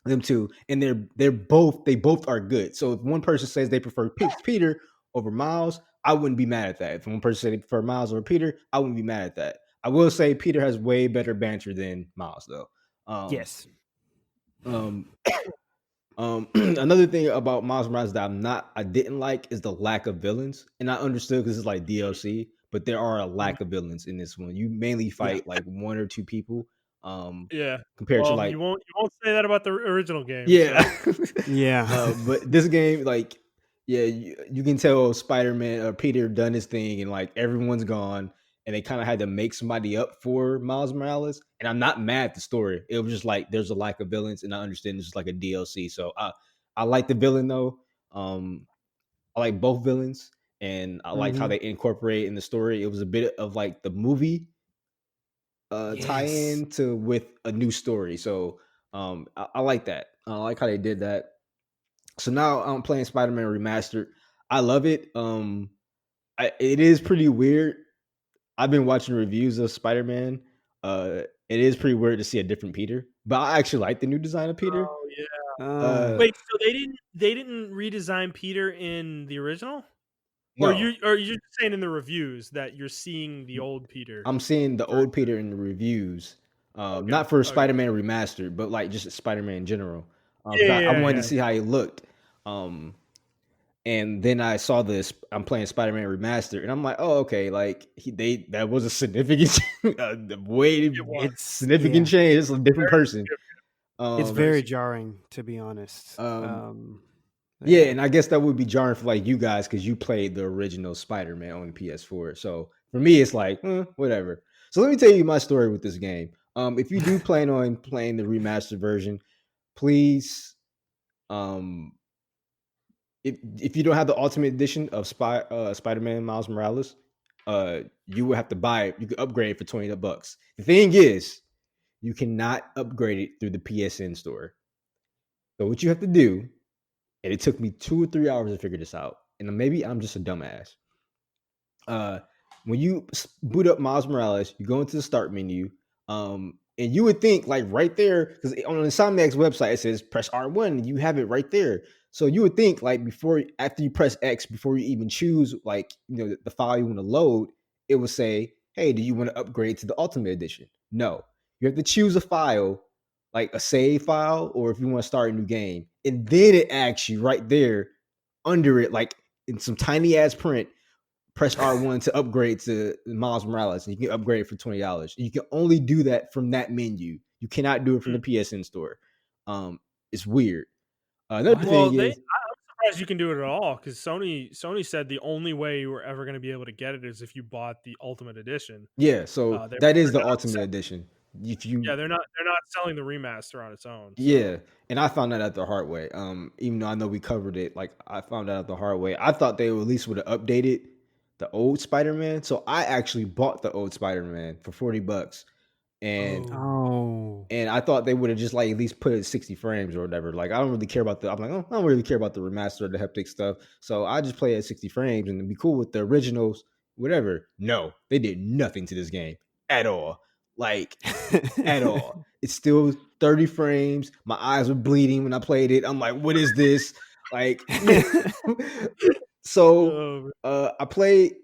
[SPEAKER 2] them two, and they both are good. So if one person says they prefer Peter over Miles, I wouldn't be mad at that. If one person said they prefer Miles over Peter, I wouldn't be mad at that. I will say Peter has way better banter than Miles, though.
[SPEAKER 3] Yes.
[SPEAKER 2] Another thing about Miles Morales that I didn't like is the lack of villains, and I understood because it's like DLC, but there are a lack of villains in this one. You mainly fight like one or two people.
[SPEAKER 1] Yeah.
[SPEAKER 2] Compared to like
[SPEAKER 1] you won't say that about the original game.
[SPEAKER 2] Yeah.
[SPEAKER 1] So.
[SPEAKER 3] Yeah.
[SPEAKER 2] But this game, like, yeah, you can tell Spider-Man or Peter done his thing and like everyone's gone and they kind of had to make somebody up for Miles Morales. And I'm not mad at the story. It was just like there's a lack of villains, and I understand this is like a DLC. So I like the villain though. I like both villains, and I like how they incorporate in the story. It was a bit of like the movie tie-in to with a new story. So I like that. I like how they did that. So now I'm playing Spider-Man Remastered. I love it. It is pretty weird. I've been watching reviews of Spider-Man. It is pretty weird to see a different Peter, but I actually like the new design of Peter.
[SPEAKER 1] Oh yeah. Wait, so they didn't redesign Peter in the original? No. Or you're just saying in the reviews that you're seeing the old Peter?
[SPEAKER 2] I'm seeing the old Peter in the reviews. Not for Spider-Man Remastered, but like just Spider-Man in general. I wanted to see how he looked. And then I saw this. I'm playing Spider-Man Remastered, and I'm like, "Oh, okay." Like that was a significant, significant change. It's a different person.
[SPEAKER 3] It's very jarring, to be honest.
[SPEAKER 2] Yeah, and I guess that would be jarring for like you guys because you played the original Spider-Man on the PS4. So for me, it's like whatever. So let me tell you my story with this game. If you do plan on playing the remastered version, please, if you don't have the Ultimate Edition of Spider-Man Miles Morales, you will have to buy it. You can upgrade it for $20. The thing is, you cannot upgrade it through the PSN store. So what you have to do, and it took me 2 or 3 hours to figure this out, and maybe I'm just a dumbass. When you boot up Miles Morales, you go into the start menu, and you would think like right there, because on the Insomniac's website it says press R1, and you have it right there. So you would think like after you press X, before you even choose like the file you want to load, it will say, "Hey, do you want to upgrade to the Ultimate Edition?" No, you have to choose a file, like a save file, or if you want to start a new game, and then it asks you right there under it, like in some tiny ass print, press R1 to upgrade to Miles Morales, and you can upgrade it for $20. You can only do that from that menu. You cannot do it from the PSN store. It's weird. Another thing is,
[SPEAKER 1] I'm surprised you can do it at all, because Sony said the only way you were ever going to be able to get it is if you bought the Ultimate Edition.
[SPEAKER 2] Yeah, so that is the Ultimate Edition.
[SPEAKER 1] They're not selling the remaster on its own. So.
[SPEAKER 2] Yeah, and I found that out the hard way. Even though I know we covered it, like I found out the hard way. I thought they at least would have updated the old Spider-Man, so I actually bought the old Spider-Man for $40, and I thought they would have just like at least put it 60 frames or whatever. Like I don't really care about I don't really care about the remaster or the haptic stuff, so I just play at 60 frames and be cool with the originals, whatever. No, they did nothing to this game at all. Like at all. It's still 30 frames. My eyes were bleeding when I played it. I'm like, what is this? Like, so I played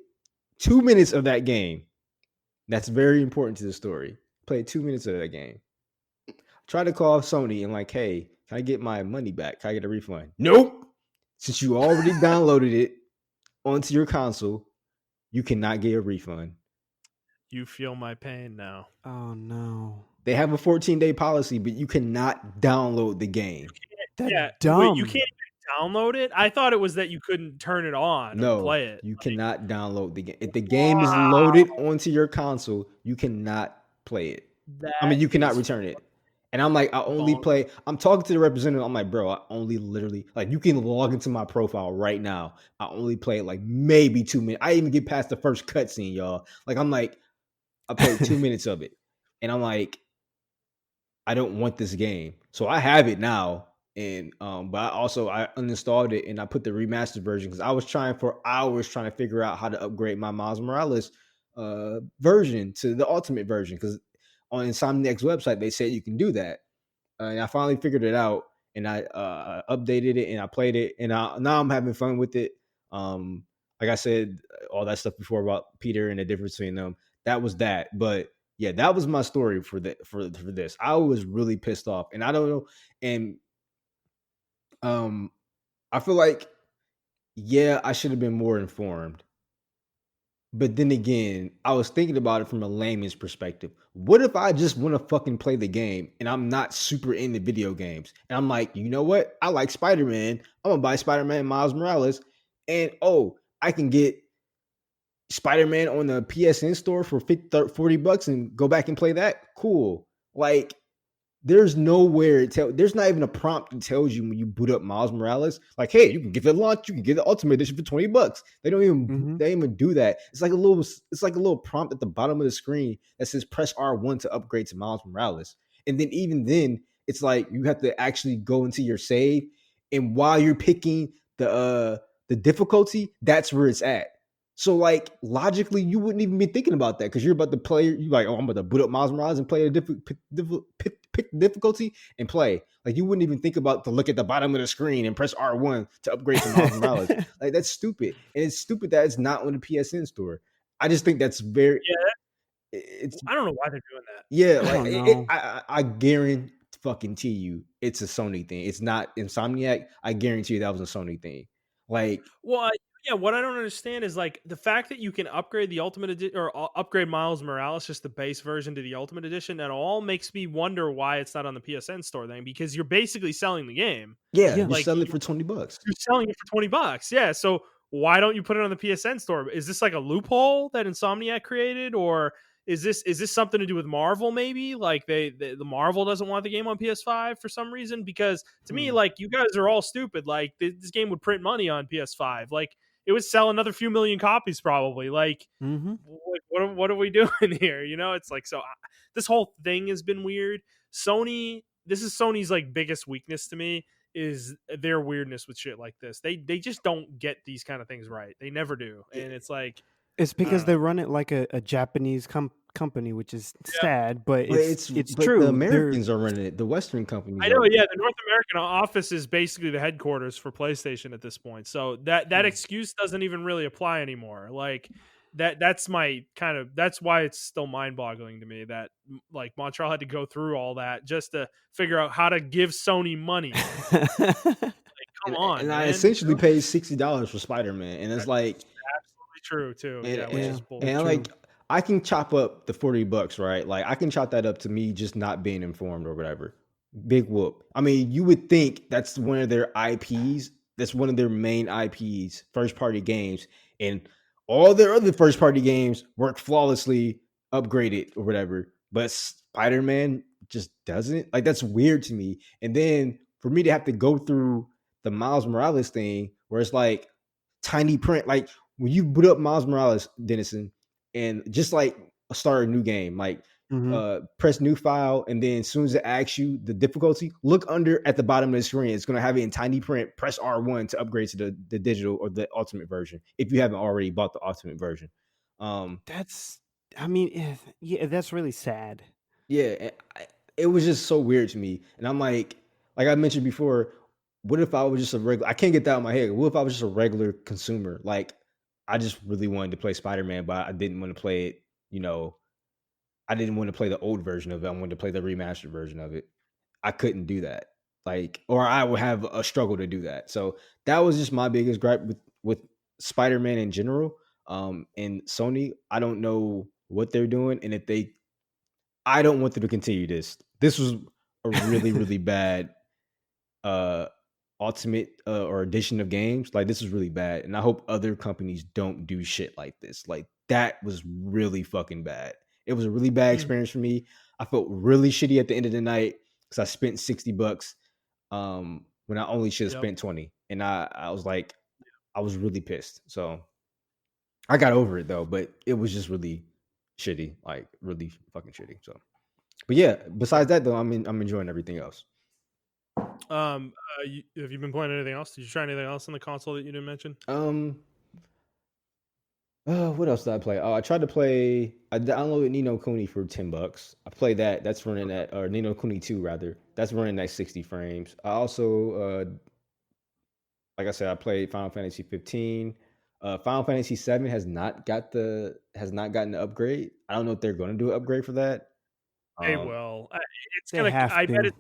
[SPEAKER 2] 2 minutes of that game. That's very important to the story. Played 2 minutes of that game. Tried to call Sony and like, hey, can I get my money back? Can I get a refund? Nope. Since you already downloaded it onto your console, you cannot get a refund.
[SPEAKER 1] You feel my pain now.
[SPEAKER 3] Oh no.
[SPEAKER 2] They have a 14-day policy, but you cannot download the game.
[SPEAKER 3] That's dumb.
[SPEAKER 1] Wait, you can't even download it? I thought it was that you couldn't turn it on and play it.
[SPEAKER 2] You cannot download the game. If the game is loaded onto your console, you cannot play it. You cannot return it. And I'm like, I'm talking to the representative. I'm like, bro, I only literally, like, you can log into my profile right now. I only played like maybe 2 minutes. I didn't even get past the first cutscene, y'all. Like, I'm like, I played 2 minutes of it. And I'm like, I don't want this game. So I have it now. And but I uninstalled it and I put the remastered version because I was trying for hours trying to figure out how to upgrade my Miles Morales version to the Ultimate version, because on Insomniac's website they said you can do that. And I finally figured it out, and I updated it and I played it, and now I'm having fun with it. Like I said, all that stuff before about Peter and the difference between them. That was that, but yeah, that was my story for this. I was really pissed off, and I don't know, and I feel like, yeah, I should have been more informed, But then again, I was thinking about it from a layman's perspective. What if I just want to fucking play the game and I'm not super into video games? And I'm like, you know what? I like Spider-Man. I'm going to buy Spider-Man Miles Morales. And I can get Spider-Man on the PSN store for $40 and go back and play that. Cool. Like, there's nowhere there's not even a prompt that tells you when you boot up Miles Morales, like, hey, you can get the launch, you can get the Ultimate Edition for $20. They don't even do that. It's like a little prompt at the bottom of the screen that says press R1 to upgrade to Miles Morales. And then even then, it's like you have to actually go into your save, and while you're picking the difficulty, that's where it's at. So, like, logically, you wouldn't even be thinking about that because you're about to play. You're like, I'm about to boot up Miles Morales and play pick the difficulty and play. Like, you wouldn't even think about to look at the bottom of the screen and press R1 to upgrade to Miles Morales. Like, that's stupid. And it's stupid that it's not on the PSN store. I just think that's very...
[SPEAKER 1] Yeah. I don't know why they're doing that.
[SPEAKER 2] Yeah, like, I guarantee you it's a Sony thing. It's not Insomniac. I guarantee you that was a Sony thing. Like...
[SPEAKER 1] Well, yeah, what I don't understand is like the fact that you can upgrade the Ultimate Edition or upgrade Miles Morales, just the base version, to the Ultimate Edition. That all makes me wonder why it's not on the PSN store then, because you're basically selling the game.
[SPEAKER 2] Yeah, you're selling it for $20.
[SPEAKER 1] You're selling it for $20. Yeah, so why don't you put it on the PSN store? Is this like a loophole that Insomniac created, or is this something to do with Marvel? Maybe like the Marvel doesn't want the game on PS5 for some reason. Because to me, like, you guys are all stupid. Like, this game would print money on PS5. Like, it would sell another few million copies probably. Like, what are we doing here? You know, it's like, so this whole thing has been weird. This is Sony's like biggest weakness to me, is their weirdness with shit like this. They just don't get these kind of things right. They never do. And it's like,
[SPEAKER 3] it's because they run it like a Japanese company, which is sad, but it's true.
[SPEAKER 2] The Americans are running it. The Western companies.
[SPEAKER 1] I know, yeah. The North American office is basically the headquarters for PlayStation at this point. So that excuse doesn't even really apply anymore. Like, that's why it's still mind-boggling to me that like Montrell had to go through all that just to figure out how to give Sony money. Like, come on,
[SPEAKER 2] and
[SPEAKER 1] man.
[SPEAKER 2] I essentially paid $60 for Spider-Man, and it's like
[SPEAKER 1] absolutely true too.
[SPEAKER 2] Which
[SPEAKER 1] is bullshit.
[SPEAKER 2] And like, I can chop up the $40, right? Like, I can chop that up to me just not being informed or whatever. Big whoop. I mean, you would think that's one of their IPs. That's one of their main IPs, first party games, and all their other first party games work flawlessly, upgraded or whatever. But Spider-Man just doesn't. Like, that's weird to me. And then for me to have to go through the Miles Morales thing, where it's like tiny print, like when you boot up Miles Morales, Denison, and just like start a new game, like press new file, and then as soon as it asks you the difficulty, look under at the bottom of the screen. It's going to have it in tiny print. Press R1 to upgrade to the digital or the ultimate version if you haven't already bought the ultimate version.
[SPEAKER 3] That's really sad.
[SPEAKER 2] Yeah, it was just so weird to me, and I'm like I mentioned before, what if I was just a regular? I can't get that out of my head. What if I was just a regular consumer? Like, I just really wanted to play Spider-Man, but I didn't want to play it. You know, I didn't want to play the old version of it. I wanted to play the remastered version of it. I couldn't do that. Like, or I would have a struggle to do that. So that was just my biggest gripe with Spider-Man in general. And Sony, I don't know what they're doing, and I don't want them to continue this. This was a really, really bad ultimate or edition of games. Like, this is really bad, and I hope other companies don't do shit like this. Like, that was really fucking bad. It was a really bad experience for me. I felt really shitty at the end of the night because I spent $60 when I only should have spent 20, and I was like, I was really pissed. So I got over it though, but it was just really shitty, like really fucking shitty. So, but yeah, besides that though, I'm enjoying everything else.
[SPEAKER 1] Have you been playing anything else? Did you try anything else on the console that you didn't mention?
[SPEAKER 2] What else did I play? I tried to play. I downloaded Nino Kuni for $10. I played that. That's running at, or Nino Kuni 2 rather. That's running at 60 frames. I also, like I said, I played Final Fantasy 15. Final Fantasy 7 has not gotten the upgrade. I don't know if they're going to do an upgrade for that.
[SPEAKER 1] They will. I bet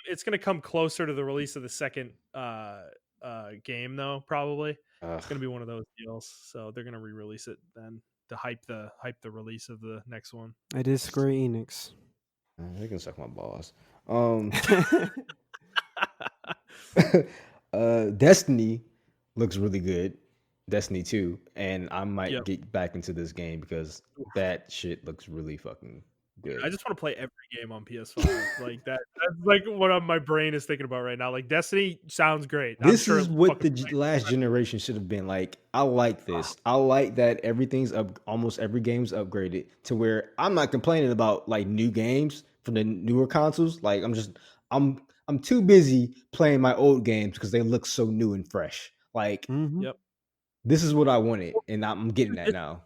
[SPEAKER 1] it's gonna come closer to the release of the second game though. Probably it's gonna be one of those deals. So they're gonna re-release it then. hype the release of the next one.
[SPEAKER 3] It is Square Enix.
[SPEAKER 2] They can suck my balls. Destiny looks really good. Destiny 2, and I might get back into this game because that shit looks really fucking good.
[SPEAKER 1] I just want to play every game on PS5. Like that's like what my brain is thinking about right now. Like Destiny sounds great.
[SPEAKER 2] This is what the last generation should have been like. I like this. I like that everything's up. Almost every game's upgraded to where I'm not complaining about like new games from the newer consoles. Like I'm too busy playing my old games because they look so new and fresh. Like, this is what I wanted, and I'm getting that now.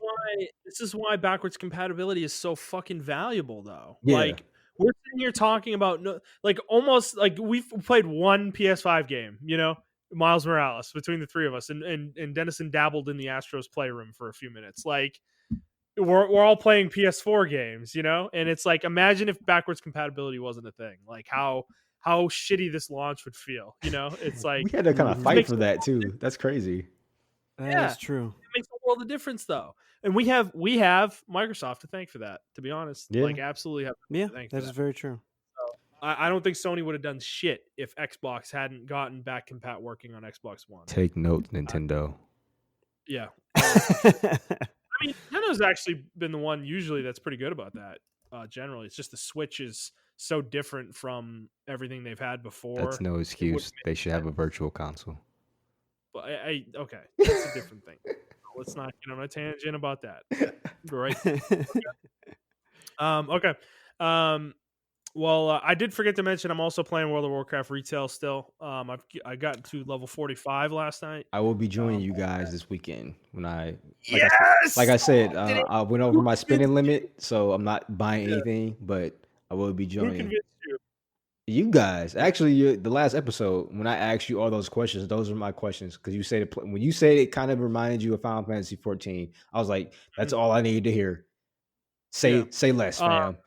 [SPEAKER 1] This is why backwards compatibility is so fucking valuable, though.
[SPEAKER 2] Yeah.
[SPEAKER 1] Like, we're sitting here talking about, like, almost like we've played one PS5 game, you know, Miles Morales, between the three of us, and Denison dabbled in the Astros Playroom for a few minutes. Like, we're all playing PS4 games, you know, and it's like, imagine if backwards compatibility wasn't a thing. Like, how shitty this launch would feel, you know? It's like
[SPEAKER 2] we had to kind of fight for that too. That's crazy.
[SPEAKER 3] That's true.
[SPEAKER 1] It makes a world of difference, though, and we have Microsoft to thank for that. To be honest, like absolutely have.
[SPEAKER 3] Yeah, that is very true.
[SPEAKER 1] So, I don't think Sony would have done shit if Xbox hadn't gotten back compat working on Xbox One.
[SPEAKER 2] Take note, Nintendo.
[SPEAKER 1] Yeah. I mean, Nintendo's actually been the one usually that's pretty good about that. Generally, it's just the Switch is so different from everything they've had before.
[SPEAKER 2] That's no excuse. They should have a virtual console.
[SPEAKER 1] But okay, that's a different thing. Let's not get on a tangent about that. Right? Okay. Well, I did forget to mention I'm also playing World of Warcraft retail still. I got to level 45 last night.
[SPEAKER 2] I will be joining you guys this weekend when I
[SPEAKER 1] I
[SPEAKER 2] said I went over my spending limit, so I'm not buying anything, but I will be joining.
[SPEAKER 1] Who convinced you?
[SPEAKER 2] You guys, actually, the last episode when I asked you all those questions, those are my questions because you said when you said it kind of reminded you of Final Fantasy 14. I was like, that's all I needed to hear. Say less, fam.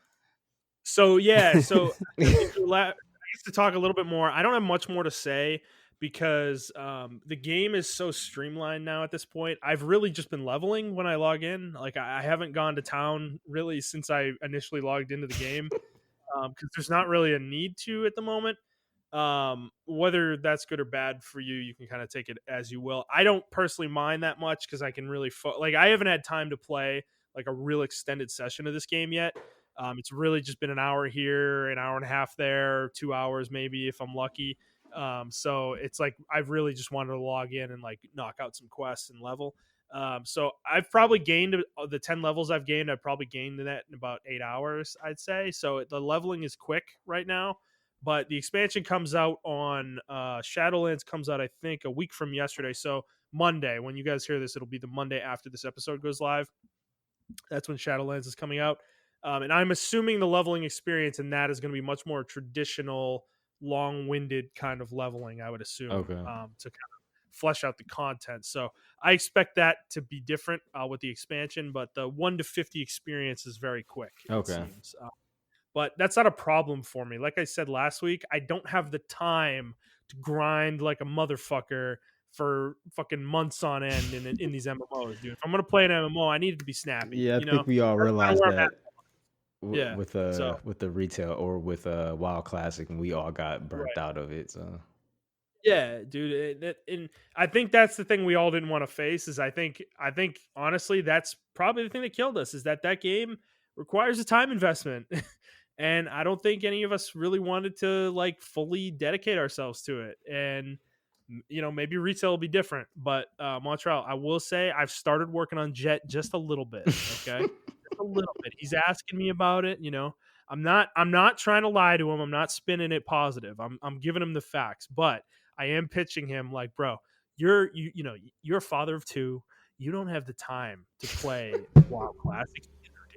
[SPEAKER 1] So I guess to talk a little bit more. I don't have much more to say because the game is so streamlined now at this point. I've really just been leveling when I log in. Like I haven't gone to town really since I initially logged into the game. Because there's not really a need to at the moment. Whether that's good or bad for you, you can kind of take it as you will. I don't personally mind that much because I can really I haven't had time to play like a real extended session of this game yet. It's really just been an hour here, an hour and a half there, 2 hours maybe if I'm lucky. So it's like I've really just wanted to log in and like knock out some quests and level. So I've probably gained the 10 levels I've gained. I've probably gained that in about 8 hours, I'd say. So the leveling is quick right now, but the expansion comes out on Shadowlands comes out, I think, a week from yesterday. So Monday, when you guys hear this, it'll be the Monday after this episode goes live. That's when Shadowlands is coming out. And I'm assuming the leveling experience in that is going to be much more traditional, long-winded kind of leveling, I would assume, to kind of flesh out the content. So I expect that to be different with the expansion, but the 1 to 50 experience is very quick. It seems. But that's not a problem for me. Like I said last week, I don't have the time to grind like a motherfucker for fucking months on end in these MMOs, dude. If I'm gonna play an MMO, I need it to be snappy.
[SPEAKER 2] Yeah, I think we all realize that. With the retail or with WoW Classic, and we all got burnt out of it. So
[SPEAKER 1] yeah, dude, and I think that's the thing we all didn't want to face. Is I think honestly, that's probably the thing that killed us. Is that game requires a time investment, and I don't think any of us really wanted to like fully dedicate ourselves to it. And you know, maybe retail will be different, but Montrell, I will say I've started working on Jet just a little bit. Okay. A little bit. He's asking me about it. You know, I'm not trying to lie to him. I'm not spinning it positive. I'm giving him the facts, but I am pitching him like, bro, you're a father of 2. You don't have the time to play WoW Classic,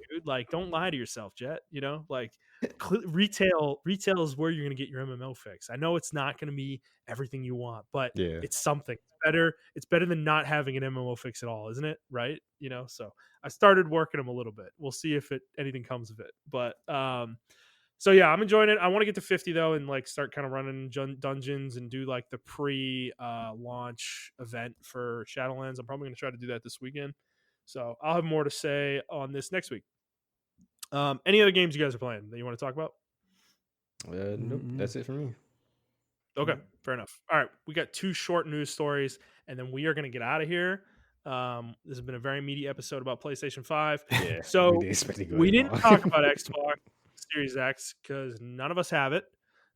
[SPEAKER 1] dude. Like, don't lie to yourself, Jet. You know, like retail is where you're going to get your MMO fix. I know it's not going to be everything you want, but it's something. It's better than not having an MMO fix at all, isn't it? Right? You know, so I started working them a little bit. We'll see if anything comes of it. But so yeah, I'm enjoying it. I want to get to 50 though, and like start kind of running dungeons and do like the pre launch event for Shadowlands. I'm probably going to try to do that this weekend. So I'll have more to say on this next week. Any other games you guys are playing that you want to talk about?
[SPEAKER 2] Nope, that's it for me.
[SPEAKER 1] Okay, fair enough. All right, we got 2 short news stories, and then we are going to get out of here. This has been a very meaty episode about PlayStation 5.
[SPEAKER 2] Yeah,
[SPEAKER 1] so
[SPEAKER 2] we
[SPEAKER 1] didn't talk about Xbox Series X because none of us have it,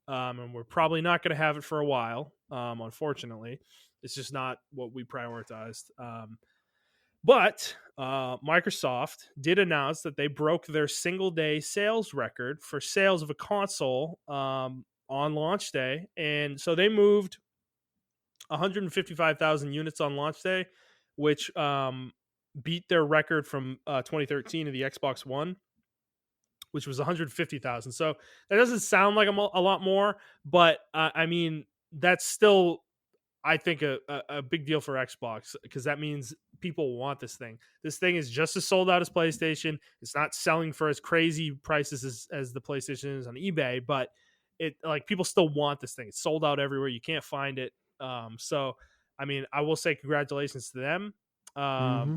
[SPEAKER 1] and we're probably not going to have it for a while. Unfortunately, it's just not what we prioritized. But Microsoft did announce that they broke their single-day sales record for sales of a console on launch day, and so they moved 155,000 units on launch day, which beat their record from 2013 of the Xbox One, which was 150,000. So that doesn't sound like a lot more, but I mean that's still, I think, a big deal for Xbox, because that means people want this thing. This thing is just as sold out as PlayStation. It's not selling for as crazy prices as the PlayStation is on eBay, but it, like, people still want this thing. It's sold out everywhere. You can't find it. So, I mean, I will say congratulations to them. Are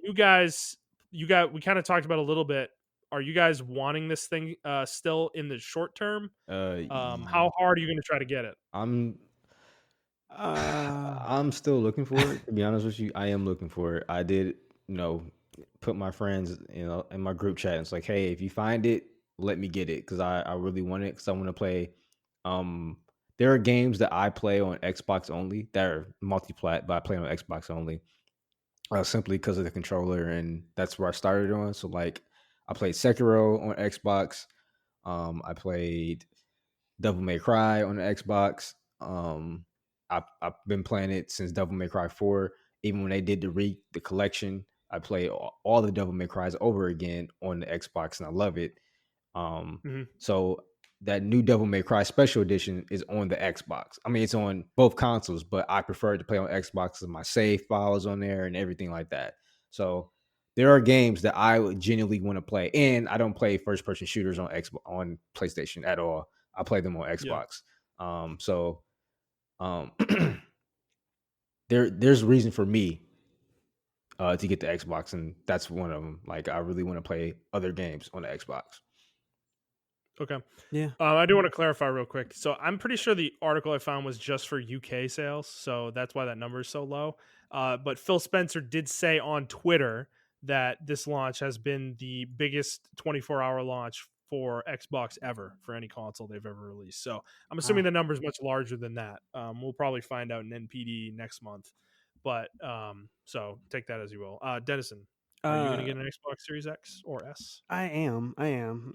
[SPEAKER 1] you guys? We kind of talked about a little bit. Are you guys wanting this thing still in the short term? How hard are you going to try to get it?
[SPEAKER 2] I'm still looking for it. To be honest with you, I am looking for it. I did, put my friends, in my group chat. And it's like, hey, if you find it, let me get it, because I really want it, because I want to play. There are games that I play on Xbox only that are multi-plat, but I play on Xbox only, simply because of the controller, and that's where I started on. So like, I played Sekiro on Xbox. I played Devil May Cry on the Xbox. I've been playing it since Devil May Cry 4. Even when they did the collection, I played all the Devil May Cries over again on the Xbox, and I love it. So that new Devil May Cry Special Edition is on the Xbox. I mean, it's on both consoles, but I prefer to play on Xbox because my save files on there and everything like that. So there are games that I would genuinely want to play, and I don't play first-person shooters on PlayStation at all. I play them on Xbox. There's a reason for me to get the Xbox, and that's one of them. Like, I really want to play other games on the Xbox.
[SPEAKER 1] Okay.
[SPEAKER 3] Yeah.
[SPEAKER 1] I do want to clarify real quick. So I'm pretty sure the article I found was just for UK sales, so that's why that number is so low. But Phil Spencer did say on Twitter that this launch has been the biggest 24-hour launch for Xbox ever, for any console they've ever released. So I'm assuming the number is much larger than that. We'll probably find out in NPD next month. But so take that as you will. Denison, are you going to get an Xbox Series X or S?
[SPEAKER 3] I am.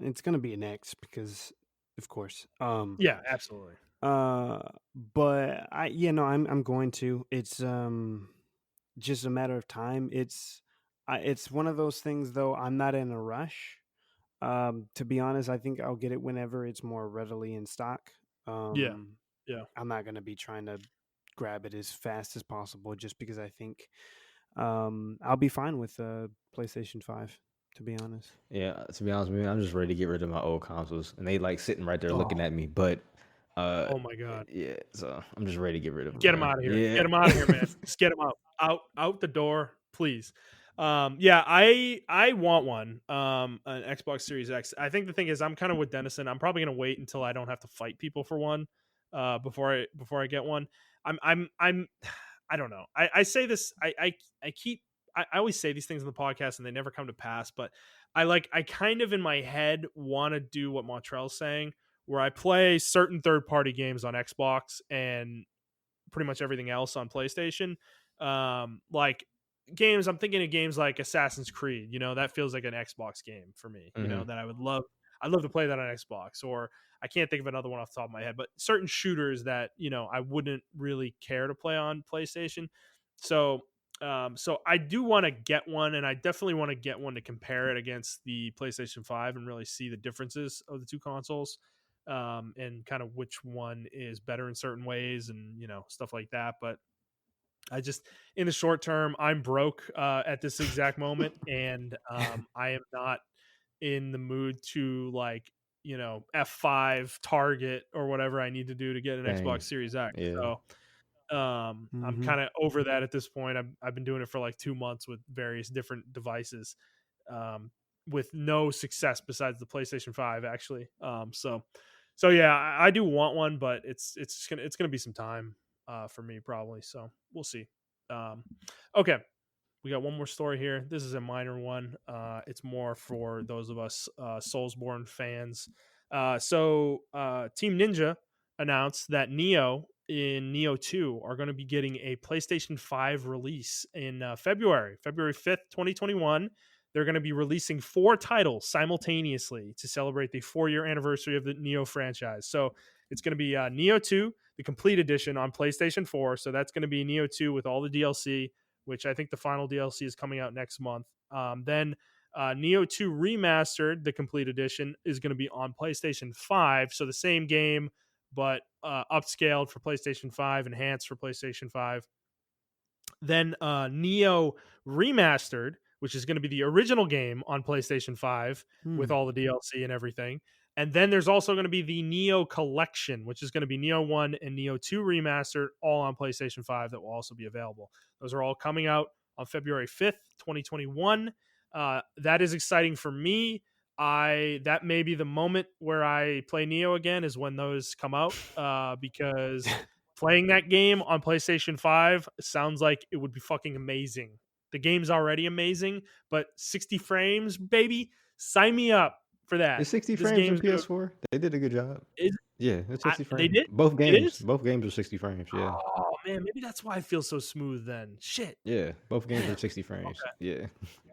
[SPEAKER 3] It's going to be an X because, of course.
[SPEAKER 1] Yeah, absolutely.
[SPEAKER 3] But I'm going to. It's just a matter of time. It's one of those things, though. I'm not in a rush. To be honest, I think I'll get it whenever it's more readily in stock.
[SPEAKER 1] Yeah.
[SPEAKER 3] I'm not going to be trying to grab it as fast as possible, just because I think I'll be fine with PlayStation 5, to be honest.
[SPEAKER 2] Yeah, to be honest with you, I'm just ready to get rid of my old consoles, and they like sitting right there looking at me. But
[SPEAKER 1] oh my god,
[SPEAKER 2] yeah, so I'm just ready to get rid of them.
[SPEAKER 1] Get them out of here. Yeah. Get them out of here, man. Just get them out the door, please. Yeah, I want one, an Xbox Series X. I think the thing is, I'm kind of with Denison. I'm probably gonna wait until I don't have to fight people for one, before I get one. I don't know. I say this. I always say these things in the podcast and they never come to pass. But I kind of in my head want to do what Montrell's saying, where I play certain third party games on Xbox and pretty much everything else on PlayStation. Like games, I'm thinking of games like Assassin's Creed. That feels like an Xbox game for me. That I would love. I'd love to play that on Xbox, or I can't think of another one off the top of my head, but certain shooters that, I wouldn't really care to play on PlayStation. So I do want to get one, and I definitely want to get one to compare it against the PlayStation 5 and really see the differences of the two consoles, and kind of which one is better in certain ways and, stuff like that. But I just, in the short term, I'm broke at this exact moment, and I am not in the mood to F5 target or whatever I need to do to get an Xbox Series X.
[SPEAKER 2] Yeah.
[SPEAKER 1] So I'm kind of over that at this point. I've been doing it for like 2 months with various different devices, with no success besides the PlayStation 5 actually. So yeah, I do want one, but it's gonna be some time for me probably. So we'll see. Okay, we got one more story here. This is a minor one. It's more for those of us Soulsborne fans. Team Ninja announced that Nioh in Nioh 2 are going to be getting a PlayStation 5 release in February 5th, 2021. They're going to be releasing 4 titles simultaneously to celebrate the 4-year anniversary of the Nioh franchise. So it's going to be Nioh 2, the complete edition on PlayStation 4. So that's going to be Nioh 2 with all the DLC, which I think the final DLC is coming out next month. Then Nioh 2 Remastered, the complete edition, is going to be on PlayStation 5. So the same game, but upscaled for PlayStation 5, enhanced for PlayStation 5. Then Nioh Remastered, which is going to be the original game on PlayStation 5 with all the DLC and everything. And then there's also going to be the Nioh Collection, which is going to be Nioh 1 and Nioh 2 Remastered, all on PlayStation 5 that will also be available. Those are all coming out on February 5th, 2021. That is exciting for me. That may be the moment where I play Nioh again is when those come out, because playing that game on PlayStation 5 sounds like it would be fucking amazing. The game's already amazing, but 60 frames, baby, sign me up for that.
[SPEAKER 2] It's 60 frames on PS4. They did a good job. Yeah, it's 60 frames.
[SPEAKER 1] They did?
[SPEAKER 2] Both games are 60 frames. Yeah.
[SPEAKER 1] Oh man, maybe that's why it feels so smooth then. Shit.
[SPEAKER 2] Yeah, both games are 60 frames. Okay. Yeah.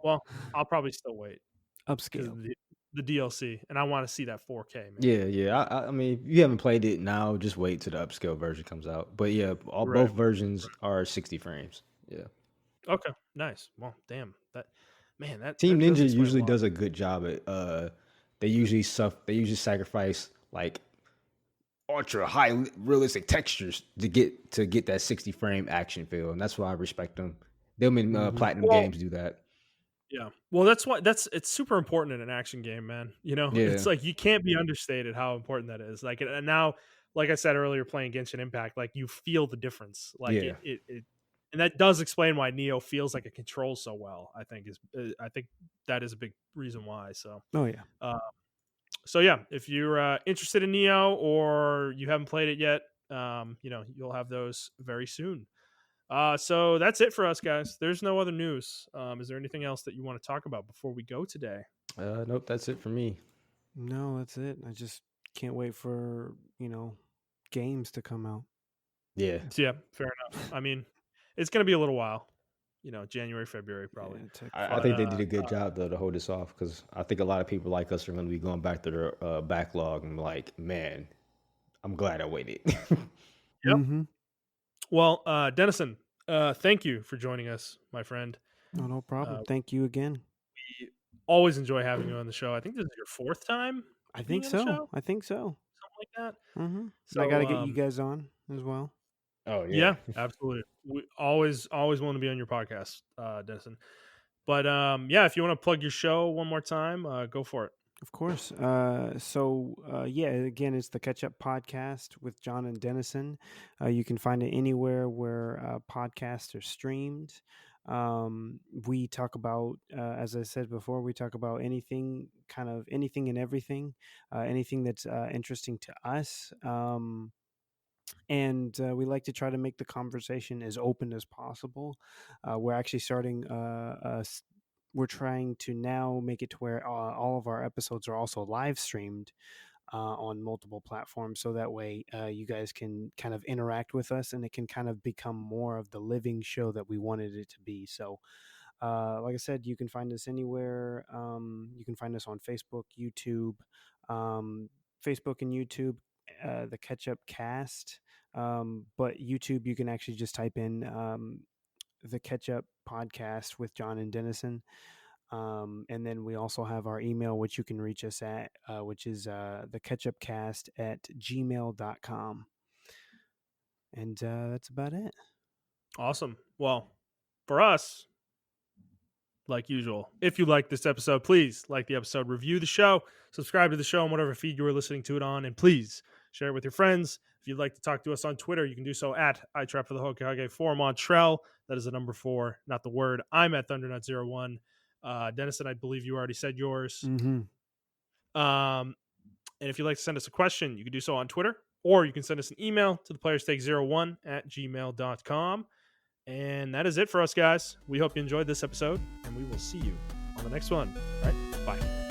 [SPEAKER 1] Well, I'll probably still wait.
[SPEAKER 3] Upscale.
[SPEAKER 1] The DLC, and I want to see that 4K. Man.
[SPEAKER 2] Yeah. I mean, if you haven't played it now, just wait till the upscale version comes out. But yeah, both versions are 60 frames. Yeah.
[SPEAKER 1] Okay, nice. Well, damn that
[SPEAKER 2] Team Ninja usually does a good job at. They usually sacrifice like ultra high realistic textures to get that 60 frame action feel, and that's why I respect them. Them in Platinum games do that.
[SPEAKER 1] Yeah. Well, it's super important in an action game, man. You know, it's like you can't be understated how important that is. Like, and now, like I said earlier, playing Genshin Impact, like you feel the difference. Like it and that does explain why Nioh feels like it controls so well. I think that is a big reason why. So.
[SPEAKER 3] Oh yeah.
[SPEAKER 1] So yeah, if you're interested in Nioh or you haven't played it yet, you'll have those very soon. So that's it for us, guys. There's no other news. Is there anything else that you want to talk about before we go today?
[SPEAKER 2] Nope, that's it for me.
[SPEAKER 3] No, that's it. I just can't wait for, games to come out.
[SPEAKER 2] Yeah.
[SPEAKER 1] Yeah, fair enough. I mean, it's going to be a little while. January, February, probably.
[SPEAKER 2] Yeah, I think they did a good job, though, to hold this off, because I think a lot of people like us are going to be going back to their backlog and like, man, I'm glad I waited.
[SPEAKER 1] Yep. Mm-hmm. Well, Denison, thank you for joining us, my friend.
[SPEAKER 3] No problem. Thank you again.
[SPEAKER 1] We always enjoy having you on the show. I think this is your 4th time.
[SPEAKER 3] I think so. Something
[SPEAKER 1] like that.
[SPEAKER 3] Mm-hmm. So I got to get you guys on as well.
[SPEAKER 2] Oh yeah,
[SPEAKER 1] absolutely. We always want to be on your podcast, Denison. But if you want to plug your show one more time, go for it.
[SPEAKER 3] Of course. Again, it's the Catchup Podcast with John and Denison. You can find it anywhere where podcasts are streamed. We talk about, as I said before, we talk about anything and everything, anything that's interesting to us. And we like to try to make the conversation as open as possible. We're actually starting we're trying to now make it to where all of our episodes are also live streamed on multiple platforms. So that way you guys can kind of interact with us and it can kind of become more of the living show that we wanted it to be. So like I said, you can find us anywhere. You can find us on Facebook, YouTube, Facebook and YouTube, the Catchup Cast. But YouTube, you can actually just type in the Catchup Podcast with John and Denison. And then we also have our email, which you can reach us at, which is thecatchupcast@gmail.com. And that's about it.
[SPEAKER 1] Awesome. Well, for us, like usual, if you like this episode, please like the episode, review the show, subscribe to the show on whatever feed you are listening to it on, and please share it with your friends. If you'd like to talk to us on Twitter, you can do so at iTrap for the Hokage for Montrell. That is the number 4, not the word. I'm at Thundernut01. Denison, I believe you already said yours.
[SPEAKER 3] Mm-hmm.
[SPEAKER 1] And if you'd like to send us a question, you can do so on Twitter, or you can send us an email to theplayerstake01@gmail.com. And that is it for us, guys. We hope you enjoyed this episode, and we will see you on the next one. All right, bye.